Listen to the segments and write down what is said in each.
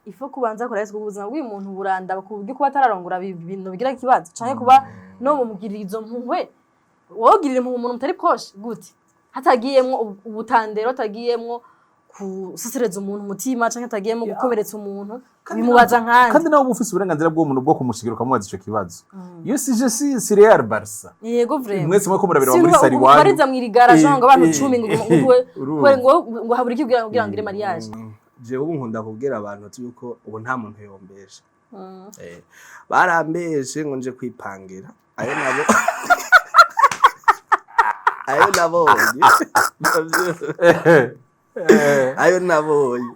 ifo kubanza kureza ubuzima bw'umuntu buranda bakubwira ko batararongora ibintu bigira ikibazo canke kuba no mumugirira izo mpuhwe wogirira mu muntu mutari proche gute hatagiyemwo ubutandero hatagiyemwo kusesereza umuntu umutima canke hatagiyemwo gukoberetsa umuntu bimubaza nkandi kandi nawe ufise uburenganzira bw'umuntu bwo kumushigira ukamubaza ico kibazo iyo sije si Real Barca yego vraiment mwese mwe ko murabira muri sari wanyu bariza mwirigara jonga abantu 10 ngo habura ikibwira kugira ngo ngire mariage jewe ubu nkunda kubwira abantu yuko ubu nta muntu yombesha barambeshe ngo nje kwipangira ayo nabonye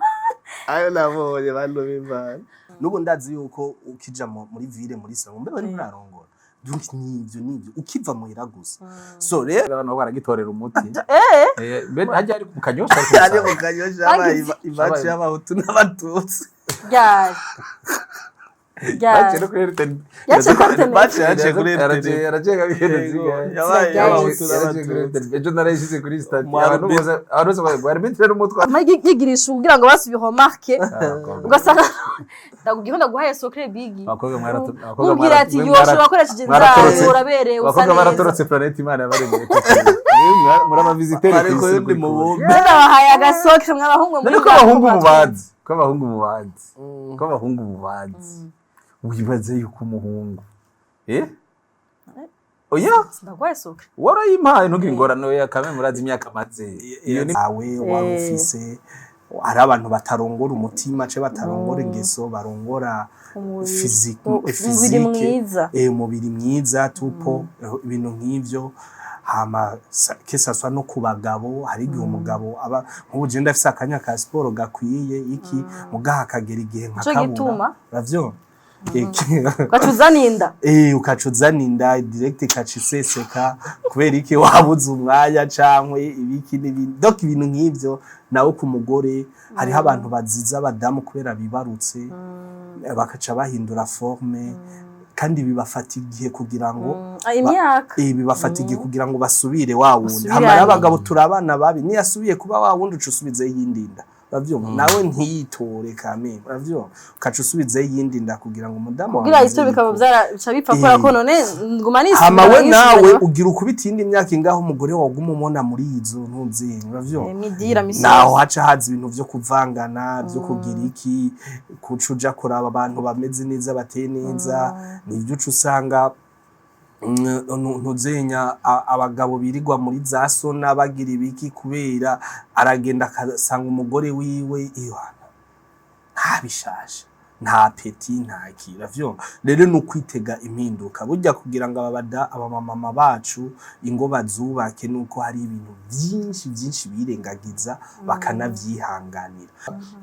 bantu b'Imana nubu ndazi yuko ukija muri ville muri salon mbe bari murarongora donc nivyo ukiva muhira gusa so rero abantu baragitorera umuti hajya ari mu kanyosha ari mu kanyosha ibaci y'abahutu n'abatutsi Bache kuri RTN. Bache kuri RTN. Arajega bihenze. Ejo narayishize kuri stade. Abantu bose bari n'umutwa. Magigirisha kugira ngo basubiho marke. Ugasanga ndakubwiye ndaguhaye socre bigi. Bakobwa mubwira ati yosho bakoresheje inzara uraberewe usa neza. Bakobwa baratorotse planete Imana yabaremeye. Murama visiteri. Ariko ndi mu bombe. Ndabahaye agasocre mw'abahungu muri. Ko abahungu mubazi. Wibaze yuko umuhungu oya ndagwaye socre warayimpaye ntugingorano ya kame murazi imyaka maze iyo ni awe warufise ari abantu batarongora umutima ce batarongora ingeso barongora physique umubiri mwiza tupo ibintu nk'ivyo hama kesaswa no kubagabo hari igihe umugabo aba nk'ubuje ndafise akanya ka sport gakwiye iki mugaha kagera igihe nkakabura ravyo ukacuzaninda ukacuzaninda direct kaciseseka kubera iki wabuze umwanya cankwe ibiki n'ibindi donc ibintu nk'ivyo nawo ku mugore hari abantu baziza abadamu kubera bibarutse bakaca bahindura forme kandi bibafata igihe kugira ngo bibafata igihe kugira ngo basubire wa wundi hamara abagabo turabana babi ni yasubiye kuba wa wundi ucusubize yindinda bavyo nawe ntiyitore kame bavyo ukacusubize yindinda kugira ngo umudamu kugira ivyo bikaba byaraca bipfa kora ko none nguma nisi hamawe nawe ugira ukubita indi myaka ingaho umugore waguma umona muri izo ntuzi bavyo naho haca haza ibintu vyo kuvangana vyo kugira iki kucuja kuraba abantu bameze neza bateye neza nivyo usanga ntuzenya abagabo birirwa muri za sona bagira ibiki kubera aragenda akasanga umugore wiwe iwana ntabishaje nta peti nta kiravyo rero no kwitega impinduka burya kugira ngo abamama bacu ingo bazubake nuko hari ibintu byinshi birengagiza bakanavyihanganira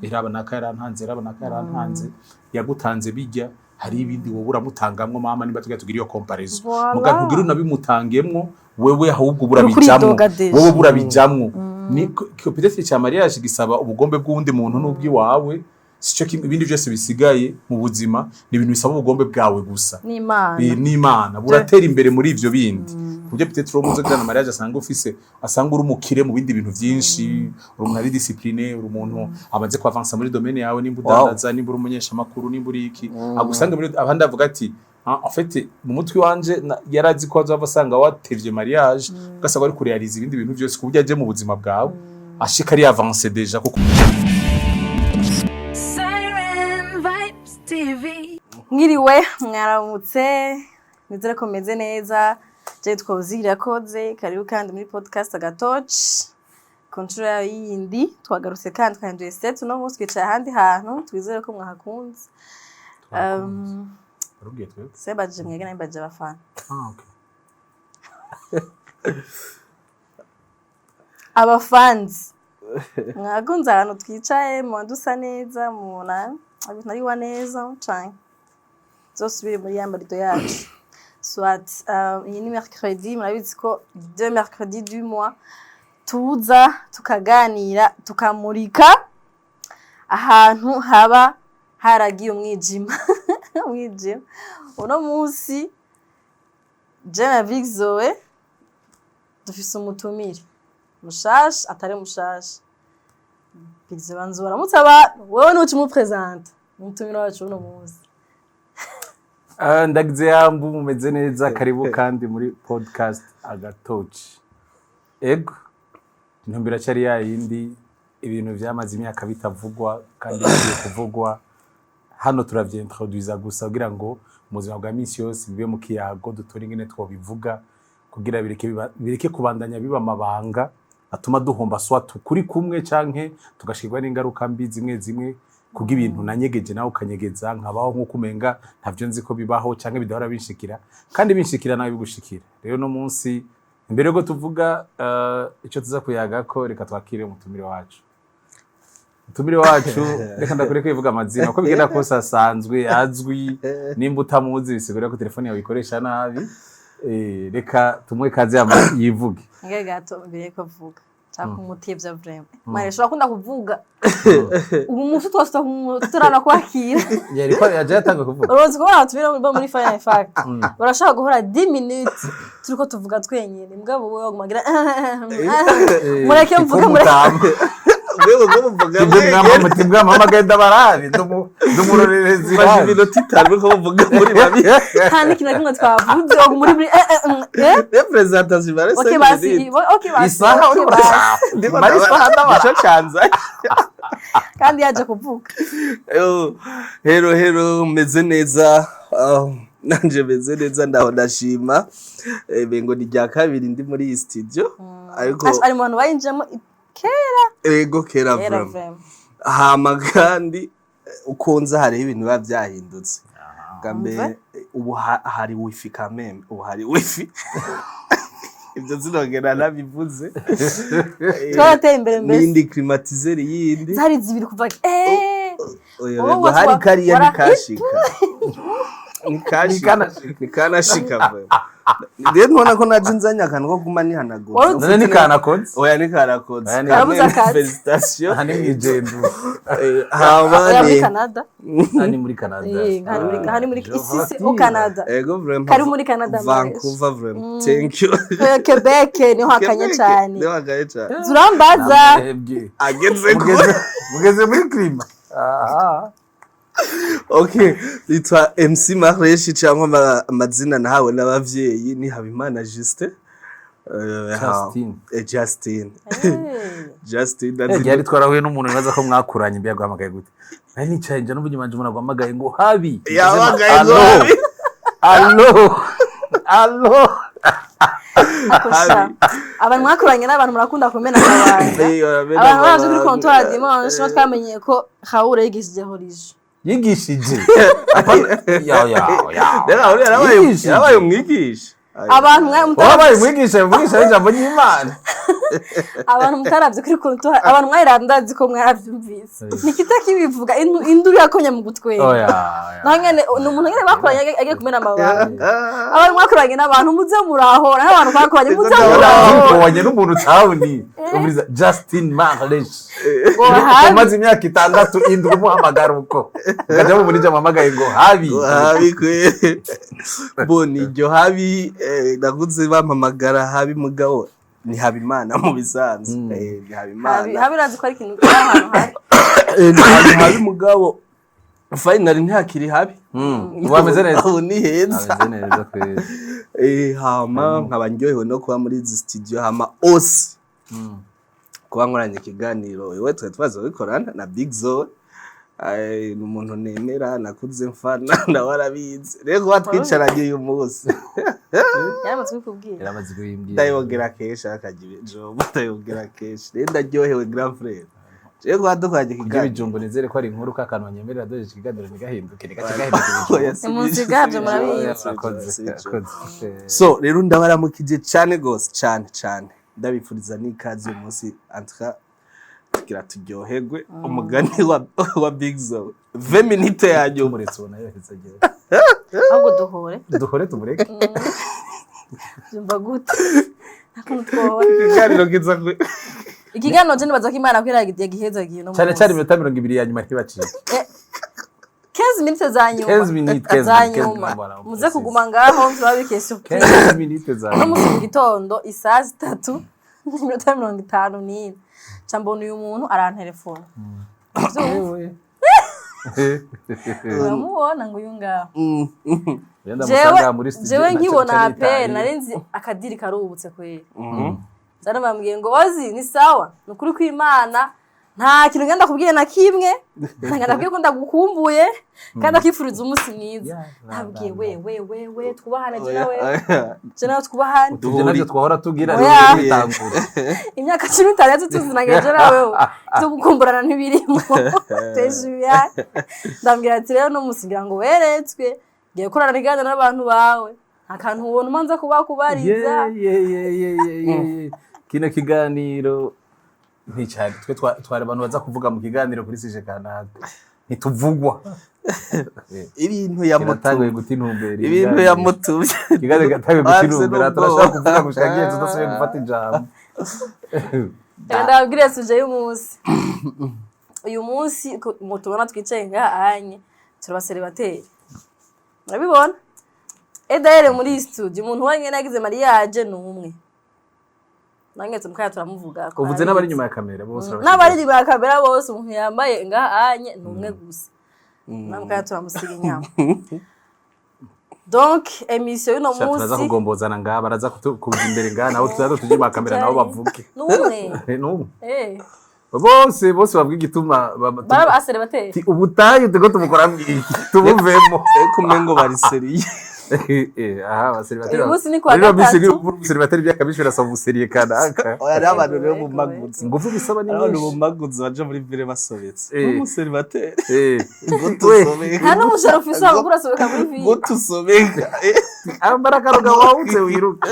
irabana karantanze yagutanze bijya hari ibindi wowe uramutangamwe mama niba tugira iyo comparison muga kugira unabimutangemwo wewe ahubwo burabijamwo ni peut-être cya mariage gisaba ubugombe bw'undi muntu n'ubwi wawe sico ibindi byose bisigaye mu buzima ni ibintu bisaba ubugombe bwawe gusa n'Imana buratera imbere muri ivyo bindi kujya peut-être umuze gana mariage asanga uri umukire mu bindi bintu byinshi uri umuntu ari discipline uri umuntu amaze kwa avancer muri domaine yawe nimba udandaza nimba uri umunyesha makuru nimba uri iki agusanga muri abandi avuga ati en fait mu mutwe wanje yarazi ko azavasanga watevye mariage ugasanga ari kurealize ibindi bintu byose kubujya aje mu buzima bwawe ashika ari avancer déjà kuko Mwiriwe mwaramutse nizere ko meze neza je twozira koze karibu kandi muri podcast Agatoci control yindi twagarutse kandi twahinduye set no munsi twicaye ahandi hantu twizere ko mwahakunze Rugiye twe sebaje mwege n'imbaje abafana okay abafans mwagunze ahantu twicaye mu ndusa neza mubona abintu ari wa neza cyane zosubire muri yambarido yacu soit iyi ni mercredi murabizi ko 2 mercredi du mois tuza tukaganira tukamurika ahantu haba haragiye umwijima uno munsi Jana Vixoe dufise umutumire mushasha atari mushasha Vixoe banzura mutsaba wewe n'uci mu presente umutumire wacu uno munsi. Ndagize yambu mumeze neza karibu kandi muri podcast Agatoki. Ego intumbero cyari yindi ibintu vyamaze imyaka bitavugwa kandi bigiye kuvugwa hano turavyentroduiza gusa kugira ngo mu buzima bwa misi yose bibe mu kiyago dutora ingene twobivuga kugira bireke kubandanya biba amabanga atuma duhomba swatu kuri kumwe canke tugashirwa n'ingaruka mbi zimwe kuga ibintu nanyegeje nawe ukanyegeza nkabaho nkuko umenga ntavyo nzi ko bibaho canke bidahora binshikira kandi binshikira nawe bigushikira. Rero no munsi imbere yo tuvuga ico tuza kuyaga ko reka twakire umutumire wacu. Umutumire wacu reka ndakureke ivuga amazina ko bigenda ko sasanzwe azwi nimba utamuzi bisigura ko telefone yawe ikoresha nabi. Reka tumwe kazi yivuge. Nge gato mbere ko vuga. Cyangwa umutevya vraiment. Mare shobora kunda kuvuga. Ubu mufu twose turana kwakira. Yari ko yaje yatanga kuvuga. Urozi ko batumira muri Fire Fact. Barashaka guhora 10 minutes turiko tuvuga twenyene. Mugabo wowe wagumagira. Mureke mvuga mureke. Wewe ngo mvuga mutimwa mama genda barabi ndumurorerezi baje minota 5 ko mvuga muri babi kandi kina kimwe twavuze ngo muri representation bare okay basi isaha uri bari isaha ndabaca canza kandi yaje kuvuga hero meze neza nanje meze neza ndaho ndashima bengo ni rya kabiri ndi muri iyi studio ariko ari mu bantu bayinjemo kera ego kera vraiment hama kandi ukonza hari ibintu biba byahindutse gambe ubu hari wifi kameme ubu hari wifi ibyo zinogera nabivuze twateye imbere mbese n'indi climatiseur yindi zari zibiri kuva oyo hari kariya nikanashika vraiment Ndiye ntubona ko naje nzanya akantu ko kuma nihanagura. None ni kanakoze? Oya ni karakoze. Arabuza akazi. Felicitation. Hani mwijendu. Muri Canada. Hani muri Canada. Hani muri isisi au Canada. Ego vraiment. Kari muri Canada. Vancouver vraiment. Thank you. Quebec niho hakanye cyane. Niho hakanye cyane. Zurambaza. Ageze mugeze muri klima. Aha. Okay, litwa MC Mareshi cyangwa amazina nahawe n'abavyeyi ni Habimana Justin. Justin. Yari twarahuye n'umuntu bibaza ko mwakuranye mbiya guhamagaye gute. Nari nicaye nje n'ubundi manje umuntu agwamagaye ngo habi. Yabagaye ngo habi. Allo. Akosha. Abantu mwakuranye n'abantu murakunda kumena abantu. Abantu baje kuri comptoir dimanche no twamenye ko Haure yigishije horije. Yigishije. Yabaye umwigisha. Abantu wabaye mwigisha ijambo ry'Imana. Abantu mutaravye kuri comptoir abantu mwayirandazi ko mwaravyumvise. Nikitaki bivuga induru yakonya mu gutwe. Nangene umuntu ngene bakoranye agiye kumena amabanga. Abantu mwakoranye n'abantu muze murahora n'abantu bakoranye muze murahora. Wanye n'umuntu tawuni. Umuriza Justin Marlesh. Amaze imyaka 6 induru muhamagara uko. Ngaje mu muri jamamagaye ngo habi. Habi kwe. Boni iryo habi ndaguze bampamagara habi mugabo ni Habimana mu bisanzwe ni Habimana habi razi ko ari ikintu kiri ahantu habi mugabo finally ntihakiri habi wameze neza ubu ni heza ameze neza kwezi hama nkaba ndyohewe no kuba muri izi studio hama ose kuba nkoranye ikiganiro iwe twaza bikorana na Big Zone ni umuntu nemera nakuze mfana ndawarabizi rego watwicaranye uyu munsi yaramaze kubwira yaramaze kubimbwira ndayogera kesha akagibe job ndayogera kesha renda ryohewe grand frère rego wadukaje kiganiro bijumbo nizere ko ari inkuru kakanwa nyemerera doje kiganiro nigahinduke nigahinduke umunsi gabyo murabizi so rero ndabaramukije cyane gose cyane ndabifuriza n'ikaze uyu munsi antra kugira turyoherwe umugani wa Big Zone 20 minutes yanyu muretse ubona yoheza gihe ahubwo duhore tumureke jumba gute nakuntu twoba ikiganiro kiza ikiganiro je nibaza ko Imana kwira giheza gihe no cyane iminota 20 ya nyuma ntibacike 15 minutes za nyuma 15 minutes muze kuguma ngaho turabike surprise 15 minutes za no mu gitondo isaha 3 n'iminota 50 n'ine cyambona uyu muntu arantelefona uramubona ngo uyu ngaho Yenda musanga muri jewe nkibona pe narenzi akadiri karubutse kwera zana bambwiye ngo ozi ni sawa nukuri kw'Imana nta kintu ngenda kubwiye na kimwe ngenda kubwiye ko ndagukumbuye kandi akifuriza umunsi mwiza ntabwiye we twubahane je nawe twubahane tuje navyo twahora tugira bitangura imyaka 15 tuzinangeje nawe byo gukumburana ntibirimo tejuya ndambwira ati rero no musingira ngo weretswe ngiye kurana nigana n'abantu bawe akantu ubona umanza kubariza kino kiganiro nticari twe twari abantu baza kuvuga mu kiganiro kuri sije kanaka ntituvugwa ibintu yamutanguye guta intumbero ibintu yamutuvye kiganiro gatanguye guta intumbero turashaka kuvuga gushagiye tudasubiye gufata ijambo ndabwire suje y'umunsi uyu munsi mutubona twicaye ngahanye turabaseribateri urabibona edaere muri studio umuntu wanyene yagize mariage numwe nange tumukaya turamuvuga ko uvuze n'abari nyuma ya kamera bose n'abari nyuma ya kamera bose umuntu yambaye ngahanye numwe gusa namukaya turamusiga inyama donc émission y'uno munsi turaza kugombozana ngaha baraza kuza imbere ngaha naho tuzaza tuje mu kamera naho bavuge numwe bose bavuga igituma bara aseribateri ubutayu tego tumukora mwiki tubuvemo kumengo bari seriye aha baseribateri umunsi ni kwa gatatu baseribateri byakabishira so buseriye kanaka oya abantu rero mu magutsi ngufu bisaba ni abantu mu magutsi baje muri vile basobetse umuseribateri hano mushara ufisa gukura sobeka muri vile gutusobeka ambarakaroga wawuze wiruke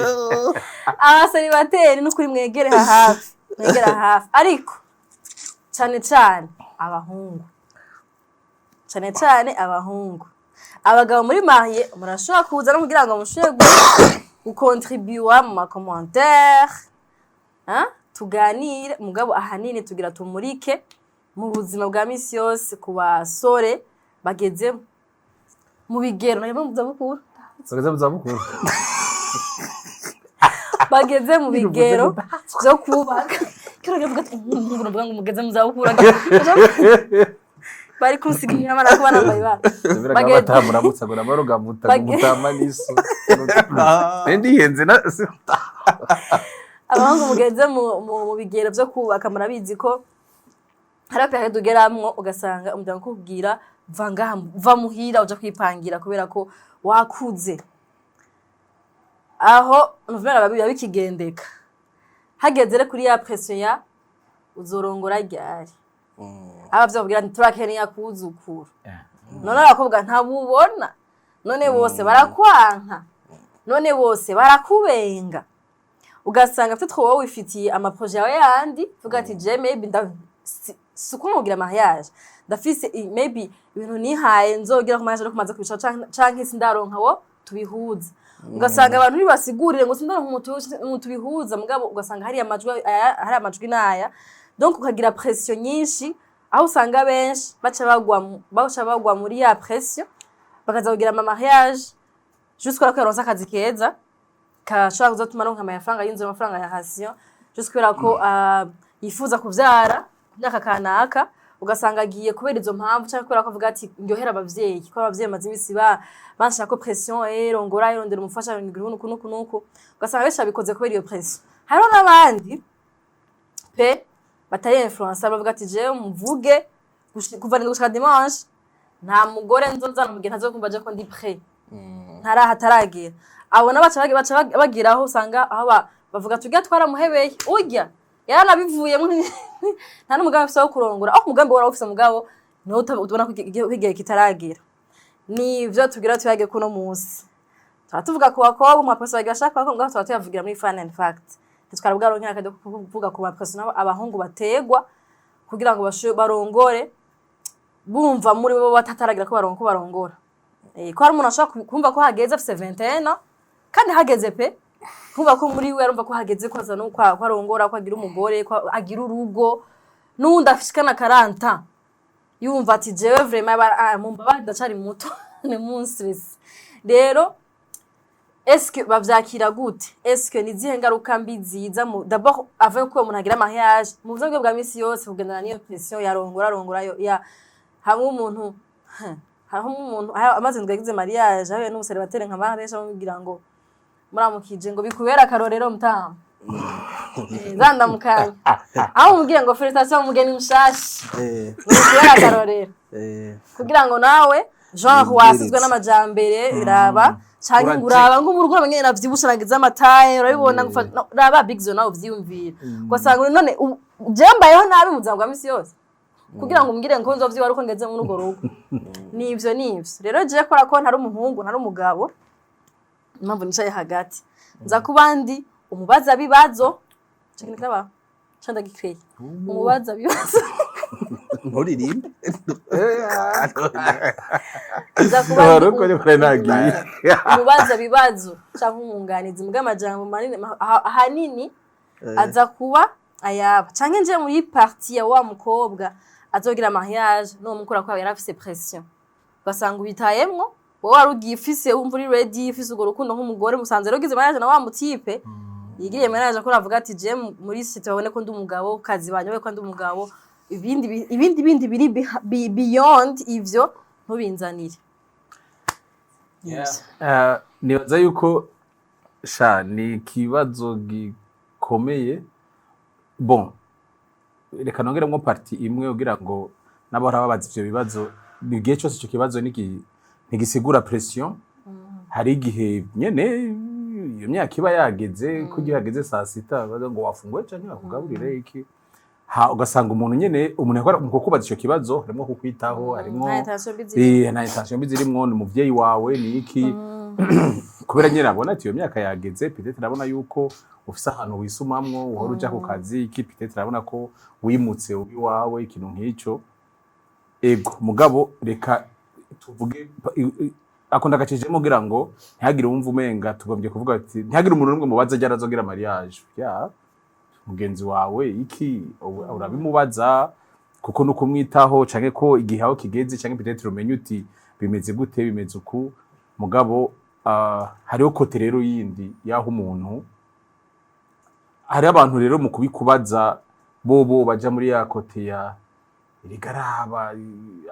abaseribateri n'ukuri mwegere hafi ariko cyane abahungu abagabo muri mariye murashobora kuza no kugira ngo mushobe gukontribuer mu ma commentaire tuganire mugabo ahanini tugira tumurike mu buzima bwa misi yose ku basore bageze mu bigero bageze mu bigero byo kubaka kiragira vuga ati ngo mugeze mu zabukuru bari kunsigira amana ko banambaye bageze batamuramutsa ngo namaroga mutamaniso endi yenze na abahungu mugeze mu bigero byo kubaka murabizi ko hari akahe tugeramwo ugasanga umuryango kubwira va muhira uja kwipangira kubera ko wakuze aho nuvera babiya bikigendeka hageze re kuri ya pression ya uzorongora ryari abavyo babwira nti turakeneye akuzukuru none abakobwa ntabubona none bose barakwanka none bose barakubenga ugasanga afite wowe wifitiye amaprojet yawe yandi vuga ati je maybe sukumubwira mariage ndafise maybe ibintu nihaye nzogira ku mariage no kumaza kubisha canke sindaronka wo tubihuza ugasanga abantu nibasigurire ngo sindaronka umuntu bihuza mugabo ugasanga hari amajwi naya donc ukagira pression nyinshi aho usanga benshi baca bagwa muri ya pression bakaza kugira ama mariage jusqu'à ko yaronse akazi keza kashobora kuzatuma aronka amafaranga y'inzu amafaranga ya hasiyo jusqu'à ko yifuza kuvyara myaka kanaka ugasanga agiye kubera izo mpamvu cyangwa kubera ko avuga ati ndyohera abavyeyi ko abavyeyi maze imisi banshaka ko pression rongora irondera umufasha nuku ugasanga benshi abikoze kubera iyo pression hariho n'abandi pe batari influencer bavuga ati je mvuge kuva ni gushaka dimanche nta mugore nzonzana mu gihe ntazokumva je ko ndi prêt hataragira abona baca bagiraho usanga aho bavuga tugiye twaramuhebeye urya yaranabivuyemo nta n'umugambi afise wo kurongora aho umugambi wari ufise mugabo niho ubona ko igihe kitaragira nivyo tugira tuyage kuno munsi tuvuga ku bakobwa mu maposa bagashaka ko ngaho tuyavugira muri Fun and Fact twaravuga ro nkaka kuvuga ku maposa nabo abahungu bategwa kugira ngo barongore bumva muri bo batataragira ko barongora ko hari umuntu ashaka kumva ko hageze afise 21 kandi hageze pe kumva ko muri we arumva ko hageze ko azana ko arongora ko agira umugore ko agira urugo n'undi afishikana 40 yumva ati jewe vraiment mumba badacari muto ni monstrous rero est-ce que bavyakira gute est-ce que nizihe ngaruka mbi ziza d'abord avant ko umuntu agira mariage mu buzima bwa misi yose kugendana niyo pression yarongora ya hamwe umuntu hariho umuntu amaze ndwagize mariage aho n'umuservateur nka baresha bamubwira ngo muramukije ngo bikubera akarorero mutama zanda mukanya aho umubwiye ngo felicitation umugeni mushashi bikubera akarorero kugira ngo nawe genre wasizwe n'amajambere iraba cyane nguraba nk'umurugura bamwe navyibusha nagize amataye urabibona raba big zone nawe vyiyumvira ugasanga none jembayeho nabi muzangwa misi yose kugira ngo umbwire ngo nzovyiba ariko ngeze mu rugo rugo nivyo rero je kora ko ntari umuhungu ntari umugabo impamvu nicaye hagati nza kubandi umubaza bibazo cyane kaba cyanda gikreye umubaza bibazo nturirimbe nza kubandi umubaza bibazo cyangwa umunganizi mbw'amajambo manini ahanini aza kuba ayaba cyangwa nje muri partie ya wa mukobwa azogira mariage no mukora kwa yarafise pression basanga ubitayemwo wowe warugiye ufise wumva uri ready ufise ugo rukundo nk'umugore musanze rero gize mariage na wa mutipe yigiriye mariage akora avuga ati je muri site babone ko ndi umugabo kazi banyobe ko ndi umugabo ibindi biri beyond ivyo ntubinzanire nibaza yuko ni kibazo gikomeye bon reka nongeremo parti imwe ugira ngo nabo babaza ivyo bibazo bigiye cyose icyo kibazo ntigisigura pression hari igihe nyene iyo myaka iba yageze kugira yageze saa sita baza ngo wafunguye cyane bakugaburire iki ugasanga umuntu nyene umuntu yakora mu kukubaza icyo kibazo harimo kukwitaho harimo na intention bizirimwo ni muvyeyi wawe ni iki kubera nyene abona ati iyo myaka yageze peut-être arabona yuko ufise ahantu wisumamwo uhora uja ku kazi iki peut-être arabona ko wimutse ubi wawe ikintu nk'ico ego mugabo reka tuvuge akunda gacishemo kugira ngo ntihagire wumva umenga tugombye kuvuga ati ntihagire umuntu n'umwe mubaza ajya arazogira mariage mugenzi wawe iki urabimubaza kuko nuko umwitaho canke ko igihe aho kigeze canke peut-être umenye uti bimeze gute bimeze uku mugabo hariho kote rero yindi yaho umuntu hari abantu rero mu kubikubaza bobo baja muri ya kote ya irigaraba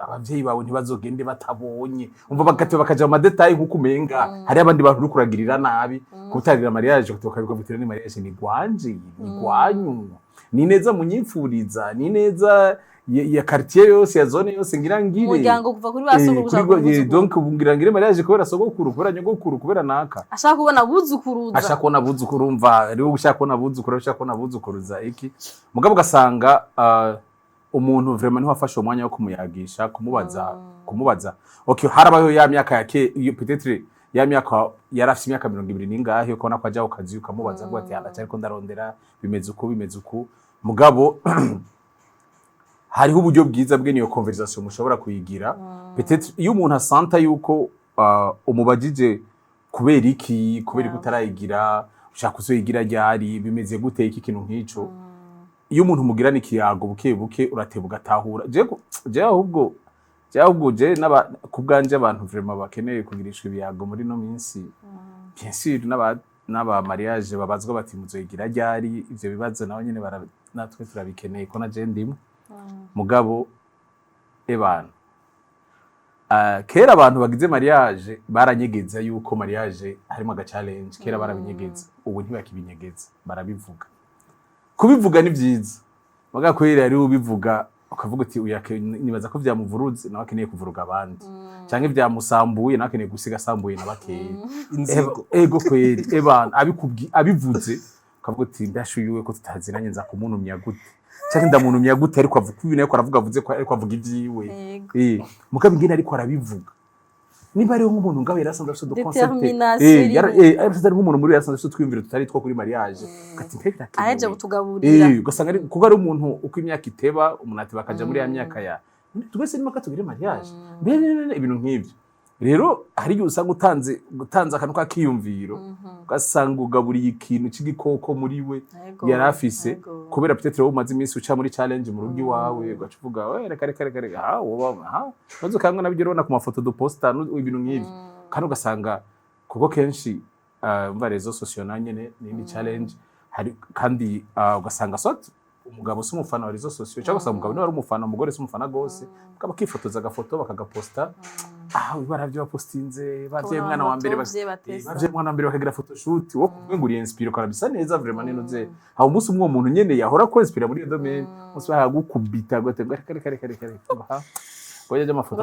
abavyeyi bawe ntibazogende batabonye umva bagate bakaja mu madetail nkuko umenga hari abandi bantu rukuragirira nabi kutarira mariage tukabikavutira ni mariage ni gwanje ni gwanyu ni neza munyipfuriza ni neza ya quartier yose ya zone yose ngira ngire umuryango kuva kuri basogokuru gushaka donc ngira ngire mariage kubera sogokuru kubera nyogokuru kubera naka ashaka kubona buzukuruza ashaka kubona buzukuru umva rero ushaka kubona buzukuru ashaka kubona buzukuruza iki mugabo gasanga umuntu vraiment niho afashe umwanya wo kumuyagisha kumubaza okay harabayo ya myaka yake peut-être ya myaka yarafite imyaka 20 ningahe uko nakwa jaho kazi ukamubaza ngo ati anda cyariko ndarondera bimeze uku mugabo hariho uburyo bwiza bwe niyo conversation mushobora kuyigira peut-être iyo umuntu asanta yuko umubajije kubera iki utarayigira ushaka kuzoyigira ryari bimeze gute iki kintu nk'ico iyo umuntu mugirana ikiyago buke urateba ugatahura je ahubwo kubganje abantu vraiment bakeneye kugirishwa ibiyago muri no minsi bien sûr n'aba mariage babazwa bati muzoyigira ryari ivyo bibazo naho nyene natwe turabikeneye ko na je ndimo mugabo ebana kera abantu bagize mariage baranyegeza yuko mariage harimo aga challenge kera barabinyegeza ubu ntibakibinyegeza barabivuga kubivuga ni byiza bagakwira ari ubivuga ukavuga uti nibaza ko vyamuvuruze nawe akeneye kuvuruga abandi canke vyamusambuye nawe akeneye gusiga sambuye nabakeye ego kweri ebana abivuze ukavuga uti ndashuyuwe ko tutaziranye nza kumunumya gute canke ndamunumya gute ariko avuga ibintu ariko aravuga avuze ko ariko avuga ivyiwe mukabigina ariko arabivuga niba ari nk'umuntu ngaho yarasanzwe afite do concept yarafite nk'umuntu muri yarasanzwe afite twimvira tutari two kuri mariage gati mpeka aje gutugaburira ugasanga ari kuko ari umuntu uko imyaka iteba umuntu ati bakaja muri ya myaka ya tugese nimaka tugire mariage mbere ibintu nk'ibyo rero hari igihe usanga utanze akantu k'akiyumviro ugasanga ugaburiye ikintu c'igikoko muri we yarafise kubera peut-être umaze iminsi uca muri challenge mu rugo iwawe ugaca uvuga reka bazo kangwa nabyo rona ku mafoto do posta ibintu nk'ibi kandi ugasanga kuko kenshi umva rezo social nyene ni challenge hari kandi ugasanga sot umugabo si umufana wa rezo sosiyo cyangwa se umugabo niwe ari umufana umugore si umufana gose bakaba kifotoza agafoto bakagaposta baravye bapostinze bavye umwana wa mbere bavye umwana wa mbere bakagira photoshoot wo kungura inspire ko bisa neza vraiment nenoze aho umunsi umwe umuntu nyene yahora ko inspire muri iyo domaine umunsi bahagukubita gote kare goya jama foto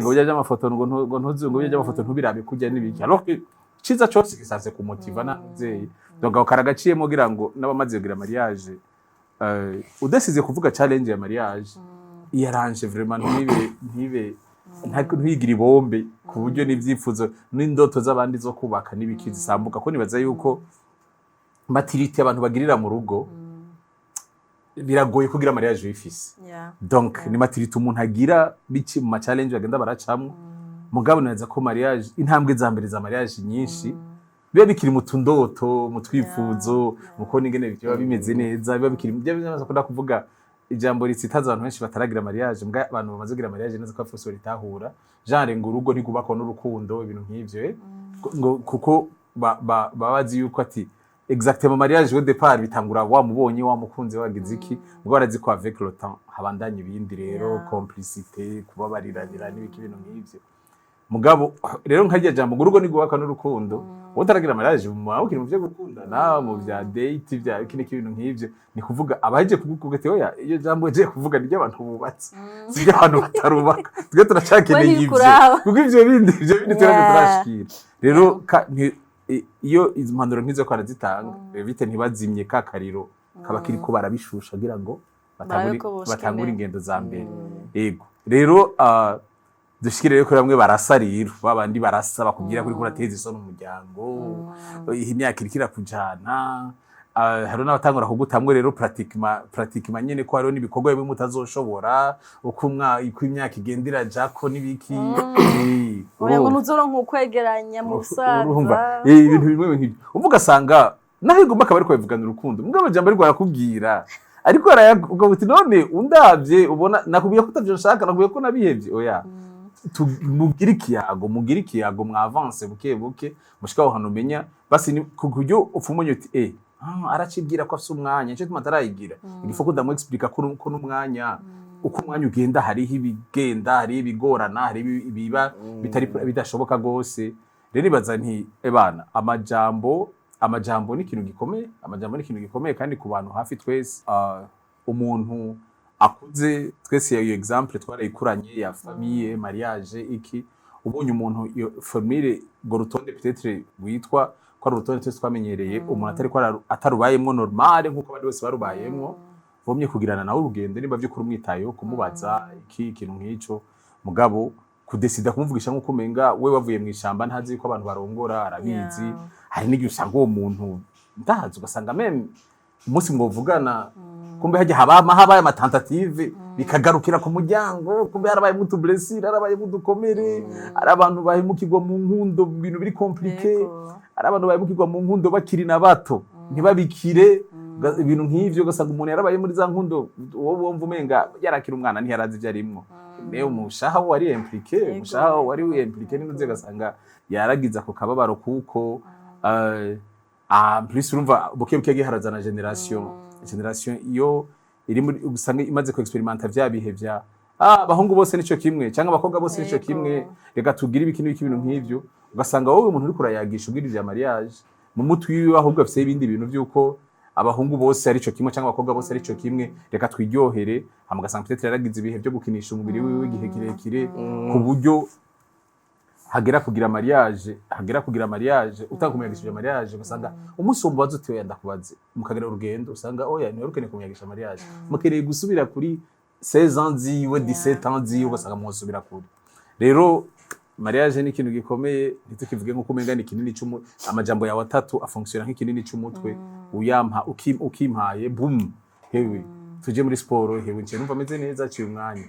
goya jama foto ngo ntuzi ngo goya jama foto ntubirabe kujya nibiki alors que ciza cyose gisanze ku motiva nanzeye donc aho karagaciyemo kugira ngo n'abamaze kugira mariage udasize kuvuga challenge ya mariage yaranje vraiment ntibe ntigira ibombe ku buryo n'ivyifuzo n'indoto z'abandi zo kubaka n'ibiki zisambuka ko nibaza yuko maturité abantu bagirira mu rugo biragoye kugira mariage wifise donc ni maturité umuntu agira biki mu challenge bagenda baracamwe mugabo neza ko mariage intambwe za mbere za mariage nyinshi biba bikiri mu tundoto mu twifuzo muko ningene biba bimeze neza biba bikiri byaza kuvuga ijambo ritsitaza abantu benshi bataragira mariage mbwa abantu bamaze kugira mariage neza ko afuse ritahura genre ngo urugo ntigubako n'urukundo ibintu nk'ivyo ngo kuko babazi yuko ati exactement mariage au départ bitangura wamubonye wamukunze wagize iki ubwo barazi ko avec le temps habandanye ibindi rero complicité kubabariranira n'ibiki bintu nk'ivyo mugabo rero nkajya jambo ngo urugo ntigubaka n'urukundo utaragira mariage ukiri mu byo gukundana mu bya date bya iki bintu nk'ivyo ni kuvuga abaje kugukugate oya iyo jambo je kuvuga ni abantu bubatse sibyo abantu batarubaka twe turacakeneye ivyo kuko ivyo bindi turashikira rero iyo izimpanuro nkizo ko arazitanga bite ntibazimye kakariro kaba kiri ko barabishusha kugira ngo batangure ingendo za mbere yego rero dushikire rero ko bamwe barasarira babandi barasaba kugira kuri kurateza isono umuryango imyaka irikira kujana hari n'abatangura kugutamwe rero pratiquement nyene ko hariho nibikorwa bimwe mutazoshobora uko imyaka igendera jako nibiki oya ngo nuzoro nk'ukwegeranya mu busaza ibintu bimwe nk'ibyo uvuga sanga naho igomba akaba ariko bivugana urukundo mugabo jambo ariko arakubwira ariko aravuga uti none undavye ubona nakubwiye ko utavyo nshaka nakubwiye ko nabihevye oya mugire ikiyago mwavance buke mushikaho hano menya basi kuburyo upfumonye uti aracibwira ko afite umwanya cyo tumatarayigira igifo ko ndamu explica ko n'umwanya uko umwanya ugenda hariho ibigenda hari ibigorana hari ibiba bitari bidashoboka gose rero ibaza nti ebana amajambo ni ikintu gikomeye kandi ku bantu hafi twese umuntu akuze twese iyo example twarayikuranye ya famille mariage iki ubonye umuntu iyo famille go rutonde peut-être witwa ko rutonde twese twamenyereye umuntu atari ko atarubayemwo normal nkuko abandi bose barubayemwo vomye kugirana nawe urugendo niba byo kurumwitayo kumubaza iki kintu nk'ico mugabo kudesida kumuvugisha nkuko umenga we wavuye mu ishamba ntazi ko abantu barongora arabizi hari n'igihe usanga uwo muntu ndahazi ugasanga meme umunsi mwovugana kumbe habaye amatentative bikagarukira ku muryango kumbe harabaye mutu blessure harabaye mudukomere ari abantu bahemukirwa mu nkundo ibintu biri compliqué ari abantu bahemukirwa mu nkundo bakiri na bato ntibabikire ibintu nk'ivyo ugasanga umuntu yarabaye muri za nkundo wowe wumva umenga yarakira umwana ntiyarazi ibyo arimwo mewe umushaha wari impliqué n'inze gasanga yaragiza ko kababaro kuko plus urumva buke giharazana generation iyo iri muri usanga imaze ko experimenta vya bihe vya abahungu bose nico kimwe cyangwa abakobwa bose nico kimwe rega tugira ibintu nk'ivyo ugasanga wowe umuntu uri kurayagisha ubwira vya mariage mu mutwe wiwe ahubwo afise ibindi bintu vyuko abahungu bose ari cyo kimwe cyangwa abakobwa bose ari cyo kimwe reka twiryohere amugasanga peut-être yaragize ibihe byo gukinisha umubiri wiwe igihe kirekire ku buryo hagera kugira mariage utakumuyagishije mariage ugasanga umunsi wumbaza uti yenda kubaze mukagera urugendo usanga oya ni urukene kumuyagisha mariage mukereye gusubira kuri 16 ans ziwe 17 ans ziwe ugasanga musubira kuri rero mariage ni ikintu gikomeye ntitukivuge nko kumengana ikinini amajambo yawe atatu afunctiona nk'ikinini cy'umutwe uyampa ukimpaye boom hewe tuje muri sport hewe nje numva meze neza cyo umwanya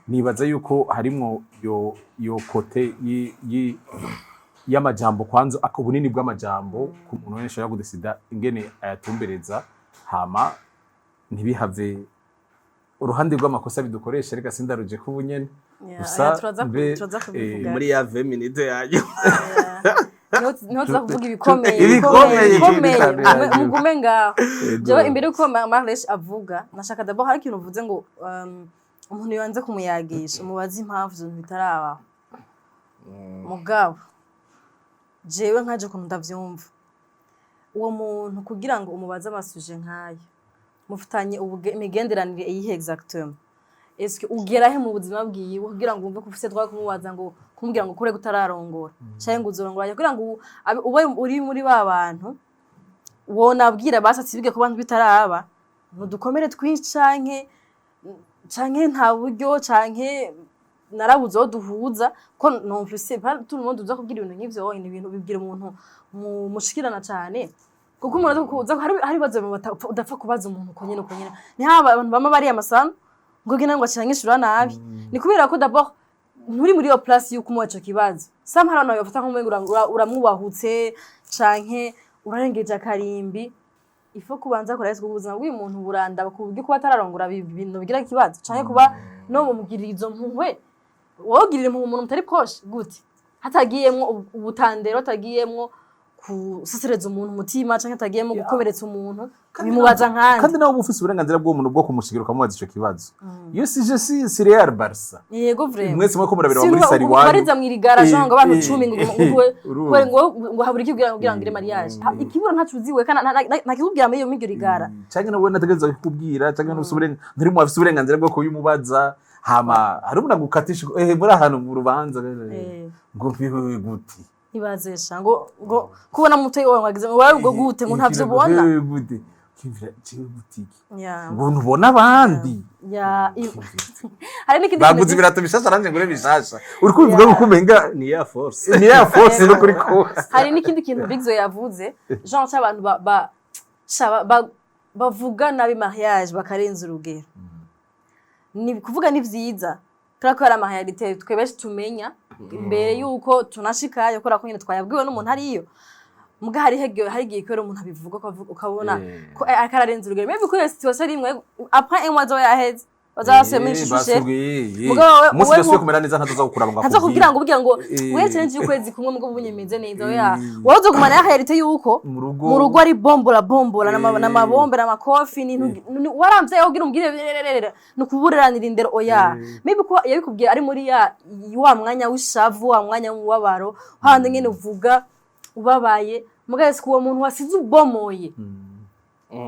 nibaza yuko harimo yo kote y'amajambo kwanza akubunini bw'amajambo ku muntu wese ashaka kudesida ingene ayatumbereza hama ntibihave uruhande rw'amakosa bidukoresha reka sindaruje kubunyene gusa turaza kubivuga muri ya 20 minutes yanyu niho tuza kuvuga ibikomeye mugume ngaho jewe imbere yuko Marlesh avuga nashaka d'abord hari ikintu uvuze ngo umuntu yanze kumuyagisha umubaza impamvu ibintu bitarabaho mugabo jewe nkaje kuntu ndavyumva uwo muntu kugira ngo umubaze amasuje nkayo mufitanye imigenderanire iyihe exactement est-ce que ugerahe mu buzima bwiwe kugira ngo umve ko ufite twa kumubaza ngo kumbwira ngo kure gutararongora cyangwa ngo uzorongora kugira ngo ube uri muri ba bantu wonabwira basatsi bige ku bantu bitaraba ntudukomere twicanke canke nta buryo canke narabuze aho duhuza ko numvise tout le monde uza kubwira ibintu nk'ivyo ibintu bibwira umuntu mushikirana cyane kuko umuntu kuza hari bazo udapfa kubaza umuntu ko nyene ni haba abantu bama bari amasano ngo gina ngo acirangishura nabi ni kubera ko d'abord nturi muri yo place yuko umuwaco kibazo samara nayo yafata nk'umwe uramwubahutse canke urarengeje akarimbi ifo kubanza kurayizwa ubuzima bw'uyu muntu buranda bakubwira ko batararongora ibintu bigira kibazo canke kuba no mumugirira izo mpuhwe wogirira umuntu mutari proche gute hatagiyemwo ubutandero hatagiyemwo kusesereza umuntu mutima canke hatagiyemwo gukomeretsa umuntu bimubaza nkandi kandi nawe ufise uburenganzira bw'umuntu bwo kumushigira ukamubaza ico kibazo iyo si Real Barca yego vraiment mwese mwe ko murabira muri sari wanyu bariza mwirigara jonga abantu 10 ngo haburi kibwira kugira ngo ire mariage ikibura ntacuziwe kana nakikubwira muri iyo migirigara canke nawe nategeza kukubwira canke nturi mu afise uburenganzira bwo kuyimubaza hama harumuna gukatisha muri ahantu mu rubanza ngo mbiwe guti ibazesha ngo kubona mutoyi wawe wagize wawe ubwo gute ngo ntavyo ubona gute kimvira ciwe butiki ngo ntubona abandi hari n'ikindi baguze ibirato bishasha aranje ngure bishasha uri kubivuga ngo kumenga ni ya force no kuri ko hari n'ikindi kintu Big Zo yavuze genre cy'abantu bavuga nabi mariage bakarenza urugero ni kuvuga ni vyiza ko ari amahayarite twebeshe tumenya imbere yuko tunashikayo kora ko nyine twayabwiwe n'umuntu ariyo muga hari igihe kwera umuntu abivuga ko ukabona ko akararenza urugero maybe ko situation rimwe après un mois yaheze bazasomesha ishushe musi gaswe kumera neza ntazoza gukuraba ngo kugira ngo ubugira ngo wecenje ukwezi kumwe mugo bunyemeze neza oya wazo kumana yahayarite yuko mu rugo ari bombora n'amabombe n'amakofi waramvye yo kugira umbwire nukubureranira indero oya maybe ko yabikubwiye ari muri wa mwanya w'ishavu wa mwanya w'ubabaro hande ngene uvuga ubabaye mugase kuwo muntu wasize ubomoye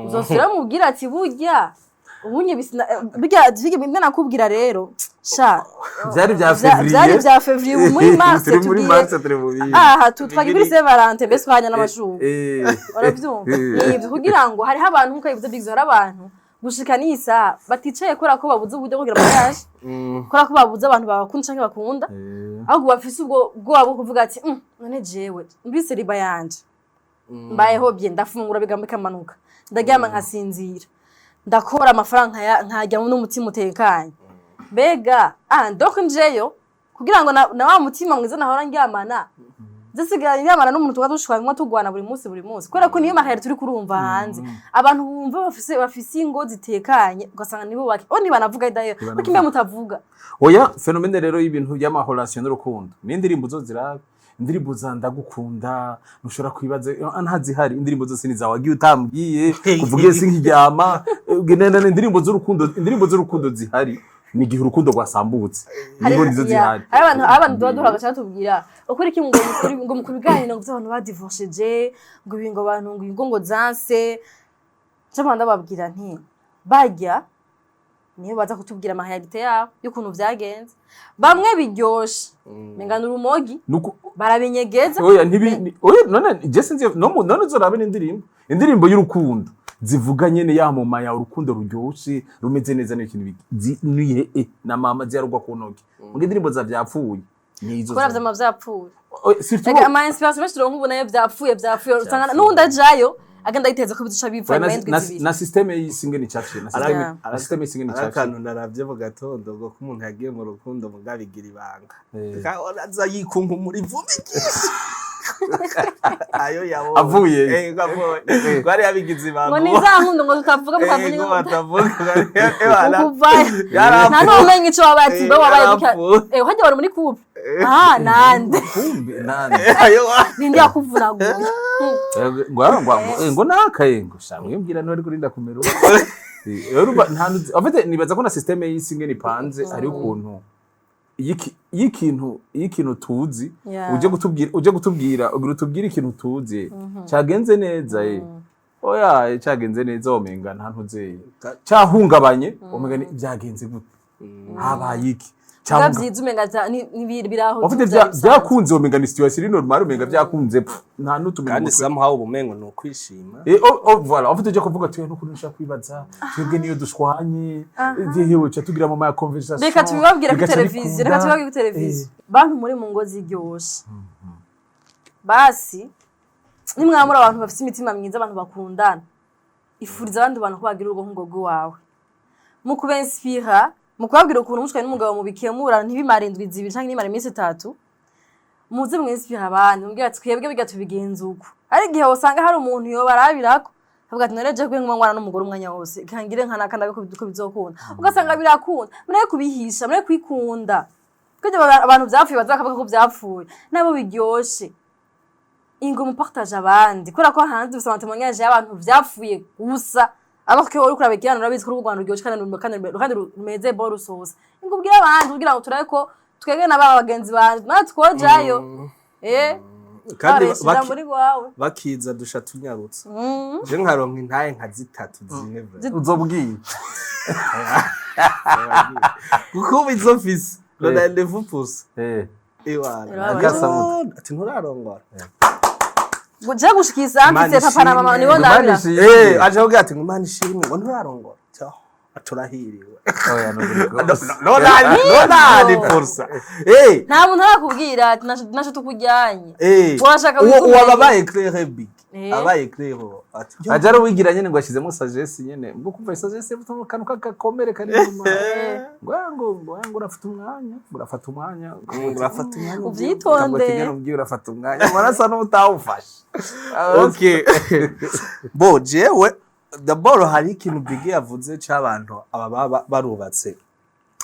uzosira mubwira ati burya ubunye bijya bimena kubwira rero sha byari bya février muri mars tugiye aha tutwagibiri se Valente mbese kwanya n'amashubu baravyumva ibyo kugira ngo hari abantu nkuko bivuze Big Zo hari abantu gushika nisa baticaye kora ko babuze uburyo kugira mariage kora ko babuze abantu babakunda canke bakunda ahubwo bafise ubwo bwo kuvuga ati none jewe mbise riba yanje mbayeho bye ndafungura bigambe kamanuka ndaryama nkasinzira ndakora amafaranga nkajya n'umutima utekanye mbega ndoko njeyo kugira ngo na wa mutima mwiza nahora ndyamana zisigaye ndyamana n'umuntu tugadushwa tugwana buri munsi kubera ko niyo mahera turi kurumva hanze abantu bumva bafise ingo zitekanye ugasanga nibo banavuga idayo bakimbe mutavuga oya fenomene rero y'ibintu by'amahorasyon n'urukundo n'indirimbo zo zirabe indirimbo za ndagukunda nushora kwibaza ntazihari indirimbo zose ni zawagiye utambwiye kuvugiye sinkijyama genene indirimbo z'urukundo zihari ni gihe urukundo rwasambutse niho nizo zihari abantu duhora cyatubwira ukuri ki ngo mukuru biganiro by'abantu badivorceje ngo ibingo abantu ngo zanse cyamanda babwira nti bajya niyo baza kutubwira amahayarite yabo y'ukuntu vyagenze bamwe biryoshe mengana urumogi barabinyegeza oya none je sinzi none uzorabe indirimbo y'urukundo zivuga nyene yamoma ya urukundo ruryoshe rumeze neza n'ikintu niye na mama ziyarugwa ku ntoki mu indirimbo za vyapfuye nizo kora vyama vyapfuye ama inspiration mesho nk'ubu nayo vyapfuye usanga n'undi ajayo agenda yiteze ko biduca biva na systeme y'isingene icafye na systeme y'isingene icafye akantu naravye mu gatondo ngo ko umuntu yagiye mu rukundo mugabigira ibanga kaza yikunku muri vumikisha ayo yawo avuye kwari yabigize ibanga ngo nizankundo ngo tutavuga mukavuga ngo batavuga nta no menye ico wabati babaye hajya bari muri couple nande kumbe nande nindi yakuvunagura ngo nakaye ngo shamwe mbwira no ari kurinda kumera afite nibaza ko na systeme y'isi ngene ipanze ari ukuntu ikintu tuzi uje gutubwira ikintu tuzi cyagenze neza oya cyagenze neza omenga nta ntuzeye cyahungabanye omenga byagenze gute habaye iki cyavyize umenga biraho byakunze omenga ni situation iri normal omenga byakunze nta nutumenye kandi somehow ubumengo no kwishima voilà en fait uje kuvuga tuye no kunisha kwibaza twebwe niyo dushwanye yewe cyo tugira mu ma conversation reka tubibabwira ku televiziyo bantu muri mu ngo ziryoshe basi nimwamura abantu bafite imitima myiza abantu bakundana ifuriza abandi bantu ko bagira urugo nk'ugo wawe mu kubenspira mu kubabwira ukuntu umushwe n'umugabo mubikemura ntibimare indwi zibiri cyangwa nimare iminsi 3 muze mwinspira abandi mumbwira ati twebwe bigatubigenza uko ari gihe usanga hari umuntu yo barabirako avuga ati nareje kwe ngwana n'umugore umwanya wose kangire nkana kandi ko bizokunda ugasanga birakunda mure kubihisha mure kwikunda kujya abantu byapfuye bazakavuga ko byapfuye nabo biryoshe ingo mu partage abandi kora ko hanze bisaba témoignage y'abantu byapfuye gusa alors que uri kurabekirana urabizi ko Rwanda ruryoshye kandi rumeze bon rusoza ingo bwira abandi kugira ngo turabe ko twege naba bagenzi banje natwojayo kandi bakiza dusha tunyarutse je nkaronka intaye nka zitatu zine uzobwiye kuko bizofise rendez-vous pousse ati nturarongora Guje gushikisa mfite papa na mama nibo ndabira. Aje kugira ati Imana ishimwe ngo nturarongora. Aturahiriwe. Oya no nani forsa. Nta muntu arakubwira ati nasho tukujyanye. Urashaka uwababaye claire big. Abaye claire ati. Ajaro wigira nyene ngo ashizemo sagesse nyene. Ngo kumva sagesse buto kanu kagakomere kari nyuma. Ngo urafata umwanya. Uvyitonde. Urafata umwanya. Marasa no utawufashe. Okay. Bo jewe d'abord hari ikintu bigi yavuze cy'abantu aba barubatse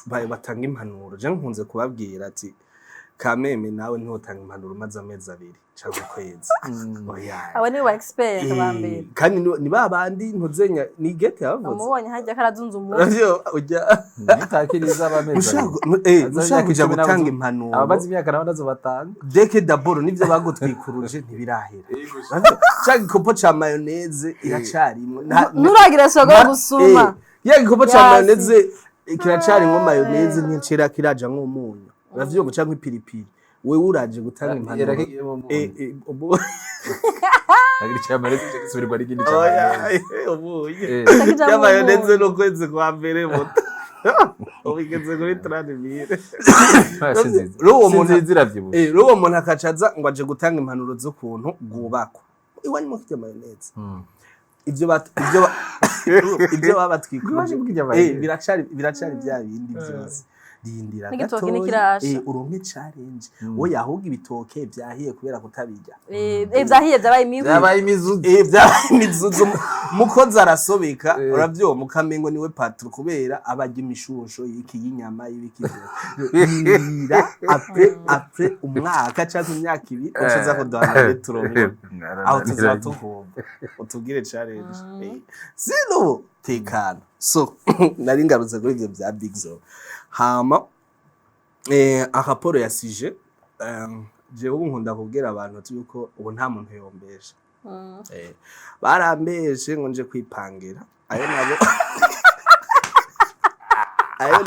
batanga impanuro je nkunze kubabwira ati kameme nawe ntotanga impanuro maze amezi 2 cyangwa kwezi oya aba ni wa expert bambere kandi ni babandi ntuzenya ni gete yavuze umubonye hajya karazunza umuntu ujya nitakiriza abamezi ushaka kujya gutanga impanuro ababazi imyaka naho nazo batanga deke d'abord nivyo bagutwikuruje ntibirahera cyangwa ikopo cha mayonnaise iracarimo nuragira shogo gusuma ya ikopo cha mayonnaise kiracarimo mayonnaise n'incira kiraja nk'umunyu ravyo guca nk'ipiripiri wewe uraje gutanga impanuro agiri cyamareze gisubirwa n'ikindi cyane obuye mayonnaise no kweze kwa mbere moto ubigeze kuri 30,000 ruwo muntu akacaza ngo aje gutanga impanuro zo kuntu gubakwa iwanyu mu kujya mayonnaise ibyo babatwikuruje biracari bya bindi byose rindira uronke challenge oya ahubwo ibitoke byahiye kubera kutabijya byahiye byabaye imizuzu mukoza arasobeka uravyo mukamengo niwe patro kubera abajya imishusho y'ikiyinyama y'ibikivyo rindira après umwaka cyangwa imyaka 2 ushiza ko dwana turonke aho tuzatuhomba utugire challenge sino tekana so nari ngaruze kuri ibyo bya Big Zo hama raporo ya sije je ubu nkunda kubwira abantu yuko ubu nta muntu yombeje barambeje ngo nje kwipangira ayo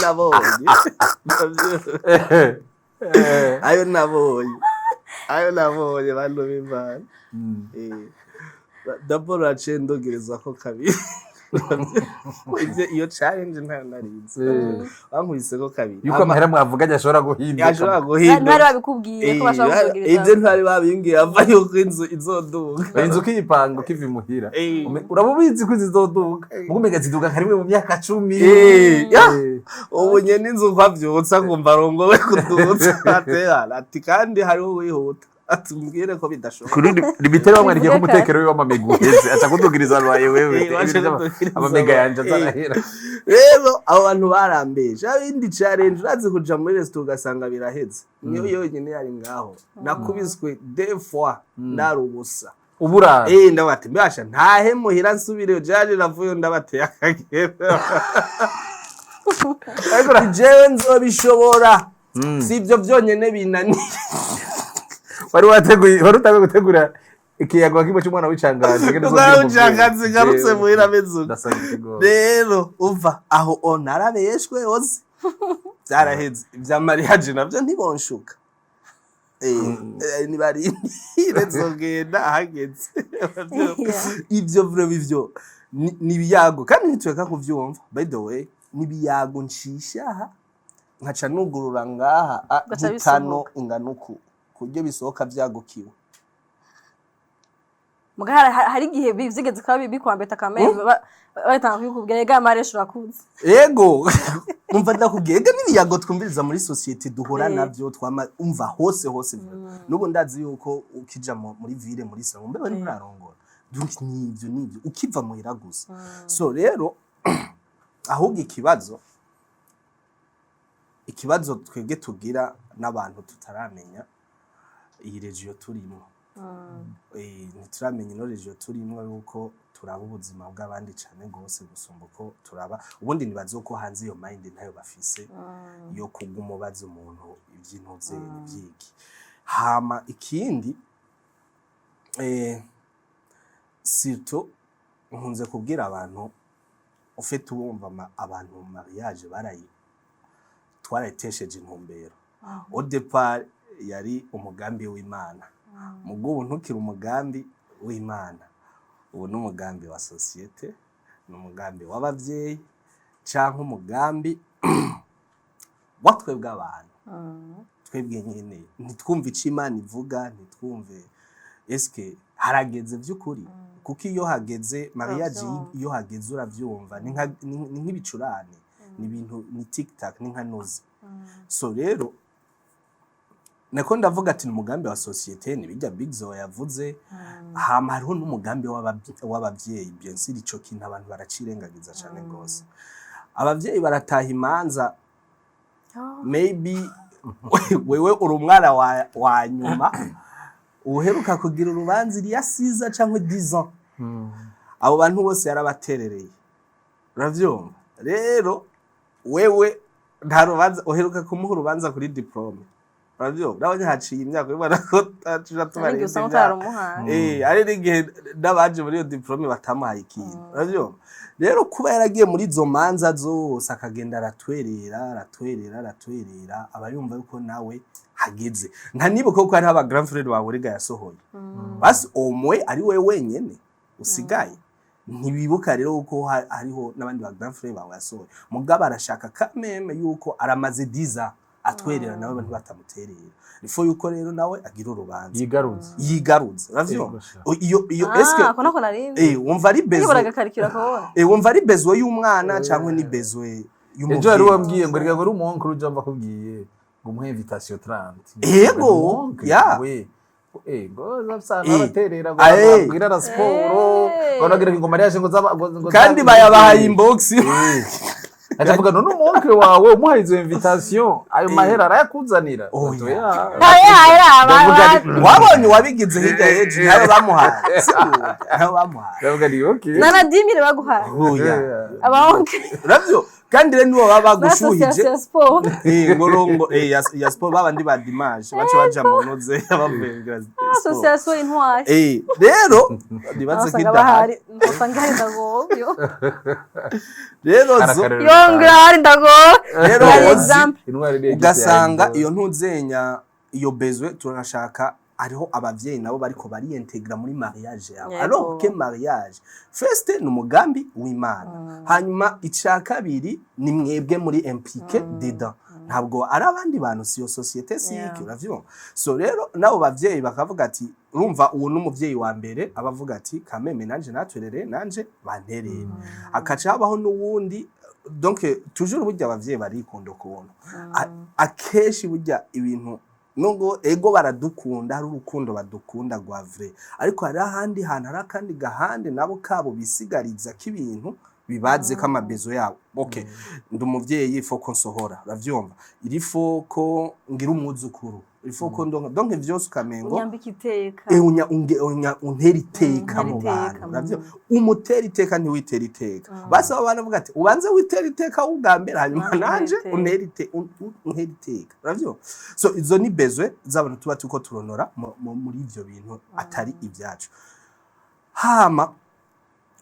nabonye bantu b'Imana d'abord acendogereza ko kabiri iyo challenge nta narinze bankubise ko kabiri yuko amahera mwavuganye ashobora guhinduka ntari babikubwiye ko bashaka kuzogereza ibyo ntari babimbwiye ava yuko inzu izoduka inzu kiyipanga ukiva imuhira urabubizi ko izoduka mugumega ziduka karimwe mu myaka 10 ubu nyene inzu kwavyotsa kumva rongowe kudutsa ati kandi hariho wihuta atumbwire ko bidashoboka kuri limitere bamwarikiye ko umutekero we w'amamega uheze aca kudugiriza rwaye wewe amamega yanje atarahera. rero abo bantu barambeje abindi challenge urazi kuja muri restaurant ugasanga biraheze niyo yonyine yari ngaho nakubiswe deux fois ndarubusa ubura ndabati mbasha ntahe muhira nsubire jaje navuye ndabateye akagera ariko jewe nzobishobora sivyo byonyene binaniye wari utabe gutegura ikiyago kimwe cy'umwana w'icanganje ucanganje garutse muhira mezuka rero uva aho narabeshwe oze byaraheze ibya mariage navyo ntibonshuka nibarindire nzogenda ahageze ivyo bivyo nibiyago kandi ntitweka kuvyumva by the way nibiyago nshisha nkaca nugurura ngaha bitano inganuku kuryo bisohoka vyagukiwe mugara hari gihe bizigeze kwa bikwambeta kamere batanga kwikubwira ega maresho rakuze yego umva ndakubwega nibiyago twumviriza muri society duhora navyo twama umva hose nubu ndazi yuko ukija muri ville muri salon mbe bari murarongora donc nivyo ukiva mu iraguza so rero ahubwo ikibazo twebwe tugira n'abantu tutaramenya iyi regio turimo ntituramenya ino regio turimo yuko turaba ubuzima bw'abandi cyane gose gusumba uko turaba ubundi nibazo ko hanze iyo mind ntayo bafise yo kugumubaza umuntu ibyintuze ibyiki hama ikindi surtout nkunze kubwira abantu ufite ubumva abantu mu mariage twarayitesheje intumbero au départ yari umugambi w'Imana mugo ntukira umugambi w'Imana ubu n'umugambi wa societe n'umugambi w'abavyeyi canke umugambi watwebwe abantu twebwe nyene ntitwumve ico Imana ivuga ntitwumve eske harageze vy'ukuri kuko iyo hageze mariage iyo hageze uravyumva ni nk'ibicurane ni ibintu ni TikTok ni nka noze so rero nako ndavuga ati umugambi wa societe ni bijya Big Zo yavuze hama hariho n'umugambi w'abavyeyi bien sûr ico kintu abantu baracirengagiza cyane gose abavyeyi barataha imanza maybe wewe uri umwana wa nyuma uheruka kugira urubanza iriya siza canke 10 ans abo bantu bose yarabaterereye uravyumva rero wewe nta rubanza uheruka kumuha urubanza kuri diplome uravyumva nabonye haciye imyaka bibona ko tacira tubarenze ari n'igihe n'abaje muri iyo diplome batamuhaye ikintu uravyumva rero kuba yaragiye muri izo manza zose akagenda aratwerera aba yumva yuko nawe hageze nta nibuka ko hari aba grand frère wawe rega yasohoye basi omwe ari we wenyene usigaye ntibibuka rero uko hariho n'abandi ba grand frère bawe yasohoye mugabo arashaka kameme yuko aramaze 10 ans atwerera nawe abantu batamuterera ifo yuko rero nawe agira urubanza yigaruza uravyumva iyo eske akona narindi wumva ari bezo baragakarikira ko wumva ari bezo y'umwana cyangwa ni bezo y'umuvyeyi ejo yari wambwiye ngo rega ngo umuntu ujamba kubwiye ngo umuhe invitation 30 yego ya ngo zabsana baterera ngo na sport ngo nagira ngo mariage ngo kandi bayabahaye inbox atavuga none umuntu wawe umuhaye izo invitation ayo mahera arayakuzanira wabonye wabigize hirya yeje nayo bamuhaye ndavuga ni okay nana 10,000 baguhaye abahonke ravyo kandi rero nibo baba bagushuhije ngorongo ya sport babandi ba dimanche bace baja mu noze abavugira association intwari rero dibaze kidahari nsanga hari ndagobyo rero yongra hari ndagobyo rero ugasanga iyo ntuzenya iyo bezwe turashaka ariho abavyeyi nabo bariko bariintegra muri mariage yawe alors que mariage first ni umugambi w'Imana hanyuma icya kabiri ni mwebwe muri impliqué dedans ntabwo ari abandi bantu siyo societe siki uravyumva so rero nabo bavyeyi bakavuga ati urumva uwo n'umuvyeyi wa mbere abavuga ati kameme nanje natwerere nanje banterere akaca habaho n'uwundi donc toujours burya abavyeyi barikunda kubona akeshi burya ibintu nubwo ego baradukunda hari urukundo badukunda rwa vrai ariko hari ahandi hantu hari akandi gahande nabo kabo bisigariza k'ibintu bibaze k'amabezo yabo okay ndi umuvyeyi foko nsohora uravyumva iri foko ngira umwuzukuru iri foko donc vyose ukamengo unyambika iteka untera iteka mu bantu uravyo umutera iteka ntiwitera iteka basi abo bana bavuga ati ubanze witera iteka ubwambere hanyuma nanje untera iteka uravyo so izo ni bezwe z'abantu tuba tuko turonora muri ivyo bintu atari ivyacu hama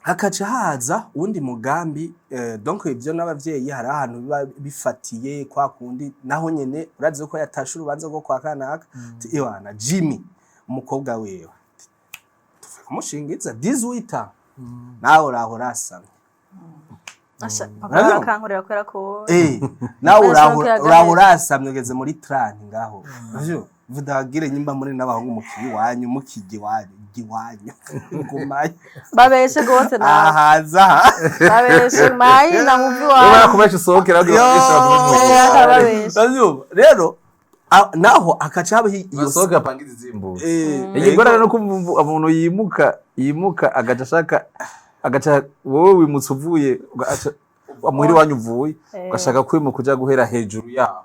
hakaca haza uwundi mugambi donc ivyo n'abavyeyi hari ahantu biba bifatiye kwa kundi naho nyene urazi ko yatashe urubanza rwo kwa kanaka iwana Jimmy umukobwa wewe tuvuye kumushingiza 18 nawe uraho rasamye asha papa kankorera kwera ko nawe uraho rasamye ugeze muri trani ngaho ivyo vudagire nyimba muri n'abahungu mukiyi wanyu mukigi wanyu giwanyu ngumaye babeshe gose na ahaza babeshe mayi na muvi wawe barakubesha usokera rero naho akaca haba iyo soka pangiza izimbu igorana no kumva umuntu yimuka agaca shaka agaca wowe wimutse uvuye amuhiri wanyu uvuye ugashaka kwimuka kuja guhera hejuru yaho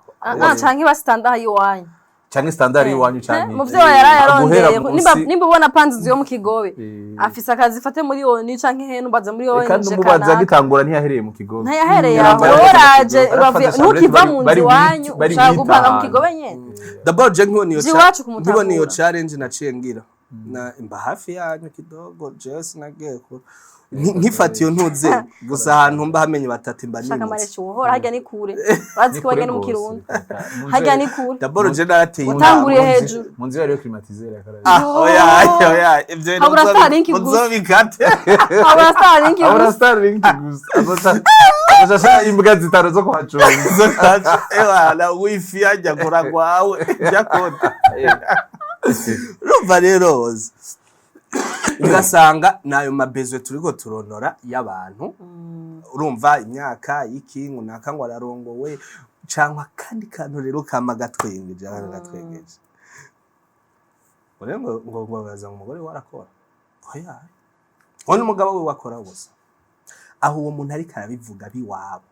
canke bastanda hayi wanyu canke standard yiwanyu canke muvyo yararondeye nimba ubona panzi yo mu Kigobe afise akazi fate muri oni canke heno baza muri oni kandi umubaza gitangura ntiyahereye mu Kigobe ntiyahereye aho oraje bavuye nukiva mu nzi wanyu ushaka gupanga mu Kigobe nyene d'abord je nkibona iyo challenge naciye ngira na imba hafi yanyu kidogo Jesse nageko nkifatiyo ntuze gusa ahantu mba hamenye batatu mba shaka marecho wohora hajya ni kure bazi ko bagene mu Kirundo hajya ni kure d'abord je narateye utanguriye hejuru mu nzira yo climatiseur yakara oya ibyo uzobikate abura starlink gusa abashasha imbwa zitaro zo kwacunga na wifi ajya kora kwawe jakota rumva rero ugasanga nayo mabezwe turiko turonora y'abantu urumva imyaka y'ikingu nakangwa ararongowe cyangwa kandi kantu rero kama gatwengeje ngo baza umugore warakora oya wone umugabo we wakora gusa aho uwo muntu ariko arabivuga biwabo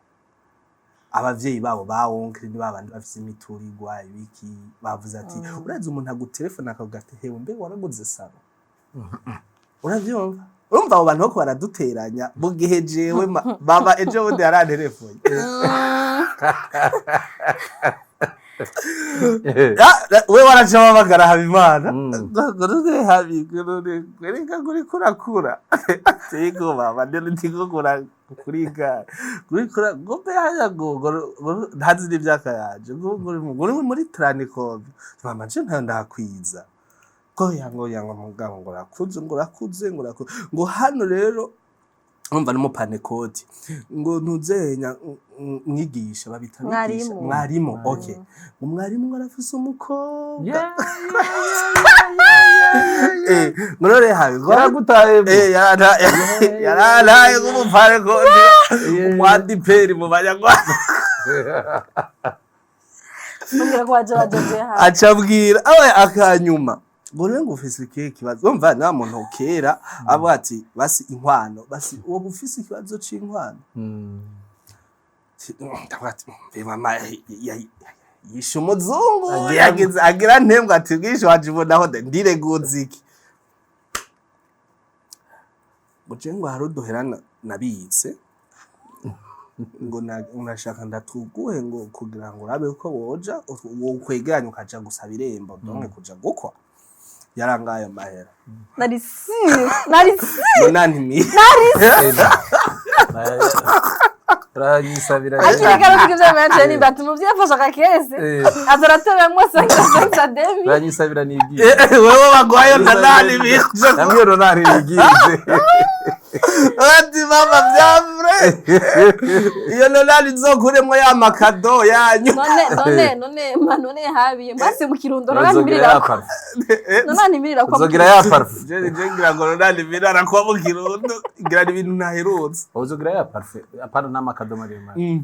abavyeyi babo bawonke ni babandi bafise imiturirwa ibiki bavuze ati urazi umuntu agutelefona akavuga ati hewe mbe waraguze saro uravyumva urumva abo bantu bako baraduteranya mu gihe jewe baba ejo bundi yarantelefone we waraje babagara habimana ngorore habigorore kwereka kuri kurakura tego baba ndele ndiko kuriga kuri gombe haya go ntazi n'ivyaka yaje ngo muri tranikobe mama je ndakwiza ko yango mugabo ngo rakuze ngo hano rero umva no panekoti ngo ntuzenya mwigisha babita mwarimu okay umwarimu arafise umukobwa ngorore habi yaragutaye yaranaye kumpanekoti umwandi peri mu banyarwanda ngira ko waje ha acabwira awe akanyuma Bone ngo ufise ikihe kibazo umva na muntu kera abo ati basi inkwano basi uwo ufise ikibazo c'inkwano ndabati mama yishe umuzungu yagize agira ntembwa ati bwisho wajibonaho ndire guziki Bujengo haruduherana nabitse ngo unashaka ndatuguhe ngo kugira ngo urabe uko woja wo kwegeranya ukaja gusaba irembo donke kuja gukwa yarangaye mahera nari nani mi Ranyisabira akiri karo kivyo manje ni batu muvye afasha kakese azaratebe mwese ngasanga demi Ranyisabira nigi wewe bagwayo nani mi namwe ronari nigije ati mama vyavre iyo nonani nzokuremwo ya makado yanyu none habiye mbase mu kirundo nonani mirira ko nonani mirira ko uzogira ya parfum je ngira ngo nonani mirara ko mu kirundo ngira ibintu ntaherutse uzogira ya parfum apana n'amakado maremare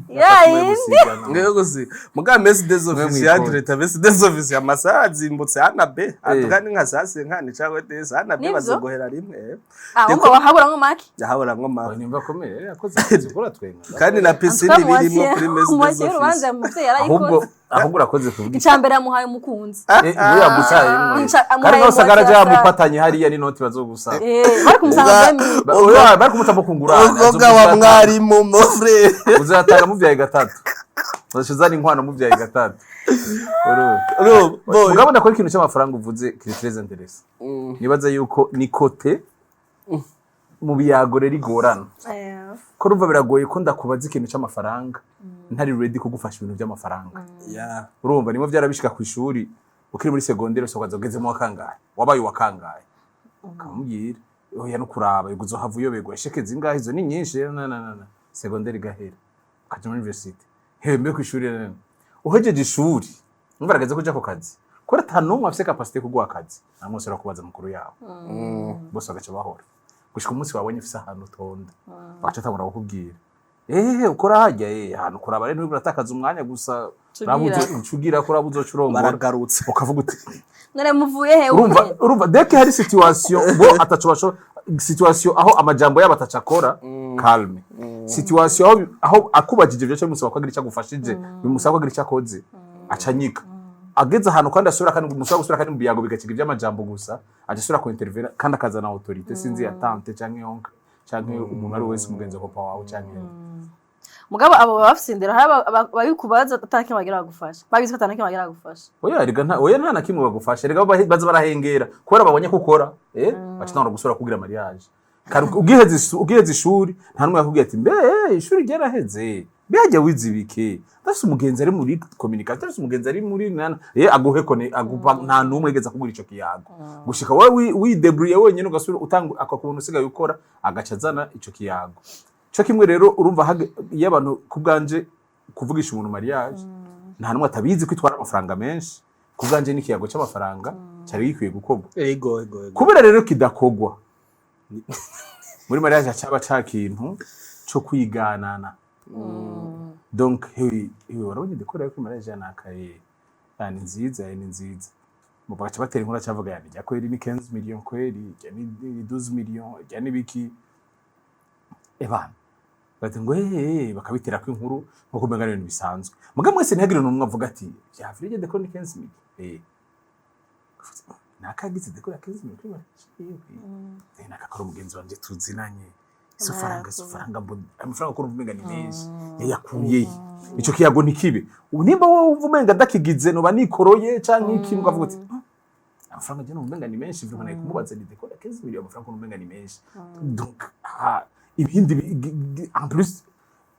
ngiye gusi muga mesi des officiels leta mesi des officiels amasaha azimbutse hana be atugani nka sase nkani cawe des hana be bazogohera rimwe ngo wahabura nko maki yahabura nko maki nimba komeye yakoze zikora twenga kandi na piscine birimo kuri mesi des officiels ahubwo urakoze kuvuga icambere yamuhaye umukunzi uya gusaye kandi no sagara ja mupatanye hariya ni noti bazogusa bari kumusanga bari kumutamo kungura uzoga wa mwarimu mo frere uzatanga muvyaye gatatu uzashizana inkwano muvyaye gatatu ugabona ko ikintu cy'amafaranga uvuze kiri très intéressant nibaza yuko ni kote mu biyagore rigorana ko rumva biragoye ko ndakubaza ikintu cy'amafaranga ntari ready kugufasha ibintu by'amafaranga urumva nimwe byarabishika ku ishuri ukiri muri secondaire sokaza ugezemo wakangaye wabaye wakangaye kamubwira oya no kuraba yuguzo havuyo begwa sheke zingahe izo ni nyinshi na secondaire gahera ukaja muri university hembe ku ishuri uhejeje ishuri umvarageze kuja ku kazi kora tanumwe afise capacité kugwa akazi namose rakubaza mukuru yawe bose bagaca bahora gushika umunsi wabonye ufise ahantu tonda bagaca tabura kukubwira ukora hajya ahantu kuraba rero uratakaza umwanya gusa rabuzo ucugira ko rabuzo curongora baragarutse ukavuga uti none muvuye he urumva deke hari situation bo atacubasho situation aho amajambo yabo atacakora calme situation aho akubajije byo cyo musaba kwagira cyagufashije bimusaba kwagira cyakoze acanyika ageze ahantu kandi asura kandi musaba gusura kandi mbiyago bigakiga by'amajambo gusa agasura ko intervene kandi akazana autorité sinzi yatante canke yonka canke umuntu ari wese umugenzi ko pawa wawe canke mugabo abo bafisindira babikubaza atake bagira bagufasha babizi katana ke bagira bagufasha oya nta nakimwe bagufasha rega baza barahengera kubera babonye ko ukora bacitana gusura kugira mariage ugiheze ishuri nta numwe yakubwiye ati mbe ishuri ryaraheze byaje wizibike dafise umugenzi ari muri communication dafise umugenzi ari muri nana aguhe kone agupa nta numwe yigeza kugura ico kiyago gushika wowe widebrouiller wenyene ugasura utanga akakubona usigaye ukora agacazana ico kiyago cyo kimwe rero urumva iyo abantu kubganje kuvugisha umuntu mariage nta numwe atabizi ko itwara amafaranga menshi kubganje n'ikiyago cy'amafaranga cyari gikwiye gukorwa ego kubera rero kidakogwa muri mariage cyaba cyakintu cyo kwiganana donc warabonye dekorera ko mariage yanakaye ni nziza mu bagaca batera inkuru cyavuga yani jya kweri ni 15 million kweri jya ni 12 million jya ni biki ebana bati ngo bakabitera ko inkuru nko kumenga ibintu bisanzwe muga mwese ntihagire n'umwe avuga ati ya frige de ko ni 15 million nakagize de ko 15 million kuri mariage nakakora umugenzi wanje tuzinanye sofaranga amafaranga ko umenga ni menshi yayakuye ico kiyago ntikibe nimba wowe uvumenga dakigize no banikoroye canke iki mukavuga uti amafaranga je no umenga ni menshi vuga naye kumubaza ni dekora 15 million amafaranga ko umenga ni menshi donc ibindi en plus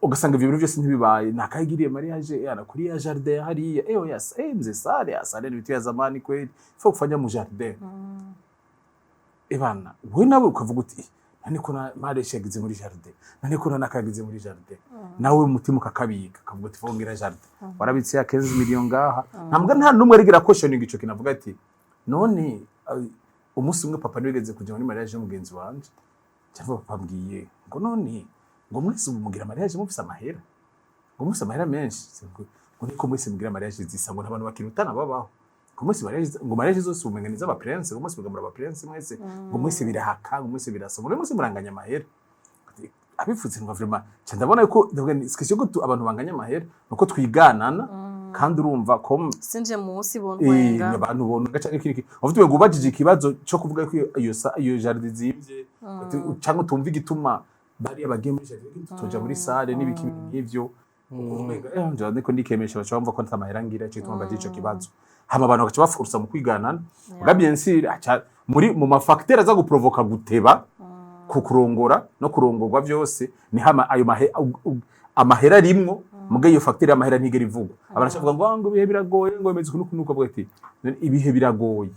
ugasanga ibyo bintu byose ntibibaye nakayigiriye mariage yana kuri ya jardin hariya yas mze sale ni bitu ya zamani kweli faut kufanya mu jardin ebana we nawe ukavuga uti nani kuna mariage yagize muri jardin nani kuna nakagize muri jardin nawe umutima ukakabika kavuga uti fongera jardin warabitse ya 15 million ngaha nta numwe arigira questioning ico kinavuga ati none umunsi umwe papa niwegeze kuja muri mariage y'umugenzi wanje cyangwa papa mbwiye ngo none ngo mwese umugira mariage mufise amahera ngo mufise amahera menshi ngo niko mwese mugira mariage zisa ngo n'abantu bakirutana babaho ngo mwese mariage zose umenganiza aba prince ngo mwese mugamura aba prince mwese ngo mwese birahaka ngo mwese birasa ngo mwese muranganya amahera abifutse ngo vraiment cyandabona yuko sikisyo ko abantu banganya amahera nuko twiganana kandi urumva ko sinje munsi bonwenga abantu bonwenga cyane kiriki uvuga ngo ubajije ikibazo cyo kuvuga ko iyo jardin zimvye cyangwa tumva igituma bari abagiye muri jardin tutoja muri salle n'ibiki nk'ivyo umenga niko nikemesha bacha bamva ko ntamahera ngira cyo tumva ico kibazo hama abantu bagaca bafursa mu kwiganana nga bien sûr muri mu mafacteur aza guprovoka guteba kukurongora no kurongorwa byose ni hama ayo amahera rimwo muga iyo facteur y'amahera ntigera ivugwa abarachavuga ngo ibihe biragoye ngo bemeze kunuko avuga ati ibihe biragoye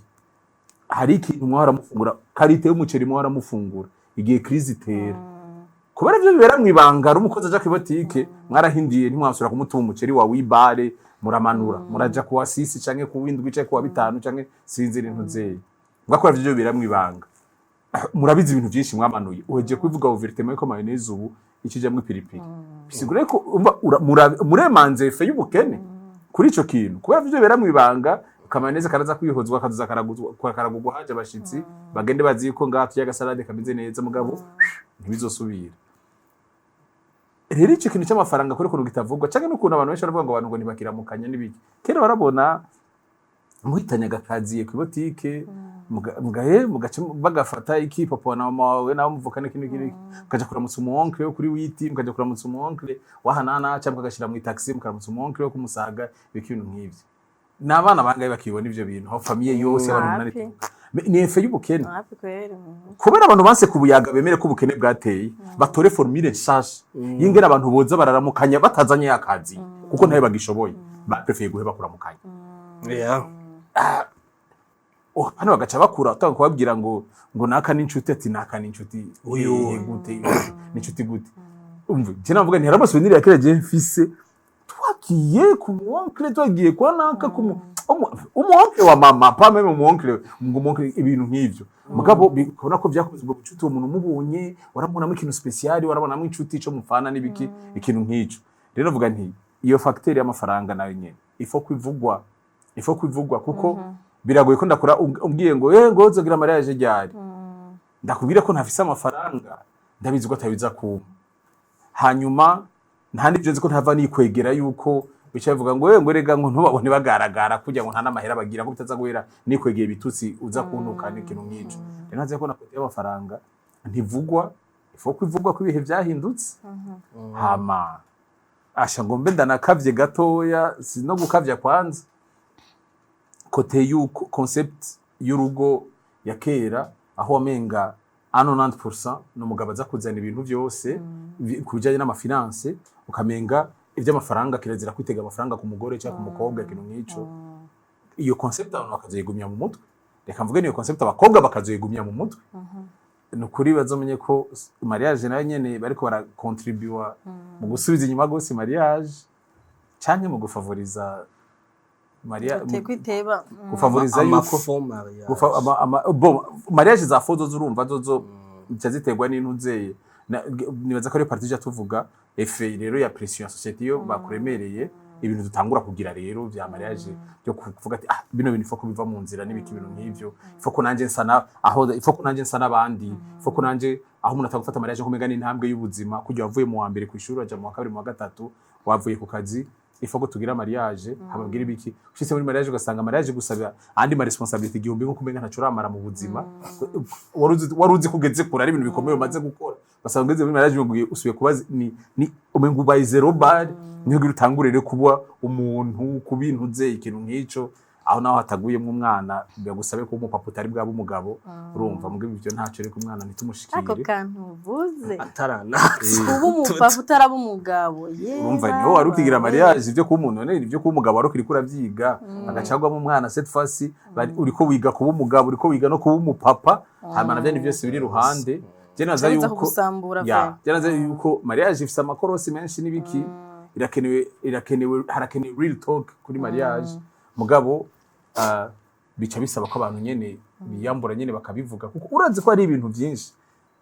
hari ikintu mwara mufungura karite y'umuceri mwara mufungura igihe crise itera kubera ivyo bibera mwibanga ari umukozi aja kwibotike mwarahindiye ntimwasura kumutuma umuceri wa wibare muramanura muraja kuwa 6 canke ku windwi canke kuwa 5 canke sinzira intuzeye ngakora ivyo bibera mwibanga murabizi ibintu byinshi mwamanuye uheje kwivuga ouvertement ko mayonnaise ubu ikijamwe piripiri bisigure ko muremanze efe y'ubukene kuri ico kintu kubera ivyo bibera mwibanga kamaneze karaza kwihozwa kazuza karagugwa haje abashitsi bagende bazi ko ngatu y'agasalade kameze neza mugabo ntibizosubira rero ico kintu cy'amafaranga kuri kuntu kitavugwa canke n'ukuntu abantu benshi baravuga ngo abantu ngo ntibakiramukanya n'ibiki kera barabona muhitanya agakaziye ku botike mugace bagafata iki papa na mama wawe nawe muvukane kino mukaja kuramutsa umuonkle wo kuri witi mukaja kuramutsa umuonkle wahanana cyangwa mugashira mu taxi mukaramutsa umuonkle wo kumusaga ibintu nk'ivyo n'abana bangaye bakibona ivyo bintu aho famille yose abantu ni efe y'ubukene kubera abantu banse kubuyaga bemere ko ubukene bwateye batore formule nshasha yingera abantu boza bararamukanya batazanye akazi kuko ntabe bagishoboye baprefeye guheba kuramukanya hano bagaca bakura utanga kubabwira ngo naka n'inshuti ati naka n'inshuti uyu gute n'inshuti gute umva je navuga nti harabasubira yakereje mfise twagiye ku muonkle twagiye kwa naka ku umuonkle wa mama pa meme umuonkle ibintu nk'ivyo mugabo bikora ko byakoze ubwo bucuti uwo muntu mubonye warabonamo ikintu special warabonamo inshuti ico mufana n'ibiki ikintu nk'ico rero vuga nti iyo facteur y'amafaranga nayo nyene ifo kwivugwa kuko biragoye ko ndakora umbwiye ngo ngo uzogira mariage ryari ndakubwira ko ntafise amafaranga ndabizi ko atabiza ku hanyuma nta nivyo nzi ko ntava nikwegera yuko bica bivuga ngo rega ngo ntubabone bagaragara kugira ngo nta n'amahera bagira ko bitaza guhera nikwegeye bitutsi uza kuntuka n'ikintu nk'ico rero naze ko nakote y'amafaranga ntivugwa ifo kwivugwa ko ibihe byahindutse hama asha ngo mbe ndanakavye gatoya sino gukavya kwanza kote yuko concept y'urugo ya kera aho wamenga 90% n'umugabo aza kuzana ibintu byose kubijanye n'amafinance ukamenga ivy'amafaranga kirazira kwitega amafaranga ku mugore cyangwa ku mukobwa kintu nk'ico iyo concept abantu bakazeyigumya mu mutwe reka mvuge niyo concept abakobwa bakazeyigumya mu mutwe nukuri bazomenye ko mariage nayo nyene bariko barakontribua mu gusubiza inyuma gose mariage canke mu gufavoriza Maria kufavoriza yuko mariage za fozo zurumva zozo cyaziterwa n'intuze nibaza ko ari partie ja tuvuga efe rero ya pression ya society yo bakuremereye ibintu dutangura kugira rero vya mariage byo kuvuga ati bino bintu ifoko biva mu nzira n'ibiki bintu nk'ivyo ifoko nanje nsana aho ifoko nanje nsana abandi ifoko nanje aho umuntu atagufata mariage nkomega n'intambwe y'ubuzima kujya wavuye mu wa mbere ku ishuri aja mu wa kabiri mu wa gatatu wavuye ku kazi ifoko tugira mariage hababwira ibiki ushitse muri mariage ugasanga mariage gusaba andi ma responsabilité igihumbi nko kumenga ntaco ramara mu buzima waruzi kugeze kure ari ibintu bikomeye umaze gukora basanga ngeze muri mariage usuye kubaza ni umenga ubaye zero bar niho girutangurire kuba umuntu kubintuze ikintu nk'ico aho naho hataguyemo umwana byagusabe ko umupapa utari bwabo umugabo urumva mugabo ivyo ntaco reka umwana nitumushikire ako kantu vuze atarana kuba umupapa utaraba umugabo urumva niho wari ukigira mariage ivyo kuba umuntu none ivyo kuba umugabo wari ukirikura vyiga agacagwa mu mwana cette fois uriko wiga kuba umugabo uriko wiga no kuba umupapa hamana vyane vyose biri ruhande jenaza yuko mariage ifise amakorosi menshi nibiki harakenewe real talk kuri mariage mugabo bica bisaba ko abantu nyene biyambura nyene bakabivuga kuko urazi ko ari ibintu byinshi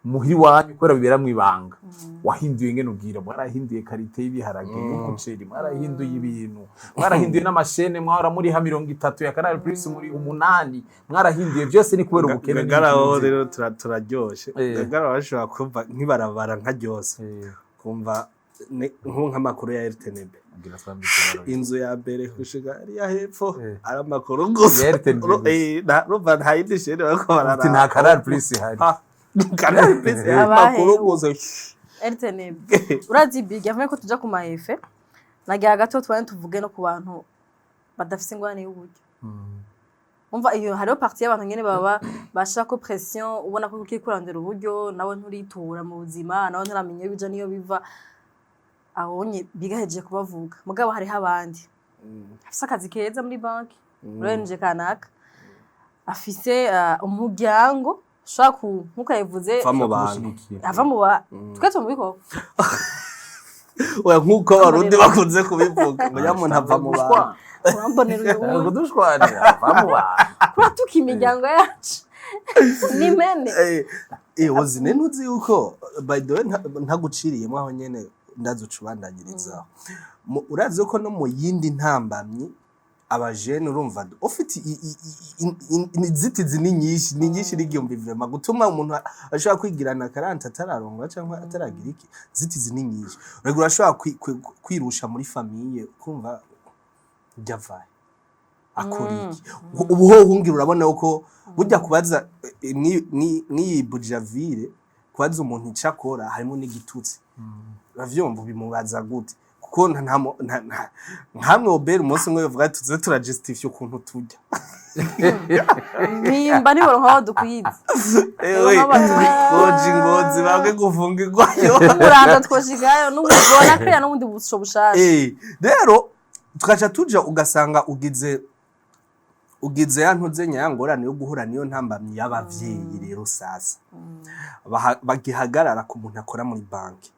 muhiri wanyu kwera bibera mwibanga wahinduye ngene ubwira mwarahinduye karite y'ibiharage y'umuceri mwarahinduye ibintu mwarahinduye n'amashene mwara muri ha 30 ya Canal Plus muri 8 mwarahinduye byose ni kubera ubukene ngaraho rero turaryoshe ngaraho bashobora kumva nkibarabara nka ryose kumva nk'amakuru ya RTNB inzu ya mbere kushiga ari ya hepfo ari amakuru gusa rumva nta yindi shene bako barara nta Canal Plus hari Canal Plus amakuru gusa RTNB urazi big yavuye ko tuja ku mahefe nagira gato twane tuvuge no ku bantu badafise ingwane y'uburyo umva iyo hariho partie y'abantu nyene baba bashaka ko pression ubona ko ukikurandira uburyo nawe nturitura mu buzima nawe ntaramenye bija niyo biva abonye bigaheje kubavuga mugabo hari habandi afise akazi keza muri banki urenje kanaka afise umuryango shaka nkuko yavuze va mu bantu ava mu ba twese mu bikoko oya nkuko abarundi bakunze kubivuga ngo nyamuntu ava mu bantu urambonera ubu dushwanira va mu bantu kuratuka imiryango yacu ni mene wazine ntuzi yuko by the way ntaguciriyemo aho nyene ndazucubandagirizaho urazi ko no mu yindi ntambamyi abajene urumva ufite inzitizi ni nyinshi n'igihumbi vrema gutuma umuntu ashobora kwigirana karanta atararonga cyangwa ataragira iki zitizi ni nyinshi uragura ashobora kwirusha muri famille kumva javaye akora iki ubu ho hungira urabona uko burya kubaza ni Bujavire kubaza umuntu icakora harimo n'igitutsi bavyumva bimubaza gute kuko ntamwe obera umunsi umwe bivuga tuze turajustify ukuntu tujya nimba ni boro nkaho dukwiza koji ngozi bamwe gufungirwayo uranda twoshigayo n'ubona kaya n'ubundi busho bushasha rero tukaca tuja ugasanga ugize yantuze nyangorane yo guhura niyo ntambamye y'abavyeyi rero sasa bagihagarara ku muntu akora muri banki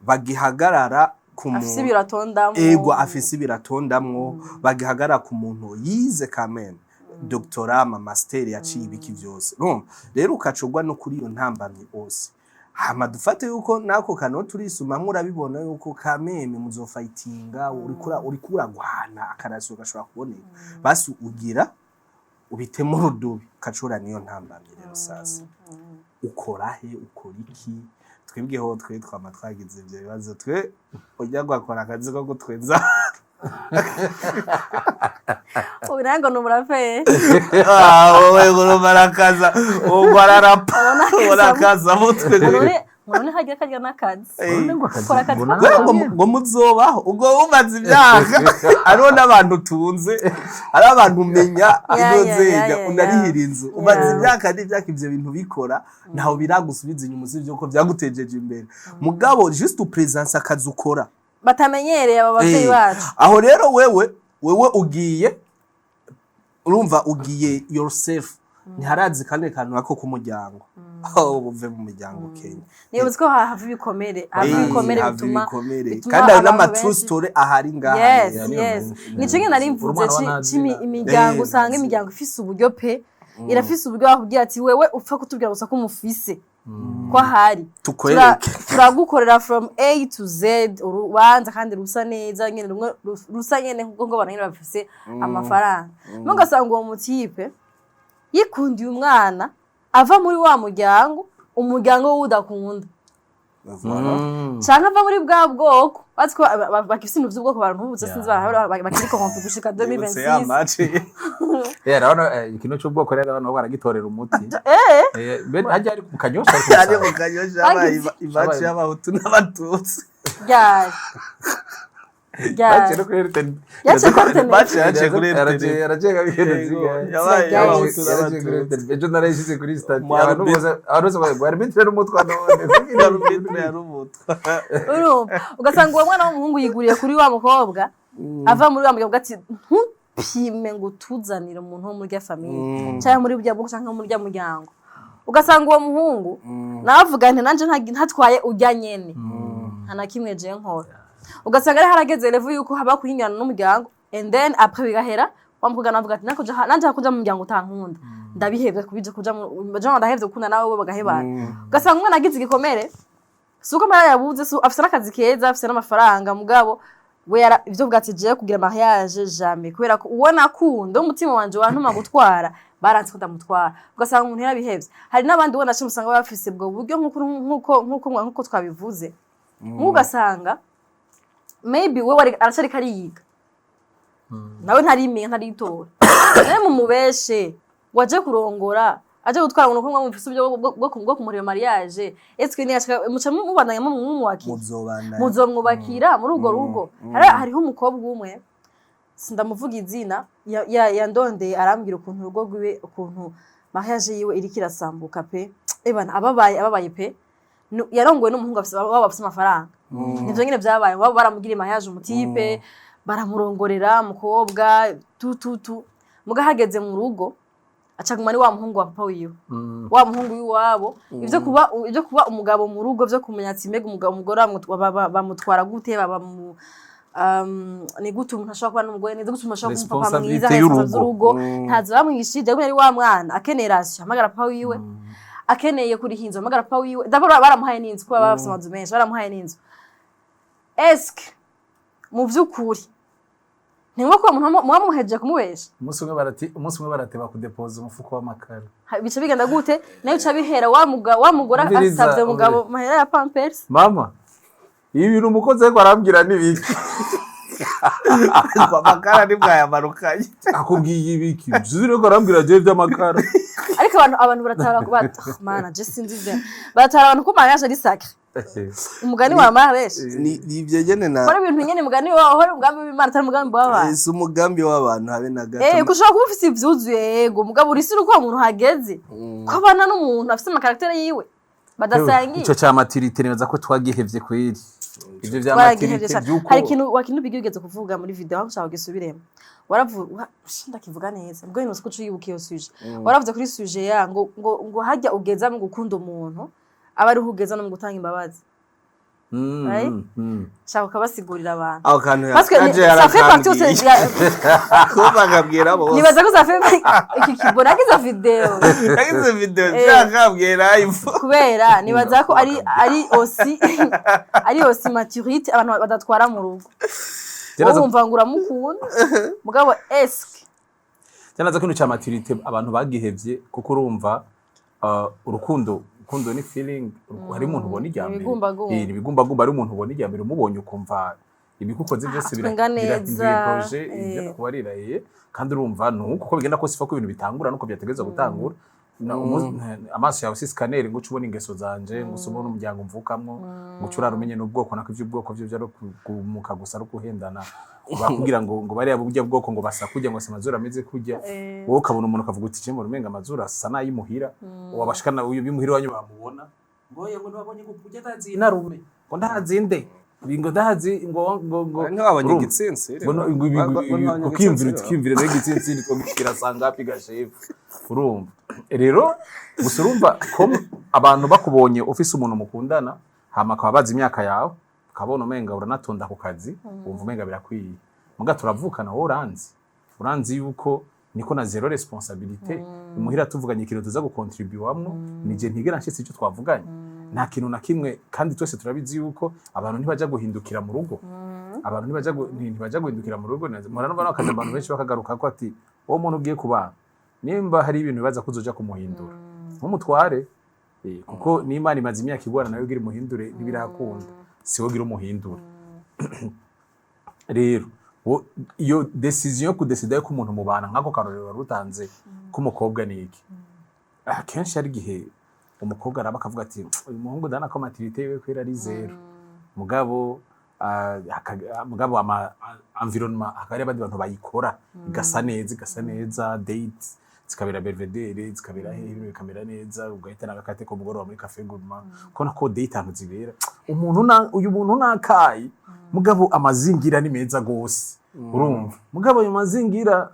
bagihagarara ku muntu afise biratondamwo afise biratondamwo bagihagarara ku muntu yize kamene doctorat master yaciye ibiki byose rero ukacugwa no kuri iyo ntambamye ose hama dufate yuko nako kano turisumamwe urabibona yuko kameme muzofightinga uri kuragwana akarasyo gashobora kuboneka basi ugira ubitemo rudubi kacura niyo ntambamye rero sasa ukora iki twebweho twama twagize ibyo bibazo ujya gwakora akazi ko gutwenza urango numurafe wowe urumbarakaza ugwararapa urakaza mutwe none hagira kajya nakazi ukora akazi ngo muzobaho ubwo umaze imyaka ariho n'abantu tunze ari abantu umenya inozenya unarihira inzu umaze imyaka n'ivyaka ivyo bintu bikora ntaho biragusubiza inyuma usivye ko vyagutejeje imbere mugabo just presence akazi ukora batamenyereye aba bavyeyi bacu aho rero wewe ugiye urumva ugiye yourself ntiharazi kandi kantu nako kumuryango aho uve mu muryango Kenya niyo ko hava ibikomere bituma kandi ari n'ama-true story ahari ngaha yes nico ngene nari mvuze imiryango usanga imiryango ifise uburyo pe irafise uburyo bakubwira ati wewe upfa kutubwira gusa ko umufise ko ahari turagukorera from A to Z urubanza kandi rusa neza nyene rumwe rusa nyene ngo abantu nyene bafise amafaranga mugasanga uwo mutipe yikundiye umwana ava muri wa umuryango w'udakunda canke ava muri bwa bwoko batiko bakifise ibintu by'ubwoko abantu bubutse sinzi bakiriko kompi gushika 2026 rero ikintu cy'ubwoko rero abantu baragitorera umuti hajya ari mu kanyosha ari mu kanyosha ibaci y'abahutu n'abatutsi ugasanga uwo mwana w'umuhungu yiguriye kuri wa mukobwa ava muri wa mukobwa ati ntupime ngo utuzanire umuntu wo muri ya famiye cyangwa muri burya bwoko cyangwa muri ya muryango ugasanga uwo muhungu navuga nti nanje ntatwaye ujya nyene nta kimwe je nkora ugasanga ari harageze level yuko haba kuhinyana n'umuryango and then après bigahera wamvuga navuga ati nanje hakuja mu muryango utankunda ndabihebye kubije kuja mu jana ndahevye gukunda nawe bagahebana ugasanga umwana agize igikomere suko mara yabuze afise n'akazi keza afise n'amafaranga mugabo we ivyo bwati je kugira mariage jamais kubera ko ubona akunda umutima wanje wantuma gutwara baranze ko ndamutwara ugasanga umuntu yarabihevye hari n'abandi ubona cyo musanga bafise bwo buryo nkuko twabivuze ugasanga maybe we aracari kariyiga nawe ntaritora nawe mumubeshe waje kurongora aje gutwara umuntu kumwe mufise ubyo bwo kumurira mariage eske ni muca mubandanya mumwakira muzomwubakira muri urwo rugo hariho umukobwa umwe sindamuvuga izina yandondeye arambwira ukuntu urugo rwiwe ukuntu mariage yiwe iriko irasambuka pe ebana ababaye pe yarongowe n'umuhungu bafise amafaranga nivyo nyene vyabaye babo baramugira mariage umutipe baramurongorera umukobwa muga hageze mu rugo acaguma ari wa muhungu wa papa wiwe wa muhungu w'iwabo ivyo kuba umugabo mu rugo vyo kumenya ati mbega umugore bamutwara gute ni gute umuntu ashobora kuba n'umugore neza gute umuntu ashobora kuba umupapa mwiza z'urugo ntazo bamwigishije ari wa mwana akeneye rasyo amagara papa wiwe akeneye kuri hinzo amagara papa wiwe d'abord baramuhaye n'inzu kuba bafite amazu menshi baramuhaye n'inzu eske mu vy'ukuri nimwe ko umuntu mwamuheje kumubesha umunsi umwe barateba kudepoza umufuko w'amakara bice bigenda gute nayo uca bihera wa mugore asabye umugabo mahera ya pampers mama ibi bintu umukozi ariko arambwira n'ibiki amakara ni bwayamarukanye akubwiye ibiki byuzure ko arambwira je by'amakara ariko abantu baratara mana je sinzize baratara abantu ko mariage ari sacré umugani wa mariage ni ivyegene na kora ibintu nyene mugani waho umugambi w'Imana atari umugambi w'abantu si umugambi w'abantu habe na gato kushaka kuba ufite ivyuzuye yego mugabo uri siri uko umuntu hageze ko abana n'umuntu afite amakaraktere yiwe badasangiye ico ca maturité nibaza ko twagihevye kweri ivyo vya maturité byuko hari ikintu bigigeze kuvuga muri video aho ushaka gisubiremo waravuga ndakivuga neza ubwo ino siko cuyubukiye usuje waravuze kuri suje ya ngo hajya ugeza mu gukunda umuntu aba ari hugeza no mu gutanga imbabazi shaka kabasigurira abantu aho kantu yaje yarakangiye kubagabwira bo nibaza ko zafe iki kibona kiza video cyakabwira live kubera nibaza ko ari aussi maturité abantu badatwara mu rugo urumva ngura mukunda mugabo eske cyanaza kino cya maturité abantu bagihevye kuko urumva urukundo ni feeling hari umuntu ubona ijyambere ibigumbagumba ari umuntu ubona ijyambere umubonye ukumva ibikukoze byose biraproje ibyo kubariraye kandi urumva nuko bigenda ko sifa ko ibintu bitangura nuko byategeza gutangura amaso yawe siscanner ngo ubone ingeso zanje ngo usubone umuryango mvukamwo ngo ucurara umenye n'ubwoko nako ivy'ubwoko byo byaro kumuka gusa ari kuhendana bakubwira ngo bari abujya bwoko ngo basakujya ngo samazura ameze kujya wowe ukabona umuntu akavuga uti cyo rumenga amazura asa nayimuhira wabashikana uyu bimuhira wanyu bamubona ngo ngo nabonye ngo kujya tazi narume ngo ndazinde bingo ndazi ngo nk'abanye gitsense ukimvira n'igitsense niko kirasanga apiga chef urumva rero gusa urumva ko abantu bakubonye office umuntu mukundana hama kababaza imyaka yawe kabona umenga uranatonda ku kazi wumva umenga birakwiye muga turavukana wowe uranzi yuko niko na zero responsabilité imuhira tuvuganye ikintu tuza gukontribuwamwo nije ntigera nshitse icyo twavuganye nta kintu na kimwe kandi twese turabizi yuko abantu ntibaja guhindukira mu rugo abantu ntibaja guhindukira mu rugo murano bakaza abantu benshi bakagaruka ko ati uwo muntu ugiye kubana nimba hari ibintu bibaza kuzoja kumuhindura nk'umutware kuko n'Imana imaze imyaka igwana nayo gira muhindure ntibirakunda siwo gira umuhindura rero iyo decision yo kudecida ko umuntu mubana nkako karorero rutanze ko umukobwa niki akenshi ari gihe umukobwa araba akavuga ati uyu muhungu dana ko maturité yiwe kwera ari zero mugabo ama environnement akari abandi bantu bayikora igasa neza date zikabera belvedere zikabera hehe kamera neza ugahita nagakate ko mugoro wa muri cafe gourmand kona ko date ahantu zibera uyu muntu nakayi mugabo amazingira ni meza gose urumva mugabo ayo mazingira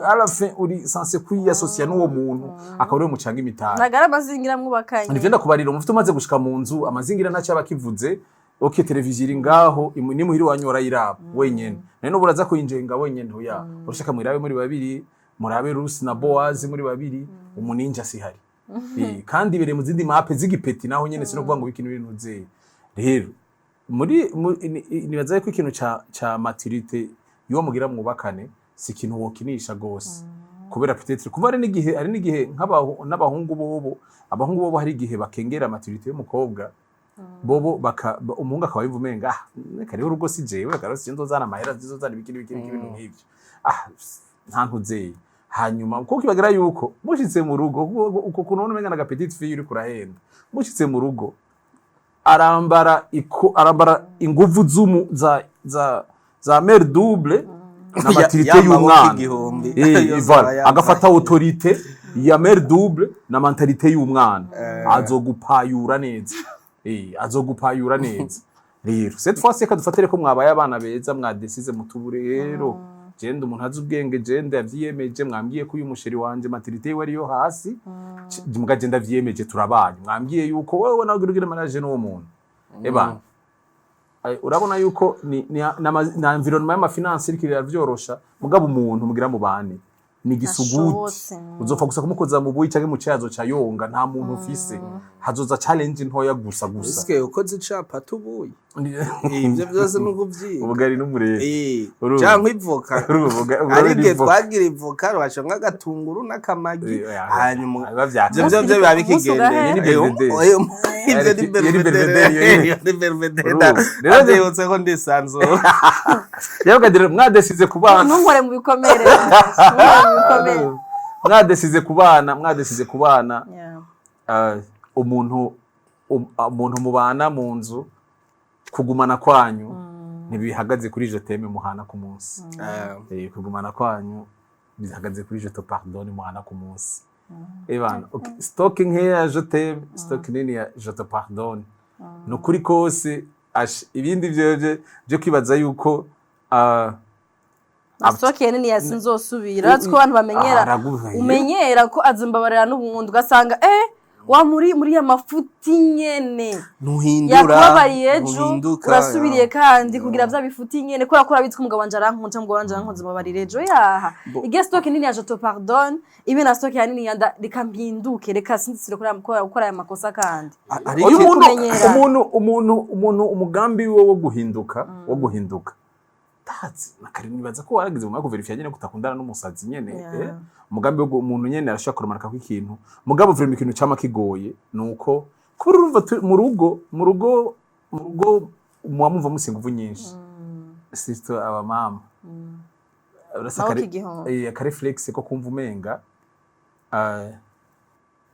arafe uri sanse kwiyasocia n'uwo muntu akabure mucanga imitara nagara amazingira mwubakanye nivyo kubarira umufite umaze gushika mu nzu amazingira naca bakivuze okay televiziyo iri ngaho ni muhiri wanyu warayiraba wenyene none uburaza kuyinjenga wenyene hoya urashaka mwirabe muri babiri murabe Rusi na Boaz muri babiri umuninja sihari kandi bere mu zindi mape zigipeti naho nyene sino kuvuga ngo ikintu binuze rero muri nibaza ko ikintu ca maturité yo mugira mwubakane si ikintu wokinisha gose kubera peut-être kuva ari n'igihe n'abahungu bobo hari igihe bakengera maturité y'umukobwa bobo umuhungu akaba yivumenga kariho urugo si jewe karose nzozana amahera zizozana ibintu nk'ibyo nta ntuzeye hanyuma uko kibagira yuko mushitse mu rugo uko kunone menga na petite fille uri kurahenda mushitse mu rugo arambara inguvu za mère double na maturité y'umwana agafata autorité ya mère double na mentalité y'umwana azogupayura neza rero cette fois c'est kadufatire ko mwabaye abana beza mwadesize mu tubure rero jende umuntu azi ubwenge jende yavyiyemeje mwambwiye ko uyu musheri wanje maturité yiwe ariyo hasi muga jende avyiyemeje turabanye mwambwiye yuko wewe nawe ugira mariage n'uwo muntu eba urabona yuko na environnement y'amafinance iriko iravyorosha mugabo umuntu mugira mu bane ni gisuguti uzopfa gusa kumukoza mu buyi cyangwa mu cyazo ca yonga nta muntu ufise hazoza challenge ntoya gusa Iske ukoze icapa tubuye ivyo byose nuko vyiga ubugari n'umurere cyangwa ivoka arige twagira ivoka rwashomwa gatunguru n'akamagi hanyuma ivyo byo biba bikigendeye ni belvedere ndetse ko ndisanzuro yabagadira mwadesize kubana ntungore mu bikomere mwadesize kubana umuntu mubana mu nzu kugumana kwanyu ntibihagaze kuri je teme muhana ku munsi kugumana kwanyu bihagaze kuri je te pardonne muhana ku munsi ebana stalking here je t'aime stalking nini ya je te pardonne no kuri kose ibindi byo kwibaza yuko Astoke nini yasinzosubira ko abantu bamenyera umenyera ko azimbabarira n'ubundi ugasanga wa muri ya mafuti nyene nuhindura yakubabariye ejo urasubiriye kandi kugira bya bifuti nyene ko yakora bitwa umugabo wanje arankunja umugabo wanje arankunza mubarire ejo yaha igihe stoke nini ya je te pardonne ibe na stoke ya nini yanda reka mpinduke reka sindisire gukora aya makosa kandi umuntu umugambi wo guhinduka tazi nakaribaza ko waragize mu verifya nyene kutakundana n'umusazi nyene umugambi wo umuntu nyene arashaka kurumaraka ko ikintu mugabo vure ikintu cyama kigoye nuko kuruva mu rugo mwamumva musinga uvu nyinshi sister aba mama urasaka ka reflex ko kumva umenga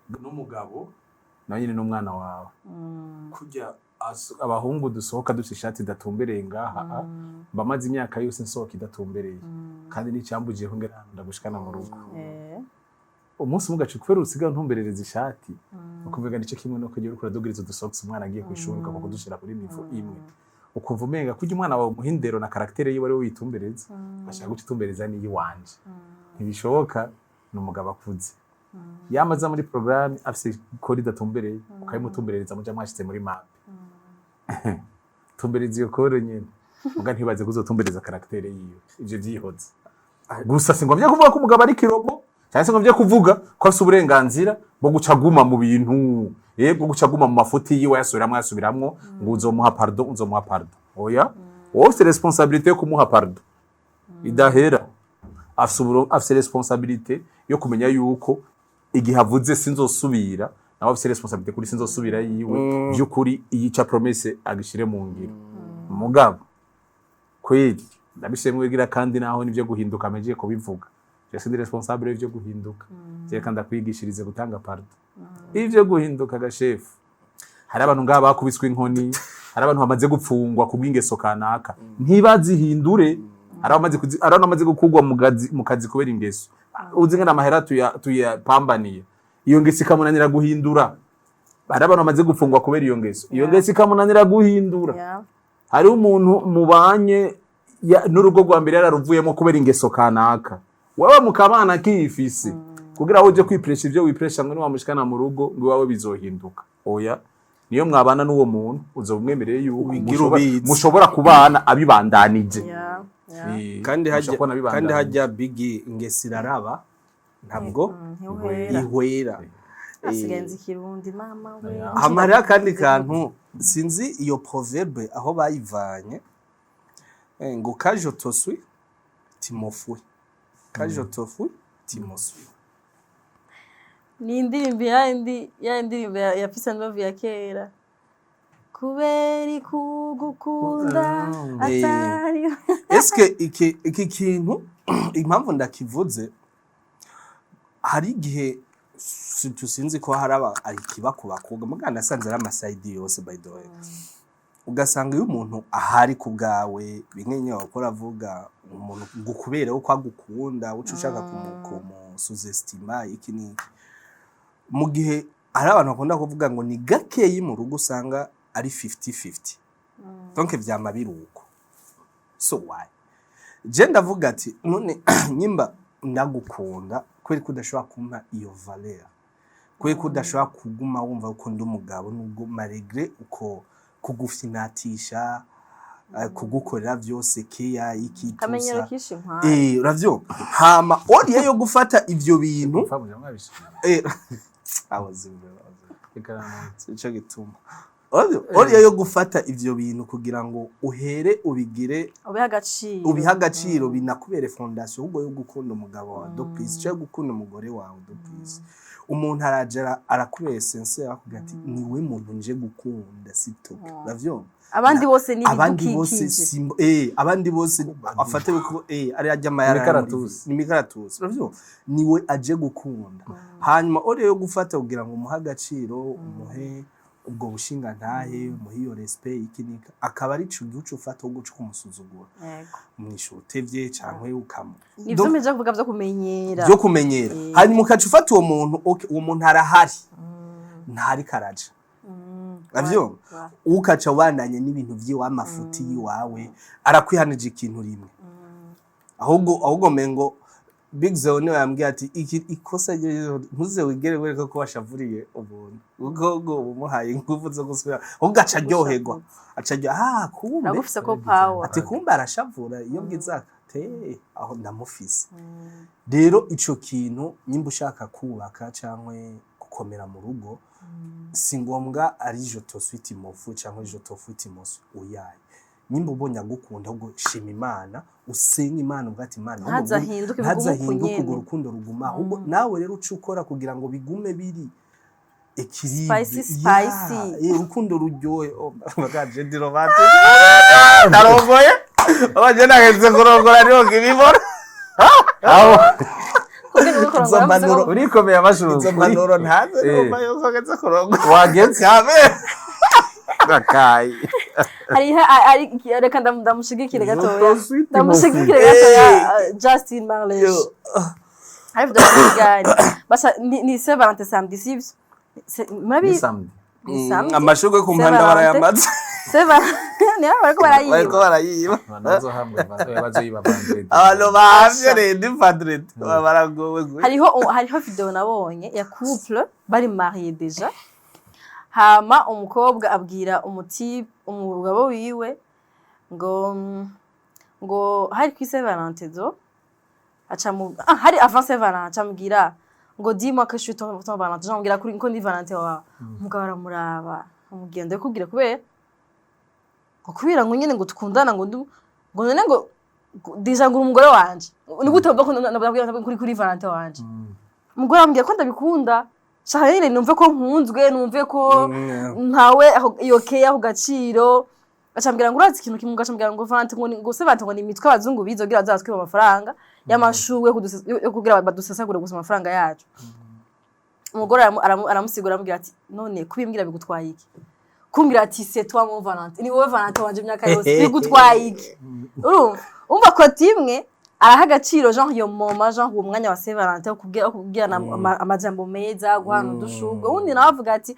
n'umugabo na nyine n'umwana wawe kujya abahungu dusohoka dufite ishati idatumbereye ngaha bamaze imyaka yose nsohoka idatumbereye kandi n'icyambugiyeho ngenda gushikana mu rugo umunsi mugace kubera usigaye ntumberereza ishati ukumvega nico kimwe no kugira ukora dogirizo dusocks umwana agiye kwishuri ukaba kudushira kuri nivo imwe ukumva umenga kujya umwana wawe muhindero na karaktere yiwe ari witumbereza bashaka gucitumbereza niyi wanje ntibishoboka n'umugabo akuze yamaza muri programme afise kodi datumbereye ukayimutumberereza muja mwashitse muri map tumbereza iyo kore nyene muga ntibaze kuzotumbereza karaktere yiwe ivyo vyihoze gusa singomvye kuvuga ko umugabo ari kirobo cyane singomvye kuvuga ko afise uburenganzira bwo gucaguma mu bintu bwo gucaguma mu mafuti yiwe yasubiramwo ngo uzomuha pardon oya wowe ufite responsabilité yo kumuha pardon idahera afise responsabilité yo kumenya yuko igihe avuze sinzosubira nawe afise responsabilité kuri sinzosubira yiwe byukuri iyica promesse agishire mu ngiro mugabo kweli ndabishemwe gira kandi naho nivyo guhinduka ameje ko bivuga je sindi responsable y'ivyo guhinduka je kandi akwigishirize gutanga pardon ivyo guhinduka ga chef hari abantu ngaba bakubiswe inkoni hari abantu bamaze gupfungwa kubw'ingeso kanaka ntibazihindure hari amaze gukugwa mu kazi kubera ingeso uzi ngana amahera tuyapambaniye iyo ngeso ikamunanira guhindura hari abantu bamaze gupfungwa kubera iyo ngeso ikamunanira guhindura hari umuntu mubanye n'urugo rwa mbere yararuvuyemo kubera ingeso kanaka wewe mukabana kifise kugira uje kwipresha ivyo wipresha ngo niwamushikana mu rugo ngo wawe bizohinduka oya niyo mwabana n'uwo muntu uzomwemereye yuko mushobora kubana abibandanije kandi hajya bigi ngesiraraba ntabwo ihwera asigenza ikirundi mama we hamara kandi kantu sinzi iyo proverbe aho bayivanye ngo kajo toswi timofui kajo tofu timoswi ni indirimbo ya indirimbo ya Peace and Love ya kera kuberi kugukunda atari eske iki kintu impamvu ndakivuze hari igihe tusinzi ko haraba ari kiba kubakuga mugana sanze ari amaside yose by the way ugasanga iyo umuntu ahari ku bwawe binkenye wakora avuga umuntu gukubera uko agukunda uco ushaka kumusuzestima iki ni mu gihe hari abantu bakunda kuvuga ngo ni gakeyi mu rugo usanga ari 50-50 donc vyama biruko so why je ndavuga ati none nyimba ndagukunda kweri kudashobora kumpa iyo valeur kweri kudashobora kuguma wumva uko ndi umugabo nubwo malgré uko kugufinatisha kugukorera byose keya ikitusa kamenyero kishimpa uravyo hama odiye yo gufata ivyo bintu ico gituma odiye yo gufata ivyo bintu kugira ngo uhere ubigire ubiha agaciro binakubere fondation ahubwo yo gukunda umugabo wawe do plus cyo gukunda umugore wawe do plus umuntu arajera arakubere sincere akubwira ati niwe muntu nje gukunda sito uravyo abandi bose ni bidukikije abandi bose afate ko ari ajya mayara ni mikaratusi uravyo niwe aje gukunda hanyuma ore yo gufata kugira ngo umuha agaciro umuhe ubwo bushinga ntahe umuhe iyo respect ikinika akaba ari cyo gice ufata ubwo cyo kumusuzugura mwishutevye cankwe ukamu nivyo meje kuvuga byo kumenyera hanyuma ukaca ufata uwo muntu arahari ntari karaje avyo ukaca wandanye n'ibintu vyiwe amafuti yiwawe arakwihanije ikintu rimwe ahubwo mengo Big Zone yambwiye ati ikosa ntuze wigere wereka ko washavuriye ubuntu ubwo umuhaye ingufu zo gusubira ugaca ryoherwa acajya kumbe nagufise ko power ati kumbe arashavura iyo bwiza te aho ndamufise rero ico kintu nyimba ushaka kubaka cankwe gukomera mu rugo si ngombwa ari joto switi mofu cyangwa joto futi mosu uyaye nyimba ubonye agukunda ahubwo shima Imana usenga Imana ubwati Imana ntazahinduka ubwo rukundo ruguma ahubwo nawe rero ucukora kugira ngo bigume biri spicy urukundo ruryohe bagaje dirobate ndarongoye abaje nageze kurongora niho kibibora urikomeye amashuri manoro ntaze numva yuko ageze kurongora wagenze bakayi ari reka ndamushigikire gatoya Justin Marley ariko ndagari basa ni Saint samedi sibs murabi amashugwe ku mpanda barayamaze bariko barayiba banazo hamwe bazoyiba bandred abantu bavye redi padred baragowe hariho video nabonye ya couple bari marié déjà hama umukobwa abwira umugabo wiwe ngo hari ku Saint Valentin hari avant Saint Valentin acamubwira ngo dis-moi que je suis ton Valentin ambwira kuri ko ndi Valentin wawe umugabo aramuraba umugende kubwira kubera ngo nyene ngo tukundana ngo none ngo deja ngo umugore wanje ni gute ndabwira kuri Valentin wanje umugore ambwira ko ndabikunda shahire numve ko nkunzwe numve ko ntawe yokeye aho gaciro acambwira ngo urazi ikintu kimwe acambwira ngo Valentin ngo se Valentin ngo ni imitwe abazungu bizogira bazatwiba amafaranga y'amashuwe kugira badusesagure gusa amafaranga yacu umugore aramusigura amubwira ati none kubimbwira bigutwaye iki kumbwira ati c'est toi mon Valentin ni wowe Valentin wanje imyaka yose bigutwaye iki urumva ko timwe araha agaciro genre iyo moma genre uwo mwanya wa Saint Valentin kubwira amajambo meza guhana udushurwe undi nawe avuga ati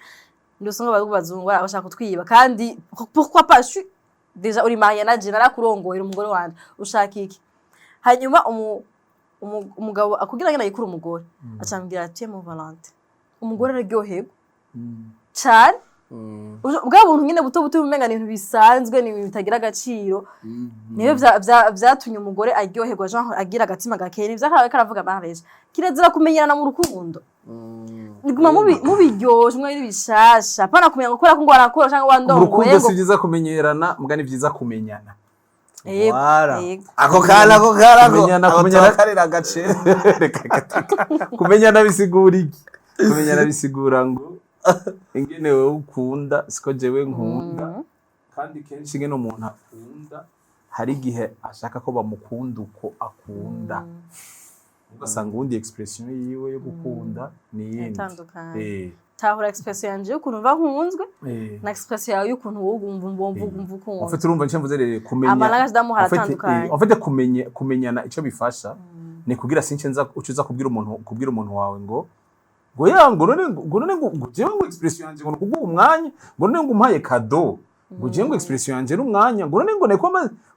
ndosonga bazungu bashaka kutwiba kandi pourquoi pas je déjà uri marié na je narakurongoye umugore wanje ushaka iki hanyuma umugabo akugira ngena yikura umugore acambwira ati mon Valentin umugore araryoherwa cyane ubwa buntu nyine buto bumenga ibintu bisanzwe ni bitagira agaciro niyo byatunye umugore aryoherwa genre agira agatima gakeye nivyo karavuga bareje kirezera kumenyana mu rukundo niguma mubiryoje mwe bishasha pana kumenya gukora ko ngo arakora cyangwa wandongoye ngo urukundo si byiza kumenyerana mbwa ni byiza kumenyana ako kala kumenyana karira agaciro kumenyana bisigura iki kumenyana bisigura ngo ingene wewe ukunda siko jewe nkunda kandi kenshi ingene umuntu akunda hari igihe ashaka ko bamukunda uko akunda ugasanga ubundi expression yiwe yo gukunda ni yindi tahura expression yanje y'ukuntu mva nkunzwe na expression yawe y'ukuntu wowe umva ukuntu ufite urumva nce mvuze rero kumenya amalage damu haratandukanye ufite kumenyana ico bifasha ni kugira since nza ucuza kubwira umuntu wawe ngo none ngo jewe ngo expression yanje ngo kuguha umwanya ngo none ngo umpaye cadeau ngo je ngo expression yanje n'umwanya ngo none ngo neko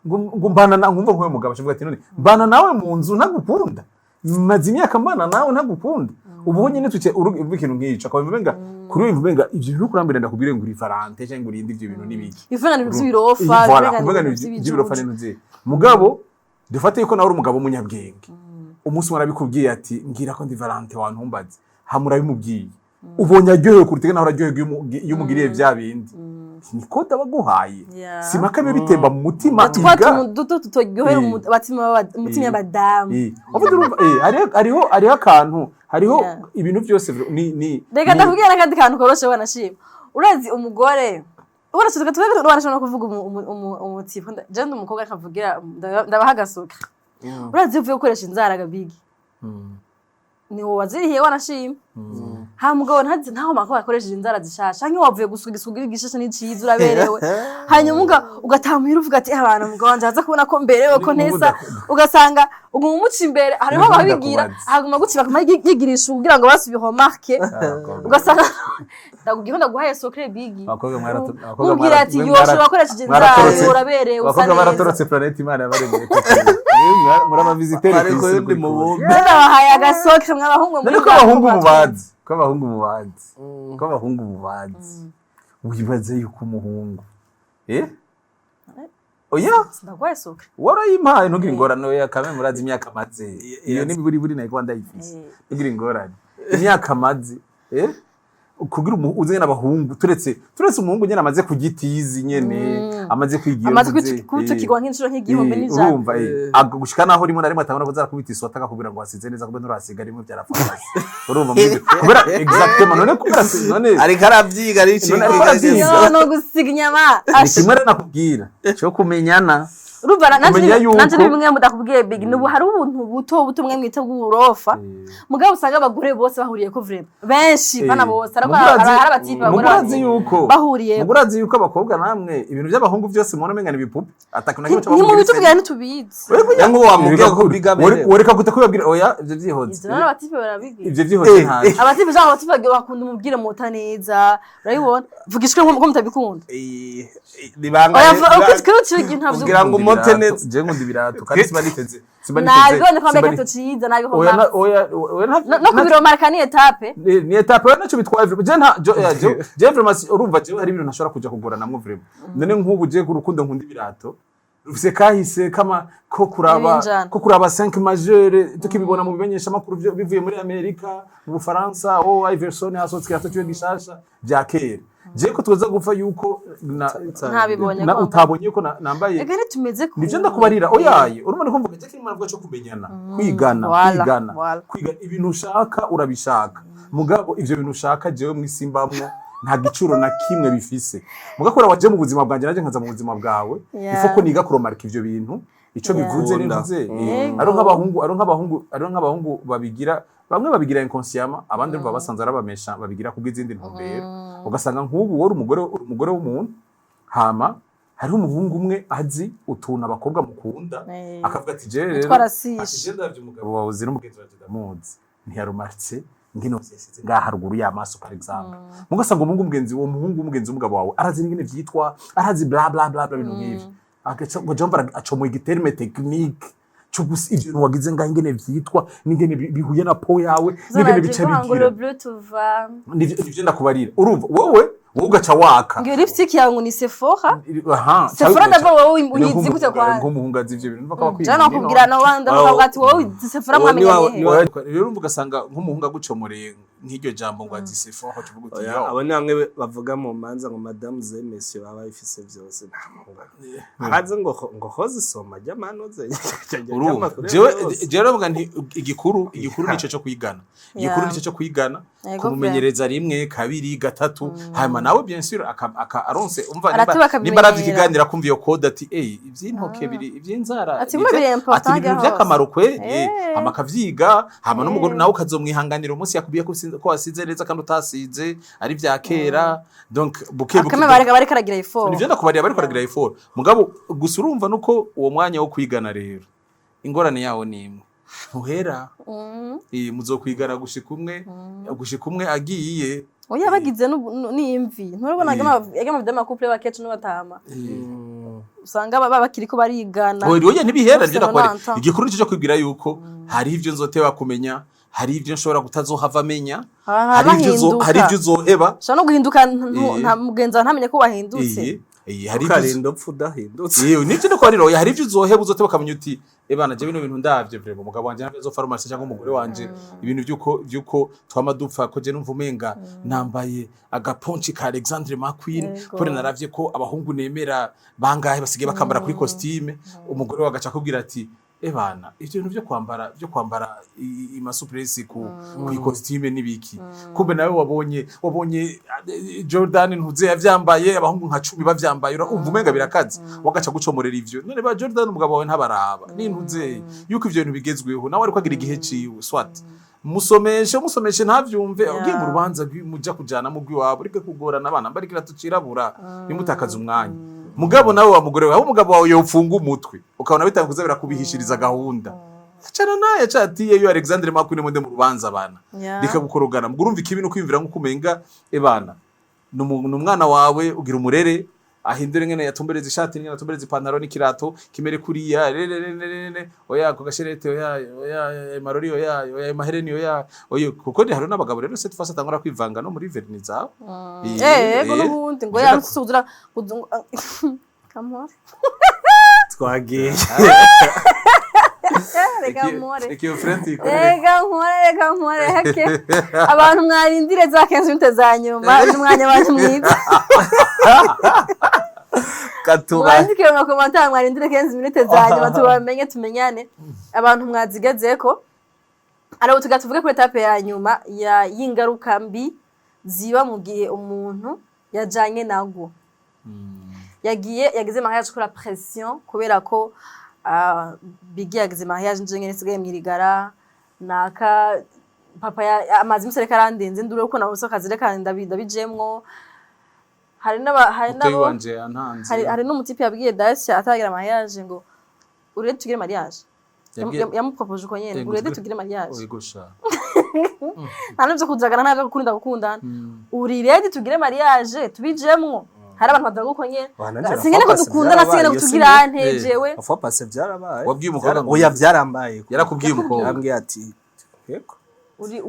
ngo mbana na nkumva nk'uwo mugabo avuga ati none mbana nawe mu nzu ntagukunda maze imyaka mbana nawe ntagukunda ubu nyine tuce uruva ikintu nk'ico akaba bivuga kuri uyu bivuga ivyo biri kurambira ndakubwire ngo uri Valente cyangwa urinde ivyo bintu nibiki bivuga ngo by'ibirofa bivuga ngo by'ibirofa n'intuze mugabo dufate yuko nawe uri umugabo w'umunyabwenge umunsi warabikubwiye ati ngira ko ndi Valente wantumbaze hamura bimubwiye ubonye aryohewe kurutega naho aryohewe iyo umugiriye vya bindi niko dabaguhaye simaka bibe bitemba mu mutima iga duto tutoryohera umutima y'abadamu hariho akantu hariho ibintu byose ni reka ndakubwira n'akandi kantu koroshe wanashima urazi umugore urashaka tuvuge urashaka kuvuga umutipo je ndi umukobwa akavugira ndabaha agasuka urazi uvuye gukoresha inzara gabigi ni wowe wazirihiye wanashima ha mugabo ntaho makora akoresheje inzara zishasha nki wavuye gusugira igishasha n'iciza uraberewe hanyuma ugatamuhira uvuga ati abantu mugabo wanje aza kubona ko mberewe ko neza ugasanga umuca imbere hariho ababigira haguma guciba kamari yigirisha kugira ngo basubiho marke ugasanga ndakubwiye ndaguhaye socret bigi mubwira ati yosho bakoresheje inzara uraberewe usa neza bakobwa baratorotse planete imana yabaremeye murama visiteur ariko yundi mu bombe bahaye agasoke mw'abahungu muri abahungu mubazi ko abahungu mubazi wibaze yuko umuhungu oya ndagwaye soke warayimpaye ntugira ingorane oya kame murazi imyaka maze iyo ni buri nayo ndayifise ntugira ingorane imyaka maze kugira uze n'abahungu turetse umuhungu nyene amaze kugitizi nyene amaze kwigira amaze kutukigwa nk'inshuro nk'igihumbi n'ijana urumva gushika naho rimwe na rimwe atabona bazara kubita isota akakubwira ngo wasize neza kubera nturasiga rimwe byarafashe urumva kubera exactement none ariko aravyiga no gusiga inyama kimwe nakubwira cyo kumenyana urumva nanje bimwe mudakubwiye big nubu hari ubuntu buto mwe mwita bw'urofa mugabo usanga abagore bose bahuriye ko vrema benshi bana bose ariko hari abatipe bahuriye mugurazi yuko abakobwa namwe ibintu by'abahungu byose mubona mengana ibipupe atakuna cyo ni mu bitubwira ntitubizi yango wamubwiye ko bigabere wereka kutabwira oya ivyo vyihoze ivyo abatipe barabigira ivyo vyihoze ntaje abatipe cyangwa abatipe bakunda umubwire muta neza urayibona vugishwe nko mutabikunda nibanga kugira ngo motenetse je ngundi birato kandi sibaniteze nabibone ko mbeka tuciza nabiko no kubiromara ni etape ni etape naco bitwaye je vraiment urumva je hari ibintu ntashobora kuja kugura namwe vraiment none nk'ubu je kurukundo nkunda ibirato rufise kahise kama ko kuraba 5 majeur tukibibona mu bimenyesha makuru bivuye muri Amerika mu Bufaransa Iverson asotse kirato cyo gishasha bya kera je ko tuza gupfa yuko ntabibonye ko utabonye ko nambaye ega nitumeze ko nivyo ndakubarira oyaye urumva ko mvuga cyane maravuga cyo kumenyana kwigana kwiga ibintu ushaka urabishaka mugabo ivyo bintu ushaka jewe mwisimbamwe nta gicuro na kimwe bifise mugakora waje mu buzima bwanje naje nkaza mu buzima bwawe ifo ko niga kuromarika ivyo bintu ico bivuze n'intuze ari nk'abahungu babigira bamwe babigira inconsciemment abandi baba basanze arabamesha babigira kubw'izindi ntumbero ugasanga nk'ubu wori umugore w'umuntu hama hari umuhungu umwe azi utuna abakobwa mukunda akavuga ati je rero ati ndavye umugabo wawe zira umugenzi wawe ndamuzi ntiyarumaritse ngino sesize ngaha haruguru y'amaso par exemple mugasanga umugenzi w'umugabo wawe arazi n'ingene vyitwa arazi bla bla bla bintu nk'ivyo agaca jomba acomoye igiterme technique cyugusi ibintu wagize ngaho ingene vyitwa n'ingene bihuye na po yawe n'ingene bica bigira nivyo ndakubarira urumva wowe ugaca waka ngiyo lipstick yawe ni Sephora Sephora ndava wowe uyizi gute kwa nk'umuhungazi ivyo bintu bakaba kwira jana kubwira no wanda bavuga ati wowe Sephora mwamenye rero umvuga asanga nk'umuhunga gucomoreye nk'iryo jambo ngo azi Sephora tuvuga uti abo ni bamwe bavuga mu manza ngo madame ze messieurs baba bifise byose haze ngo hoze soma jamano ze jewe bavuga nti igikuru nico cyo kwigana nico cyo kwigana kumumenyereza rimwe kabiri gatatu hanyuma nawe bien sûr aronse umva nimba arazikiganira kumva iyo code ati ivyintoke biri ivyinzara ati ibintu by'akamaro kwe amakavyiga hama n'umugore nawe ukazomwihanganira umunsi yakubiye ko wasize neza kandi utasize ari vya kera donc buke bari karagira effort nivyo ndakubariya bari karagira effort mugabo gusa urumva nuko uwo mwanya wo kwigana rero ingorane yawo ni imwe ntuhera muzokwigana gushika umwe agiye oya bagize n'imvi nturabona agama couple bakecu n'abatama usanga bakiriko barigana oya ntibihera ryo nakore igikuru cyo kwibwira yuko hari ivyo nzoteba kumenya hari ivyo nshobora kutazohava amenya hari ivyo uzoheba shano guhinduka nta mugenza ntamenye ko bahindutse hari ivyo udahindutse nivyo no kwariro hari ivyo uzoheba uzoteba kamenya uti ebana je bino bintu ndavye vrebo umugabo wanje ntabwo farumasi cyangwa umugore wanje ibintu vyuko twama dupfa ko je numva umenga nambaye agaponchi ka Alexandre McQueen kore naravye ko abahungu nemera bangahe basigaye bakambara kuri costume umugore wagaca kubwira ati ebana ivyo bintu byo kwambara imasupresi ku costume nibiki kumbe nawe wabonye Jordan ntuze yavyambaye abahungu nka 10 bavyambaye urumva umenga birakaze wagaca gucomorera ivyo none ba Jordan umugabo wawe ntabaraba nintuze yuko ivyo bintu bigezweho nawe ariko agira igihe ciwe swat musomeshe ntavyumve ugiye mu rubanza muja kujana mu gwiwabo rike kugorana abana mbarikira tucirabura bimutakaza umwanya mugabo nawe wa mugore wawe umugabo wawe yofunga umutwe ukabona bitanguza birakubihishiriza gahunda cyane naye cyatiye yo Alexandre McQueen mu rubanza abana bikagukorogana mugurumva ikibi no kwimvira nko kumenga ebana numwana wawe ugira umurere ahindure ngene yatumbereza ishati ngene yatumbereza ipantaro n'ikirato kimere kuriya oya ko gasherete oya marori oya mahereni oya kuko hari n'abagabo rero se tufasa tangora kwivanga no muri verniza ko n'ubundi ngo yasuzura kamore twagiye reka nkore hake abantu mwarindire za 15 minute za nyuma umwanya wanyu mwiza mwandike mu commentaire mwarindire 15 minute za nyuma tubamenye tumenyane abantu mwazigezeko ariko tuvuge kuri etape ya nyuma y'ingaruka mbi ziba mu gihe umuntu yajanye nago yagize mariage kuri pression kubera ko Bigi yagize mariage nje ngene sigaye mwirigara naka papa amazi musere karandinze ndure uko nabuso kazire kandi ndabijemwo hari n'umutipe yabwiye Dacia atagira mariage ngo urede tugire mariage yamupropoje uko nyene urede tugire mariage uyigusha nanje kuzagana ntabwo gukunda gukundana urede tugire mariage tubijemwo hari abantu badaguko nyene singene ko dukundana singene ko tugira ntejewe afa passe byarabaye wabwiye umukobwa oya byarambaye yarakubwiye umukobwa yambwiye ati yego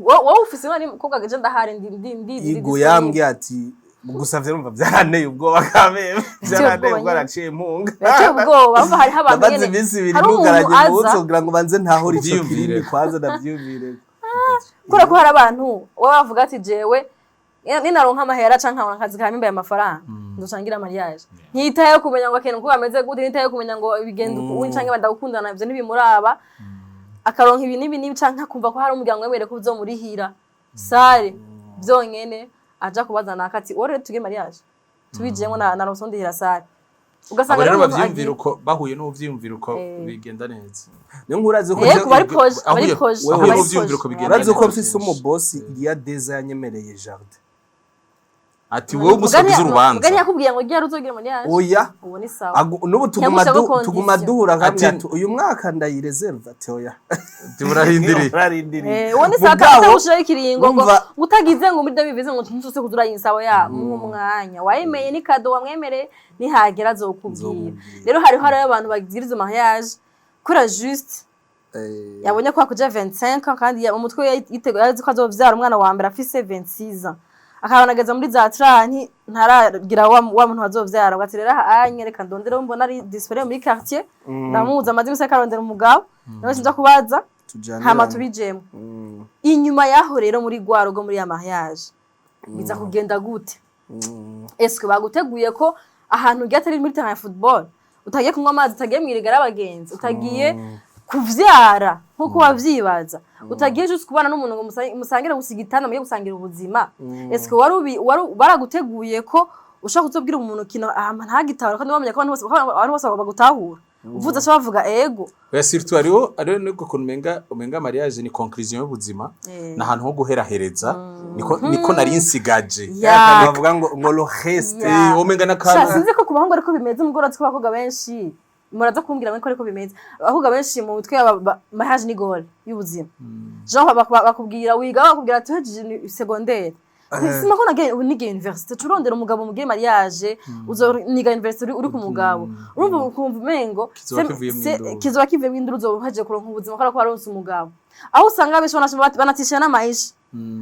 wowe ufise nari umukobwa gaje ndahari ndi igo yambwiye ati gusavye numva byaraneye ubwoba kameme byaraneye ubwo araciye impunga yaciye ubwoba umva hari abantu nyene hari umuntu aza kugira ngo banze ntahora icyo kirindi kwaza ndavyumvire kora ko hari abantu wowe bavuga ati jewe ninaronka amahera canka nkabona akazi kamimbaye amafaranga ndocangira mariage ntitaye kumenya ngo akeneye ko ameze gute ntitaye kumenya ngo bigenda uwincange bandagukundana ivyo ntibimuraba akaronka ibi nibi canka kumva ko hari umuryango wemere ko uzomurihira sare byonyene aja kubaza nakati ore tuge mariage tubijemo na rosondihira sare ugasanga rero bavyumvira uko bahuye no vyumvira uko bigenda neza niyo nkurazi ko bari proje wewe vyumvira uko bigenda urazi ko mfise umu boss iya deza yanyemereye jardin ati wowe umusabiza urubanza ugani yakubwiye ngo giye ruzogira mariage oya ubu ni sawa nubu tuguma duhura nkamya uyu mwaka ndayireserve ati oya turarindiriye ubu ni sawa kandi ushira ikiringo ngo utagize ngo muri bivuze ngo ntuse kuzura yinsabo ya mu mwanya wayemeye ni kado wamwemere ni hagera zokubwira rero hari abantu bagiriza mariage kura juste yabonye ko akuja 25 kandi mu mutwe yiteguye ko azovyara umwana wa mbere afise 26 ans akabanageza muri za tranti ntaragira wa muntu wazovyara ugati rero anyereka ndondera mbona ari disponible muri quartier ndamuza amazi se karondera umugabo nawe sinza kubaza hama tubijemo inyuma yaho rero muri gwarugo muri ya mariage biza kugenda gute eske baguteguye ko ahantu gatari muri terrain ya football utagiye kunywa amazi utagiye mwirigara abagenzi utagiye kuvyara nkuko wavyibaza utagiye just kubana n'umuntu ngo musangire gusigitana muye gusangira ubuzima eske wari baraguteguye ko ushaka kuzobwira umuntu kino ntagitahura kandi bamenye ko abantu bose bagutahura uvuze cyo bavuga ego oya surtout ariho niko umenga mariage ni conclusion y'ubuzima na hantu ho guherahereza niko nari nsigaje bavuga ngo lo reste umenga nakana sinzi ko kubahungu ariko bimeze umugora tw'abakobwa benshi muraza kumbwira ngo ariko bimeze avuga benshi mu mutwe mariage ni goal y'ubuzima Jean bakubwira wiga bakubwira ati secondaire sima ko niga university turondera umugabo mugire mariage uzoniga university uri ku mugabo urumva ukumva umengo kizoba kivuyemo induru uzohaje kuronka ubuzima ko waronse umugabo aho usanga benshi banatisha n'amaisha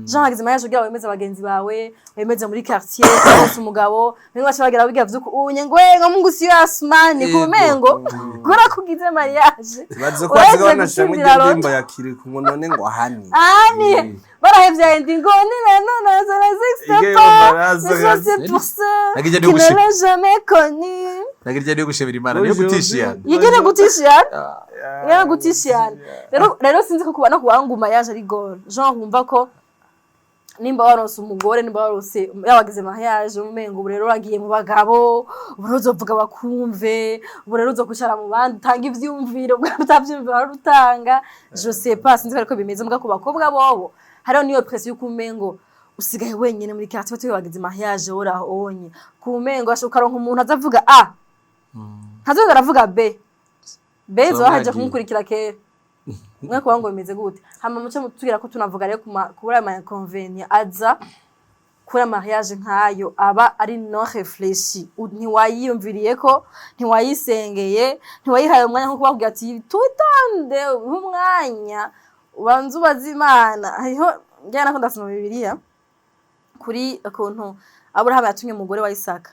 Jean hagize mariage ugira wemeze abagenzi bawe wemeze muri quartier waronse umugabo mengo bacabagira bigira vyuko unye ngo Mungu siyo Asmani kumengo gora kugize mariage bazo kwaziga banashimwe indirimbo yakiri ku none ngo hani barahevye indi ngo ni non ça n'existe pas c'est pour ça qu'il ne l'a jamais connu nagirya niyo gushebera imana niyo gutishiyana yigene gutishiyana rero sinzi ko kubana kuwanguma yaje ari gol Jean humva ko nimba waronse umugore nimba waronse yabagize mariage umengo rero uragiye mu bagabo uzovuga bakumve rero uzokwicara mu bandi utanga ivyumviro utavyumvira rutanga je sais pas sinzi ko bimeze mbwa ku bakobwa bobo hariho niyo pression y'ukumengo usigaye wenyene muri quartier batuye bagize mariage onye kumengo ashukaronka umuntu azavuga a ntazoga aravuga b zo haje kumukurikira kera mwe kwa ngo bimeze gute hama muce mutubwira ko tunavuga rero kubura ama inconvénients aza kuri mariage nkayo aba ari non réfléchi ntiwayiyumviriye ko ntiwayisengeye ntiwayihaye umwanya nko kubabwira ati tutonde umwanya ubanze ubaza Imana hariho njyana ko ndasoma Bibiliya kuri akontu Abraham yatumye umugore wa Isaka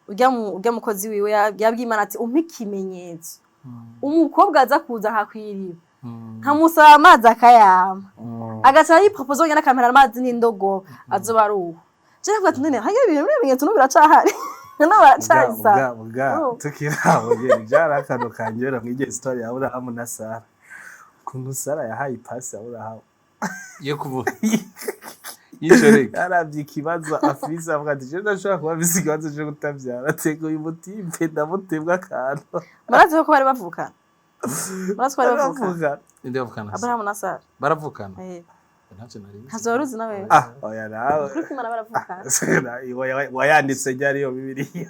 urya mukozi wiwe yabwiye Imana ati umpe ikimenyetso umukobwa aza kuza hakwiriwe nkamusaba amazi akayama agaca yipropose ngena kamera amazi n'indogo azoba ari uwo je navuga ati none hagiye ibintu bimenyetso no biracahari n'abacahisa tukiraho je jarakano kanjera mwije story ya Abraham na Sara kuntu Sara yahaye ipasi Abraham yo kuvuga yishoreka arabye ikibazo afisa avuga ati je ndashaka kuba bisi ikibazo cyo gutavyara atego y'umutimpe ndamutebwa akantu marazi ko bari bavukana inde bavukana Abraham na Sara baravukana ntacyo nari hazoruzi nawe oya nawe kuri kwimana baravukana wayanditse ryari yo Bibiliya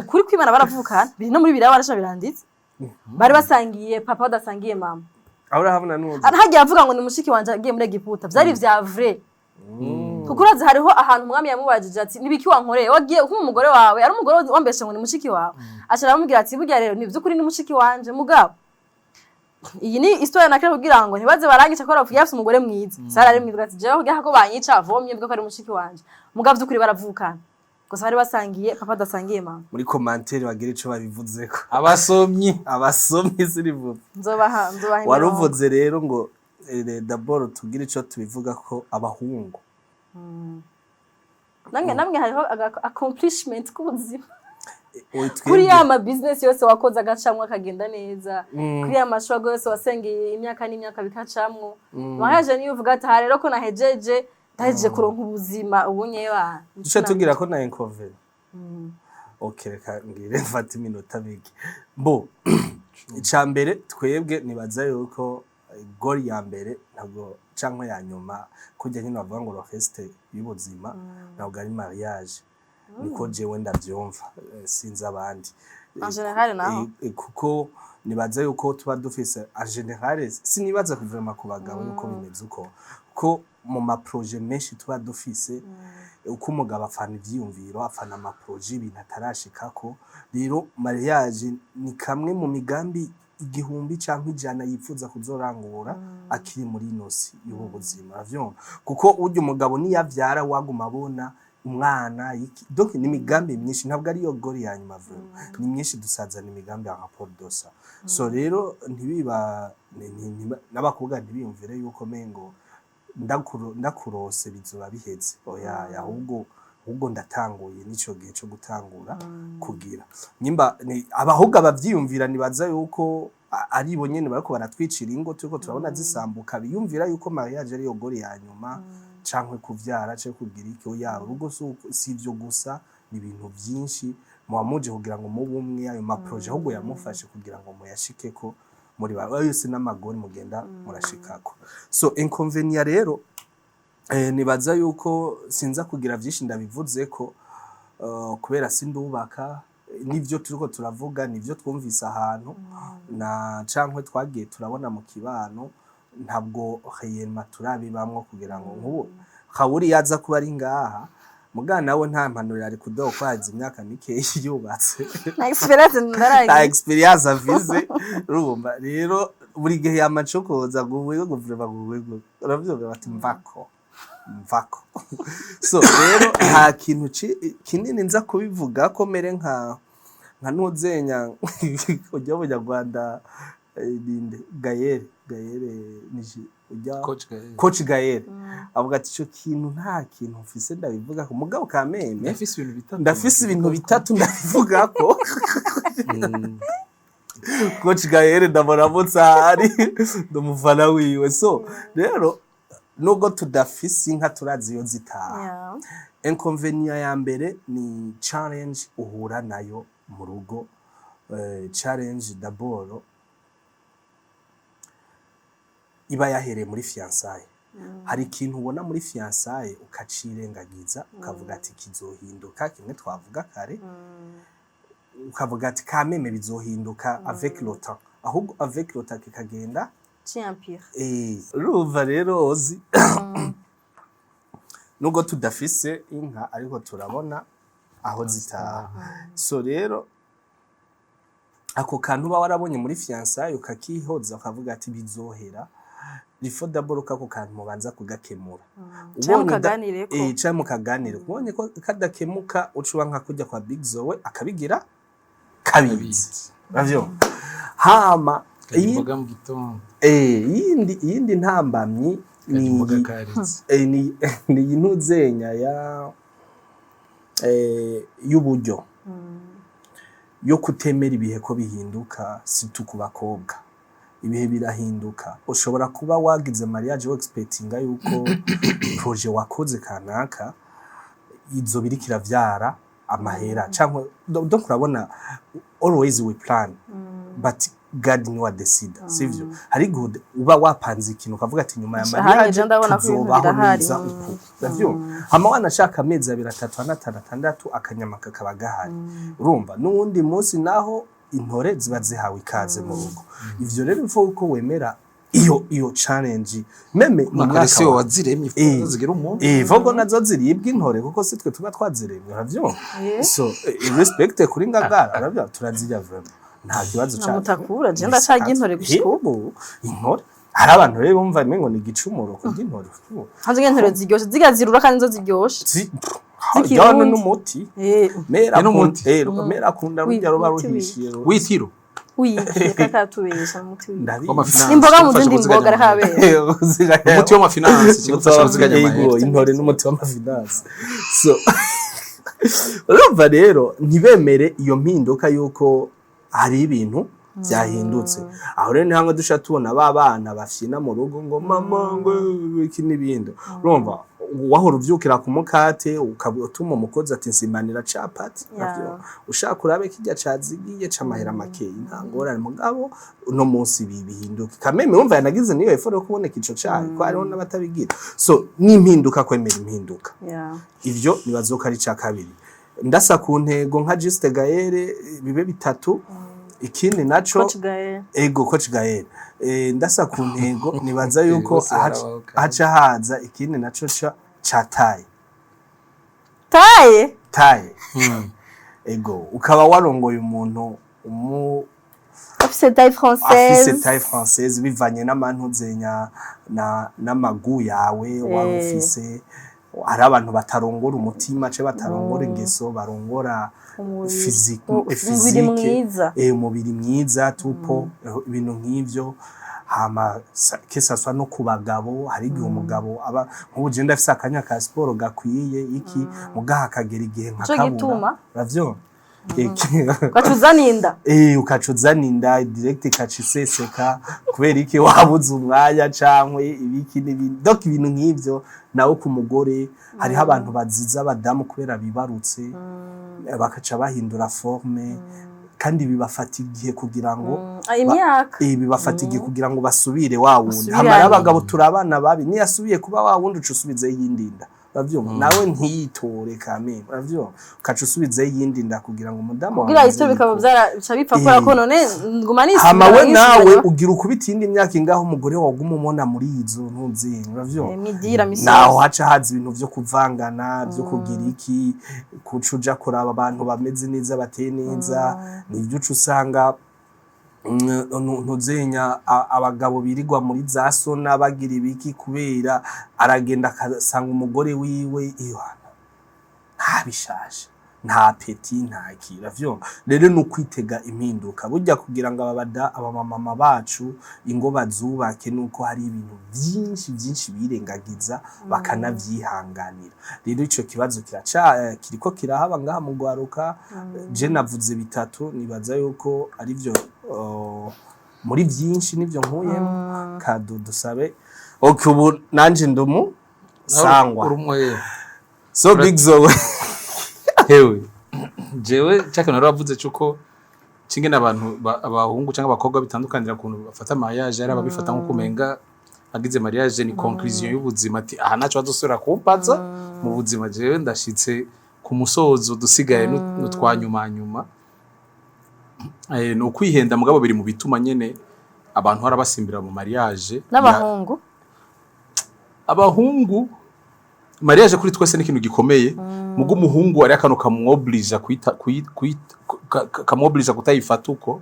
kuri kwimana baravukana biri no muri Bibiliya barasha biranditse bari basangiye papa badasangiye mama Abraham na nuzi hagiye avuga ngo ni mushiki wanje agiye muri Egiputa byari vya vrai kuko urazi hariho ahantu umwami yamubajije ati nibiki wankoreye wagiye uko umugore wawe ari umugore wambeshe ngo ni mushiki wawe ashara amubwira ati burya rero ni byukuri ni mushiki wanje mugabo iyi ni histoire nakira kugira ngo ntibaze barangica ko aravuye afite umugore mwiza Sara ari mwiza ati jewe kugira ko banyica avomye bwo ko ari mushiki wanje mugabo byukuri baravukana gusa bari basangiye papa dasangiye mama muri commentaire bagira ico babivuzeko abasomyi sirivuga nzobaha waruvuze rero ngo d'abord tugira ico tubivuga ko abahungu namwe hariho accomplishment kubuzima kuri ya business yose wakoze agacamwe akagenda neza kuri ya mashwago yose wasengeye imyaka n'imyaka bikacamwe mahaje niyo uvuga ati rero ko nahejeje ndahejeje kuronka ubuzima ubunyewa duce tugira ko na inconvénient okay reka ngire mfata iminota bike bo icambere twebwe nibaza yuko goal ya mbere ntabwo cankwe ya nyuma kujya nyine bavuga ngo l'orchestre y'ubuzima ntabwo ari mariage niko jewe ndavyumva sinzi abandi en général naho kuko nibaza yuko tuba dufise en général sinibaza kuvuma ku bagabo yuko bimeze uko ko mu ma projet menshi tuba dufise uko umugabo afana ivyiyumviro afana ama projet ibintu atarashikako rero mariage ni kamwe mu migambi igihumbi canke ijana yifuza kuzorangura akiri muri inosi y'ubu buzima avyumva kuko urya umugabo niyavyara waguma abona umwana donc ni migambi myinshi ntabwo ari yo gori ya nyuma vuba ni myinshi dusazana imigambi ya rapport dosa so rero ntibiba n'abakobwa ntibiyumvire yuko mengo ndakurose bizoba biheze oya ahubwo ndatanguye nico gihe cyo gutangura kugira nyimba abahubwo abavyiyumvira nibaza yuko ari bo nyene bariko baratwicira ingo turiko turabona zisambuka biyumvira yuko mariage ari yo gori ya nyuma cankwe kuvyara cyo kugira iki ya urugo sivyo gusa ni ibintu byinshi muamuje kugira ngo mubumwe ayo ma projet ahubwo yamufashe kugira ngo muyashikeko muri yose n'amagori mugenda murashikako so inconvénient rero nibaza yuko sinza kugira byinshi ndabivuze ko kubera sindubaka nivyo turiko turavuga nivyo twumvise ahantu na cankwe twagiye turabona mu kibano ntabwo réellement turabibamwo kugira ngo nkubu Kaburi yaza kuba ari ngaha mugana nawe nta mpanuro ari kudokwaza imyaka mike yubatse na experience ndarayi ta experience avize rumba rero buri gihe yamacokoza guwe guvureba guwe uravyumva bati mvako so rero nta kintu kinini nza kubivuga ko mere nka ntuzenya ujya mu Rwanda dinde Gaël niji ujya coach Gaël avuga ati cyo kintu nta kintu mfise ndabivuga ko mugabo kameme ndafise ibintu bitatu ndabivuga ko coach Gaël ndamuramutsa ari ndumufana wiwe so rero nubwo tudafise inka turazi yo zitaha inconvenient ya mbere ni challenge uhura nayo mu rugo challenge d'abord iba yahereye muri fiançailles hari ikintu ubona muri fiançailles ukacirengagiza ukavuga ati kizohinduka kimwe twavuga kare ukavuga ati kameme bizohinduka avec le temps ahubwo avec le temps kikagenda ruva rero ozi nubwo tudafise inka ariko turabona aho zitaha so rero ako kantu ba warabonye muri fiançailles ukakihoza ukavuga ati bizohera rifo d'abord kako kantu mubanza kugakemura ubonye mukaganire ubonye ko kadakemuka ucuba nka kujya kwa Big Zoe akabigira kabizi bavyo hama imboga mu gitondo yindi ntambamyi ni intuzenya ya y'uburyo yo kutemera ibihe ko bihinduka situ ku bakobwa ibihe birahinduka ushobora kuba wagize mariage wo expectinga yuko projet wakoze kanaka izo birikira vyara amahera cyangwa donc urabona always we plan but God ni wa decide sivyo hari good uba wapanze ikintu ukavuga ati nyuma ya mariage tuzobaho neza uko bavyo hama wanashaka amezi 2 3 4 6 akanyama kakaba gahari urumva nundi munsi naho intore ziba zihawe ikaze mu rugo ivyo rero mfo uko wemera iyo challenge meme mwaka waziremye zigira umuntu vogo nazo ziribwa intore kuko sitwe tuba twaziremye uravyo so respect kuri ngagara uravyo turazirya vraiment nta kibazo cyane mutakura je ndacaga intore gushika intore hari abantu rero bumva mengo ni gicumuro ku intore hanze intore ziryoshe zigazirura kandi zo ziryoshe zikirana n'umuti mera n'umuti mera akunda rujya ruba ruhishiye witiro kakatubesha umuti imboga mu zindi mboga rahabera umuti w'amafinance kigufasha kuziganya amahera intore n'umuti w'amafinance so urumva rero ntibemere iyo mpinduka yuko hari ibintu byahindutse aho rero ntango dusha tubona babana bafyina mu rugo ngo mama ngo iki nibindi urumva wahora uvyukira ku mukate ukabutuma umukozi ati nsimanira capati navyo ushaka kurabe kijya cazigiye camahera make ntangorane mugabo no munsi bihinduka kameme umva yanagize niyo effort yo kuboneka ico cyayi ko ariho n'abatabigira so n'impinduka kwemera impinduka ivyo nibazoka ari ca kabiri ndasa ku ntego nka Juste Gaël bibe bitatu ikindi naco coach Gaël ndasa ku ntego nibaza yuko aca haza ikindi naco cha taye ukaba warongoye umuntu afise taille française bivanye n'amantuzenya n'amagu yawe warufise hari abantu batarongora umutima ce batarongora ingeso barongora physique umubiri mwiza tupo ibintu nk'ivyo hama kesaswa no kubagabo hari igihe umugabo aba nk'uje ndafise akanya ka sport gakwiye iki mugaha kagera igihe nkakabura ravyo ukacuzaninda ukacuzaninda direct kaciseseka kubera iki wabuze umwanya cankwe ibiki n'ibindi donc ibintu nk'ivyo nawo ku mugore hari abantu baziza abadamu kubera bibarutse bakaca bahindura forme kandi bibafata igihe kugira ngo bibafata igihe kugira ngo basubire wa wundi hamara abagabo turabana babi ni yasubiye kuba wa wundi ucusubize yindinda uravyumva nawe ntiyitore kame uravyumva ukaca usubiza yindi ndakugira ngo umudamu kugira ito bikaba byaraca bipfa kora ko none nguma nisubira hama we nawe ugira ukubita indi myaka ingaho umugore waguma umona muri izo ntuzi uravyumva midira misozi naho haca haza ibintu vyo kuvangana vyo kugira iki kucuja kuraba abantu bameze neza bateye neza nivyo usanga ntuzenya abagabo birirwa muri za sona bagira ibiki kubera aragenda akasanga umugore wiwe iwana ntabishaje nta peti nta kira vyo rero no kwitega impinduka burya kugira ngo abamama bacu ingo bazubake nuko hari ibintu byinshi birengagiza bakanavyihanganira rero ico kibazo kiriko kirahaba ngaha mu gwaruka je navuze bitatu nibaza yuko ari vyo muri byinshi nivyo nkuyemo kado dusabe okay ubu nanje ndumu sangwa urumwe so big zo hewe jewe cyaka naravuze cyuko cinge nabantu abahungu cyangwa abakobwa bitandukanira kuntu bafata mariage ari ababifata nko kumenga agize mariage ni conclusion y'ubuzima ati aha naco bazosura kumpaza mu buzima jewe ndashitse ku musozo dusigaye n'utwanyuma no kwihenda mugabo biri mu bituma nyene abantu harabasimbira mu mariage abahungu mariage kuri twese ni ikintu gikomeye mugo umuhungu ari akantu kamwobliga kamwobliga kutayifata uko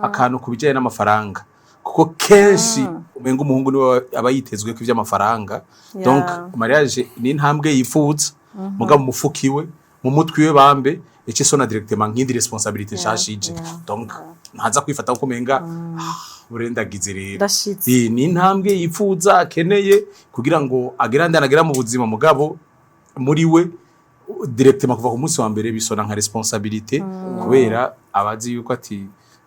akantu kubijanye n'amafaranga kuko kenshi umenga umuhungu niwe aba yitezwe ko ivy'amafaranga donc mariage ni intambwe yifuza mugabo mufukiwe mu mutwe we bambe ece sona directement nk'indi responsabilité shashije donc ntaza kwifata uko umenga urendagize rero ni intambwe yifuza akeneye kugira ngo agera mu buzima mugabo muri we directement kuva ku munsi wa mbere bisona nka responsabilité kubera abazi yuko ati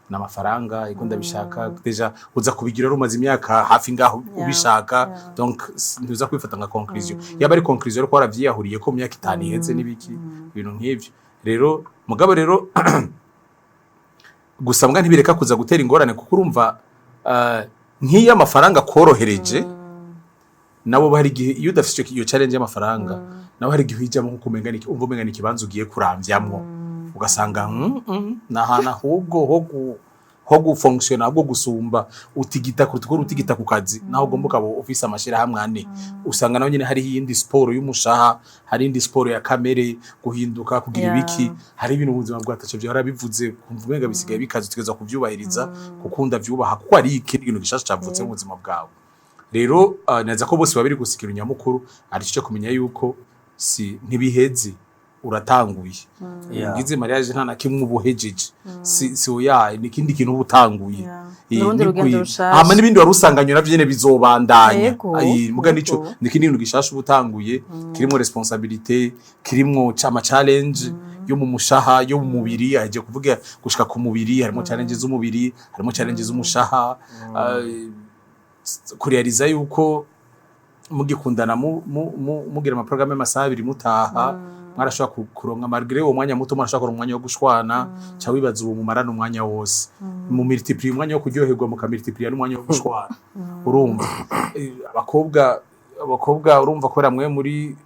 n'amafaranga iko ndabishaka deja uza kubigira rumaze imyaka hafi ngaho ubishaka donc ntuza kwifata nka conclusion yaba ari conclusion ko waravyiyahuriye ko mu myaka 5 iheze nibiki ibintu nk'ivyo rero mugabo rero gusambwa ntibireka kuza gutera ingorane kuko urumva nk'iyo amafaranga korohereje nabo bari gihe iyo udafite iyo challenge y'amafaranga nabo hari gihe ijamo nko kumenga niki umva umenga nikibanza ugiye kuramvyamwo ugasanga nahana ahubwo ho gufunctiona ahubwo gusumba utigita ku kazi naho ugomba office amashira hamwe ane usanga naho nyine hari iyindi sport y'umushaha hari indi sport ya kamere guhinduka kugira ibiki hari ibintu ubuzima bwatace byo harabivuze kumva umenga bisigaye bikaze tugeza kuvyubahiriza kukunda vyubaha kuko ari ikintu gishasha cyavutse mu buzima bwawe rero naza ko bose babiri gusikira nyamukuru ari cyo kumenya yuko si ntibiheze uratanguye ngize mariage nta na kimwe ubuhejeje si oya nikindi kintu ubutanguye ama nibindi warusanganyura vyene bizobandanya muga nico nikindi kintu gishasha ubutanguye kirimo responsabilité kirimo chama challenge yo mu mushaha yo mu mubiri aje kuvuga gushika ku mubiri harimo challenges z'umubiri harimo challenges z'umushaha kurealiza yuko mugikundana mugira ama programme y'amasaha 2 mutaha mwarashobora kuronka malgré uwo mwanya muto mwarashobora kuronka umwanya wo gushwana cya wibaza uwo mumarana umwanya wose mu multiply umwanya wo kuryoherwa mu multiply n'umwanya wo gushwana urumva abakobwa urumva ko ramwe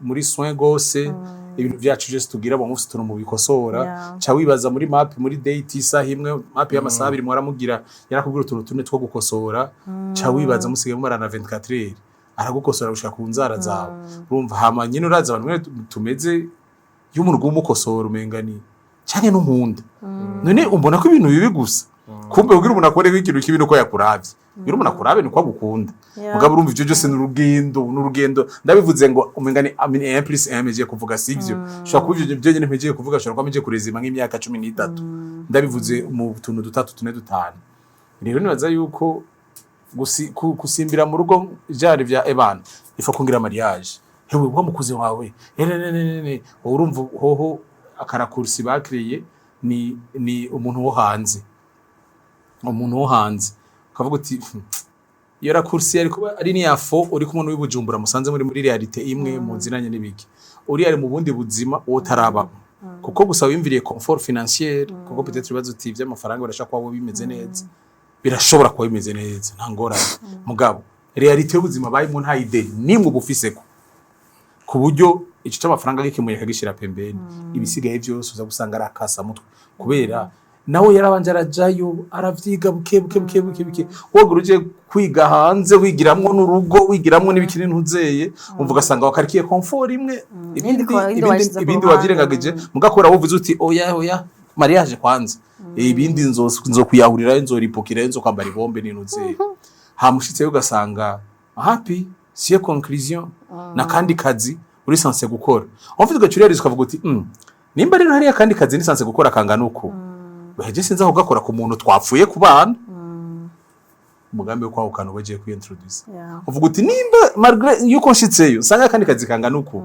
muri soin gose ibintu byacu je tugira bo mufite mu bikosora cya wibaza muri map muri date isaha imwe map y'amasaha 2 mwaramugira yarakubwira utuntu tune two gukosora cya wibaza musigaye mumarana 24 heures aragukosora gushaka ku nzara zawe urumva hama nyine uraza abantu tumeze y'umurugo umukosora umengani cyane n'unkunda none umbona ko ibintu bibi gusa kumbe ugira umuntu akore ikintu kibi nuko yakuravye ugira umuntu akurabe nuko agukunda mugabo urumva ivyo byose n'urugendo ndabivuze ngo umengani 1+1 meje kuvuga sivyo shaka kuvyo byo nyene meje kuvuga shaka meje kurezima nk'imyaka 13 ndabivuze mu tuntu dutatu tune dutanu rero nibaza yuko kusimbira mu rugo jari vya ebana ifa kungira mariage hewe wa mukuze wawe urumva hoho akarakursi bakreye ni umuntu wo hanze kavuga uti iyo rakursi yari kuba ari ni yafo uri kumuntu w'ibujumbura musanze muri realite imwe mu nzinanye n'ibiki uri ari mu bundi buzima wo taraba kuko gusa wimviriye confort financier kuko peut-être bibazo uti vy'amafaranga barashaka kwabo bimeze neza birashobora kuba bimeze neza nta ngorane mugabo realite y'ubuzima bayi mu nta idea nimwe bufiseko ku buryo ico c'amafaranga gikemuye akagishira pembeni ibisigaye vyose uza gusanga arakasa mutwe kubera nawe yarabanje arajayo aravyiga buke wogira uje kwiga hanze wigiramwo n'urugo wigiramwo n'ibikini ntuzeye umva ugasanga wakarikiye comfort imwe ibindi wavyirengagije mugakora wuvuze uti oya mariage kwanza ibindi nzokuyahurirayo nzoripokirayo nzokwambara ibombe n'intuzeye hamushitseyo ugasanga happy siyo conclusion na kandi kazi uri sanse gukora umva ugacuririza ukavuga uti nimba rero hariya kandi kazi ni sanse gukora kangana uko weje sinza kugakora ku muntu twapfuye kubana umugambi wo kwahukana wagiye kwintroduce uvuga uti nimba malgré yuko nshitseyo sanga kandi kazi kangana uko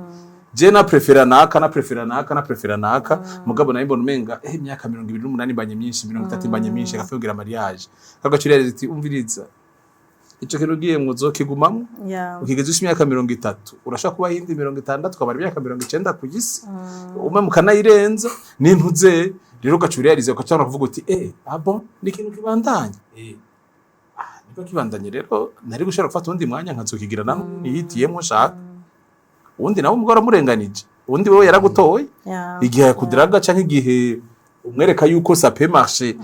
je na prefera naka mugabo nayo mbona umenga imyaka 28 mbanye myinshi 30 mbanye myinshi gafungira mariage kagacuririza ati umviriza ico kintu giye muzokigumamo ukigeze imyaka 30 urashaka kuba hindi 60 ukabara imyaka 90 ku gisi umwe mukanayirenza n'intuze rero gacuririza ukacana kuvuga uti bon ni ikintu kibandanye niko kibandanye rero nari gushaka gufata undi mwanya nkazokigira naho niyitiyemo shaka undi nawe umugora murenganije undi wewe yaragutoye igihe yakudiraga canke igihe umwereka yuko ça peut marcher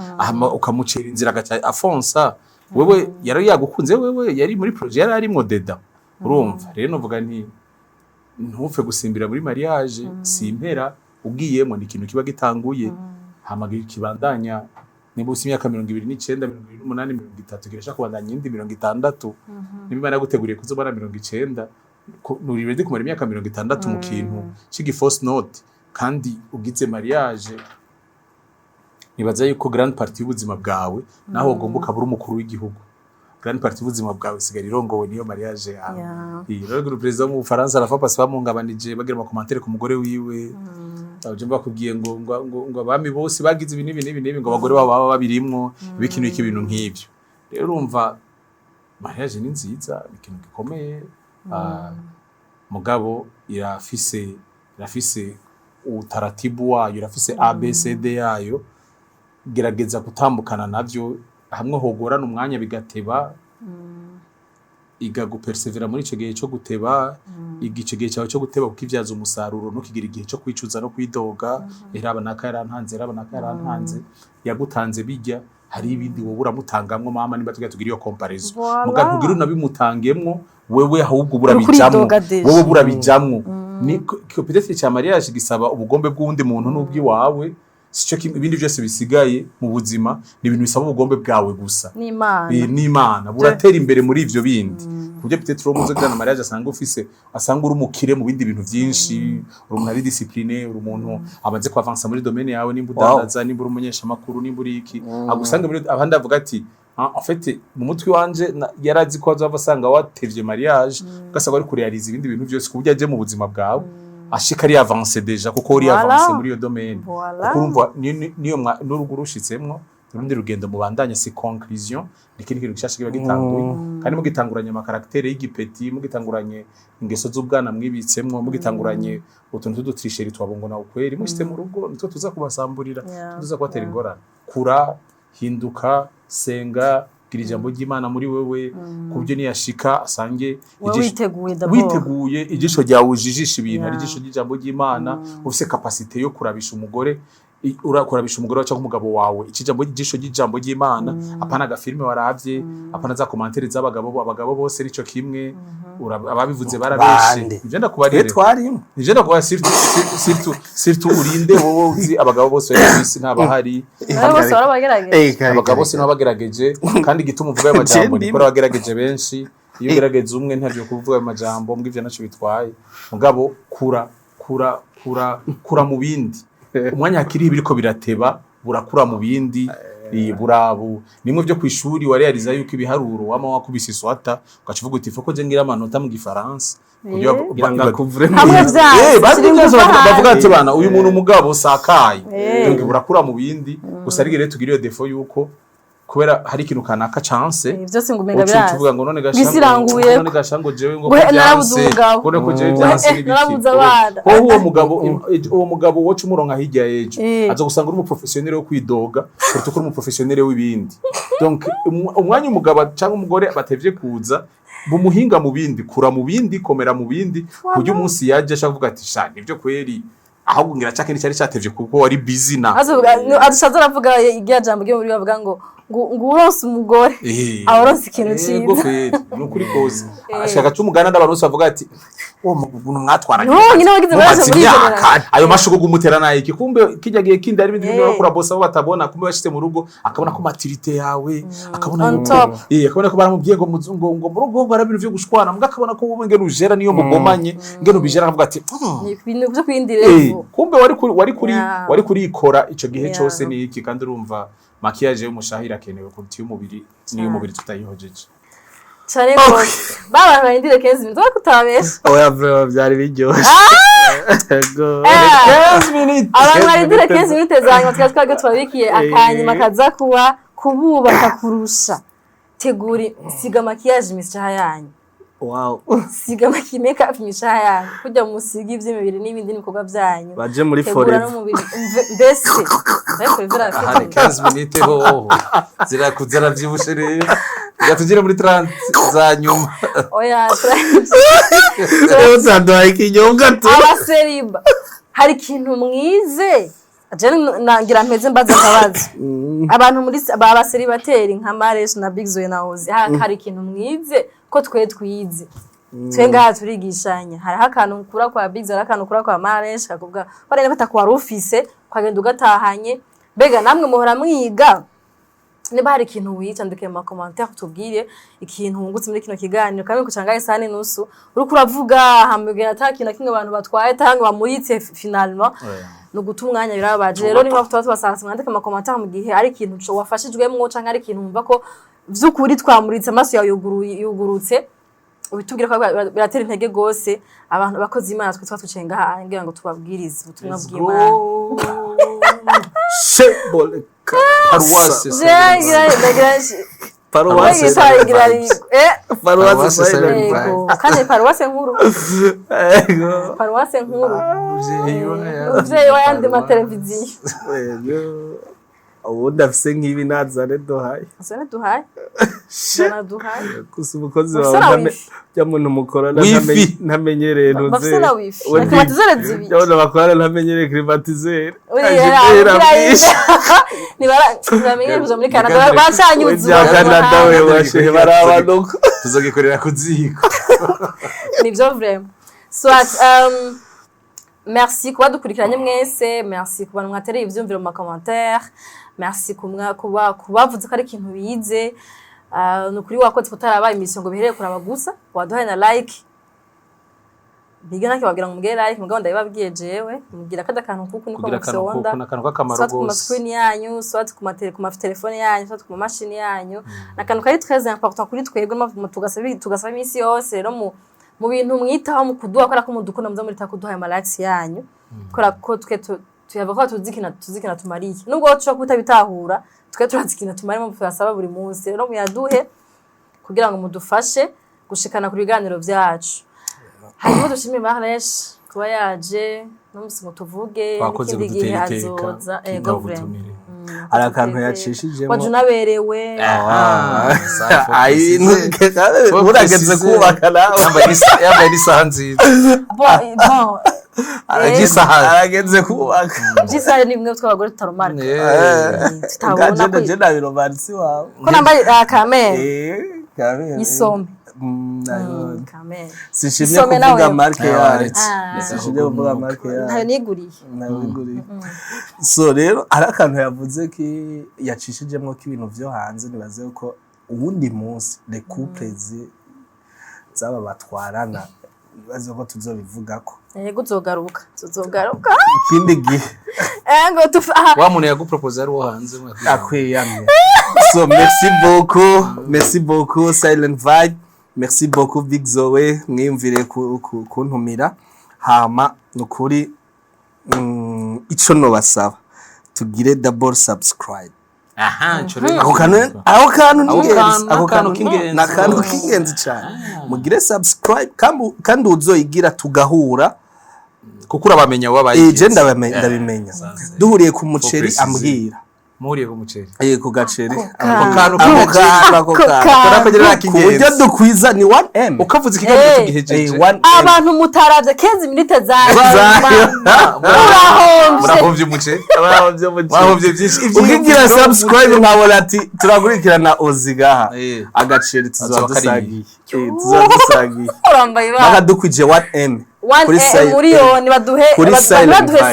ukamucira inzira gacha afonsa wewe yari yagukunze wewe yari muri projet yari arimwo deda urumva rero novuga nti ntupfe gusimbira muri mariage simpera ugiyemo ni ikintu kiba gitanguye hamagira kibandanya niba usi imyaka 29 28 30 kiresha kubandanya indi 60 niba naguteguriye kuzobara 90 nuri ready kumara imyaka 60 mu kintu cigi force note kandi ugize mariage nibaza yuko grand partie y'ubuzima bwawe naho ugomba ukabura umukuru w'igihugu grand partie y'ubuzima bwawe sigara irongowe niyo mariage yawe rero president mu Faransa arafa pasi bamungabanije bagira ama commentaire ku mugore wiwe abajumba kubwiye ngo abami bose bagize ibintu ngo abagore baba babirimwo bikintu ibintu nk'ivyo rero urumva mariage ni nziza ikintu gikomeye mugabo irafise utaratibu wayo irafise ABCD yayo gerageza gutambukana navyo hamwe hogorana umwanya bigateba igagupersevera muri ico gihe cyo guteba igice gihe cyawe cyo guteba kukivyaza umusaruro no kigira igihe cyo kwicuza no kwidoga eraba nakayarantanze yagutanze bijya hari ibindi wowe uramutangamwe mama nimba tugira iyo comparison muga kugira unabimutangemwo wewe ahubwo burabijamwo ni peut-être cya mariage gisaba ubugombe bw'undi muntu n'ubwi wawe sico ibindi byose bisigaye mu buzima ni ibintu bisaba ubugombe bwawe gusa n'Imana buratera imbere muri ivyo bindi kujya peut-être umuze gana mariage asanga uri umukire mu bindi bintu byinshi uri umuntu ari discipline uri umuntu abaze kwa avancer muri domaine yawe nimba udandaza nimba uri umunyesha makuru nimba uri iki agusanga muri abandi avuga ati en fait mu mutwe wanje yarazi ko azavasanga watevye mariage gasaba ari kurealize ibindi bintu byose kubujya je mu buzima bwawe ashikari avance deja kuko uri avance muri iyo domaine kurumva niyo n'urugo rushitsemwo urundi rugendo mubandanya si conclusion nikindi kintu gishasha kiba gitanguye kandi mu gitanguranye ama caractère y'igipeti mu gitanguranye ingeso z'ubwana mwibitsemwo mu gitanguranye utuntu tudutrisheri twabongo na ukweri mushite mu rugo nitwo tuza kubasamburira tuza kubatera ingorane kura hinduka senga gira ijambo ry'Imana muri wewe kubyo niyashika asange witeguye ijisho ryawe ujijisha ibintu ari ijisho ry'ijambo ry'Imana ufise capacité yo kurabisha umugore urakurabisha umugore wacu umugabo wawe ikijambo ijisho ry'ijambo ry'Imana apana agafilme waravye apana za commentaire z'abagabo bose rico kimwe ababivuze barabeshe ivyo ndakubarire ivyo ndakuba surtout urinde wowe uzi abagabo bose b'isi ntabahari abagabo bose n'abagerageje kandi gituma uvuga amajambo nikora abagerageje benshi iyo gerageza umwe ntavyo kuvuga amajambo mbwivyo naco bitwaye mugabo kura mu bindi umwanya hakiri biriko birateba burakura mu bindi burabu nimwe byo kwishuri warealiza yuko ibiharuro wama wakubise swata ukacivuga uti foko je ngira amanota mu gifaransa bavuga ati bana uyu muntu umugabo sakaye donc burakura mu bindi gusa rigere tugira iyo defo yuko kubera hari ikintu kanaka chance byose ngumenga byaje uvuga ngo none gashango jewe ngo byanse kone ko jewe byanse n'ibiki ko uwo mugabo wocu umuronka hirya yejo aza gusanga uri mu professionnel wo kwidoga kuruta uri mu professionnel w'ibindi donc umwanya umugabo cyangwa umugore batevye kuza bumuhinga mu bindi kura mu bindi komera mu bindi kurya umunsi yaje ashaka kuvuga ati sha nivyo kweri ahubwo ngira cyakindi cyari cyatevye kuko wari busy na azashaza aravuga igihe jambo gihe muri bavuga ngo uronse umugore aronse ikintu cyiza kweri nukuri kose ashaka cy'umugana n'abantu bose bavuga ati uwo muntu mwatwaranye nyine wagize baraje muri ayo mashugo gumutera naye iki kumbe kijya gihe kindi ari ibintu bakora boss abo batabona kumbe bashitse mu rugo akabona ko maturité yawe akabona akabona ko baramubwiye ngo muzungo ngo mu rugo bara ibintu byo gushwana mbwa akabona ko wowe ngene ujera niyo mugomanye ngene ubijera akavuga ati ni ibintu byo kwindirevo kumbe wari kurikora ico gihe cyose ni iki kandi urumva makiyaje y'umushahira akenewe kuruta y'umubiri niyo umubiri tutayihojeje cyane rwose baba barindire kenzi ibintu bakutabesha oya bro byari biryoshye abantu barindire kenzi ibintu zanyu twatwaga twabikiye akanyuma kaza kuba kububaka kurusha teguri siga makiyaje imishaha yanyu wow siga makimeka imishaha yanyu kujya musiga iby'imibiri n'ibindi bikorwa byanyu baje muri forever mbese ariko ivira hari 15 minutes ho zirakuzana byibushe rero yatugire muri 30 za nyuma oya rero zandaye kinyonga tu abaseriba hari ikintu mwize je nangira mpeze mbaza kabazo abantu muri abaseribateri nka Maresh na Big Zoe na Ozi hari ikintu mwize ko twe twize twenga turigishanya hari akantu kura kwa Big Zoe akantu kura kwa Maresh akubwa barene batakwa rufise kwagenda ugatahanye bega namwe muhora mwiga niba hari ikintu wica ndike mu commentaire tubwire ikintu ngutse muri kino kiganiro kandi kucanga isane nusu uri kuravuga hamwe atakintu kinga abantu batwaye tanga bamuritse finalement no gutumwanya birabaje rero niba tubasasa mwandike mu commentaire mu gihe ari ikintu cyo wafashijwemo canke ari ikintu umva ko vyukuri twamuritse amaso yawe yugurutse ubitubwira ko biratera intege gose abantu bakoze Imana twe twatucenga hangira ngo tubabwirize ubutumwa bw'Imana shebole Paroisse kandi paroisse nkuru paroisse nkuru uvyeyi wa yandi ma televiziyo ubundi afise nk'ibi nazane duhaye zana duhaye gusa umukozi wawe jya muntu mukorana ntamenyereye bafise na wifi climatiseur zibi jya bakorana ntamenyereye climatiseur ntibamenyereye kuja muri Canada bacanyuze Canada we washe barabanuka tuzogikorera kuziko nivyo vraiment soit merci kuba dukurikiranye mwese merci kuba mwatereye ivyumviro mu commentaire merci kubavuze ko ari ikintu bize nukuri wakoze kutaraba imisyo ngo bihereye kuraba gusa waduhaye na like biga nake wagira ngo mugere like mugabo ndabibabwiye jewe mugira kada kantu kuko niko musonda nakantu kakamaro swat ku gose screen yanyu swat ku telefone yanyu swat ku machine yanyu nakantu kari très important kuri twebwe tugasaba imisi yose rero mu bintu mwitaho mu kuduha kora ko mudukunda muza muri takuduha ya malaxi yanyu kora ko twe tuyava ko tuzikina tumariye nubwo cyo kutabitahura twe turazikina tumari mu twasaba buri munsi rero muyaduhe kugira ngo mudufashe gushikana ku biganiro byacu hanyuma dushimire Maresh kuba yaje n'umusi mutuvuge n'ikindi gihe azoza government arakantu yacishijemo waje naberewe urageze kubaka nawe yambaye isaha nziza arageze kubaka gisaye ni bimwe tw'abagore tutaromarka tutabona ko je nabiromansi wawe ko nambaye kamera isome kamera sishimye kuvuga marke yawe sishimye kuvuga marke yawe ntayo niguriye so rero arakantu yavuze ki yacishijemo ko ibintu byo hanze nibaze ko ubundi munsi les couples zaba batwarana bazo ko tuzobivuga ko yego tuzogaruka ikindi gihe ngo wa muntu yagupropose ari wo hanze akwiyamye so merci beaucoup Silent Vibe merci beaucoup Big Zoe mwimvire kuntumira hama nukuri ico no basaba tugire double subscribe ako kantu kingenzi cyane mugire subscribe kandi uzoyigira tugahura kuko urabamenya wabaye je ndabimenya duhuriye ku muceri ambwira Muriye ku muceri. ku gaceri Ako karakugira kuburyo dukwiza ni 1M ukavuza ikiganiro tugihejeje. 1M abantu mutaravye 15 minutes zayo Murahovye umuceri. Murahovye byinshi. ukigira subscribe nkabona ati turakurikirana Ozigaha agaceri tuzadusagiye urambaye ba bakadukwije 1M kuri miliyoni baduhe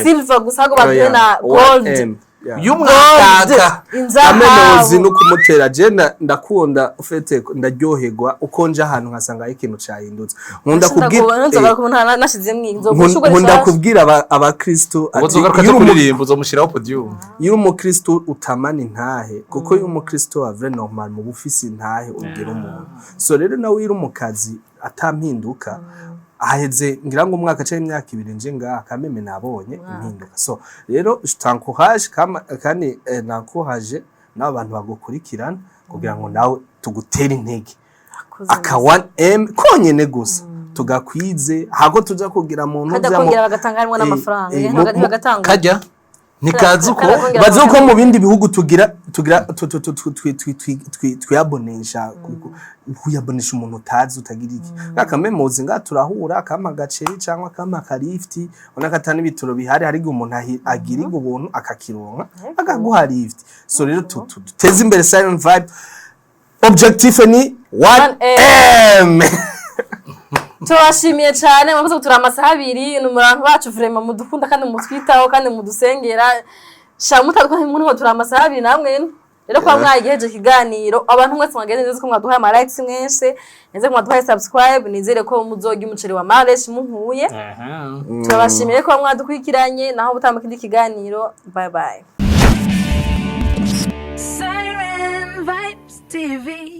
silver gusa ahubwo baduhe na gold y'umwaka amenozi no kumutera je ndakunda ufete ndaryoherwa uko nje ahantu nkasanga ikintu cyahindutse nkunda kubwira abakristo ati kuririmba uzomushiraho podium yuri umukristo utamani ntahe kuko yuri umukristo wa vrai normal mu bufisi ntahe ugira umuntu so rero nawe yuri umukazi atampinduka aheze ngira ngo umwaka cyangwa imyaka 2 nje ngaha kameme nabonye impinduka so rero tankohaje kandi nankohaje n'abantu bagukurikirana kugira ngo nawe tugutere intege aka 1M konyene gusa tugakwize hago tuja kugira muntu kada kugira bagatanganwa n'amafaranga bagatanga kajya nikazuko bazuko mu bindi bihugu tugira twiyabonesha kuyabonesha umuntu utazi utagira iki akamemozi nga turahura kama gaceri cyangwa kama karifti onakatana ibitoro bihari hari umuntu agira ubuntu akakironka akaguha lift so rero tuteze imbere Silent Vibe objective ni 1M Turashimiye cyane mwakoze kutura amasaha 2 n'umurantu bacu vraiment mudukunda kandi mutwitaho kandi mudusengera shamutadwa nk'umuntu ngo tura amasaha 2 namwe rero kwa mwagiheje kiganiro abantu mwese mwagende neze ko mwaduhaye ama likes mwese neze ko mwaduhaye subscribe nizere ko muzogi umuceri wa Maresh munkuye turabashimiye ko mwadukwikiranye naho butambaka iki kiganiro bye bye Siren Vibes TV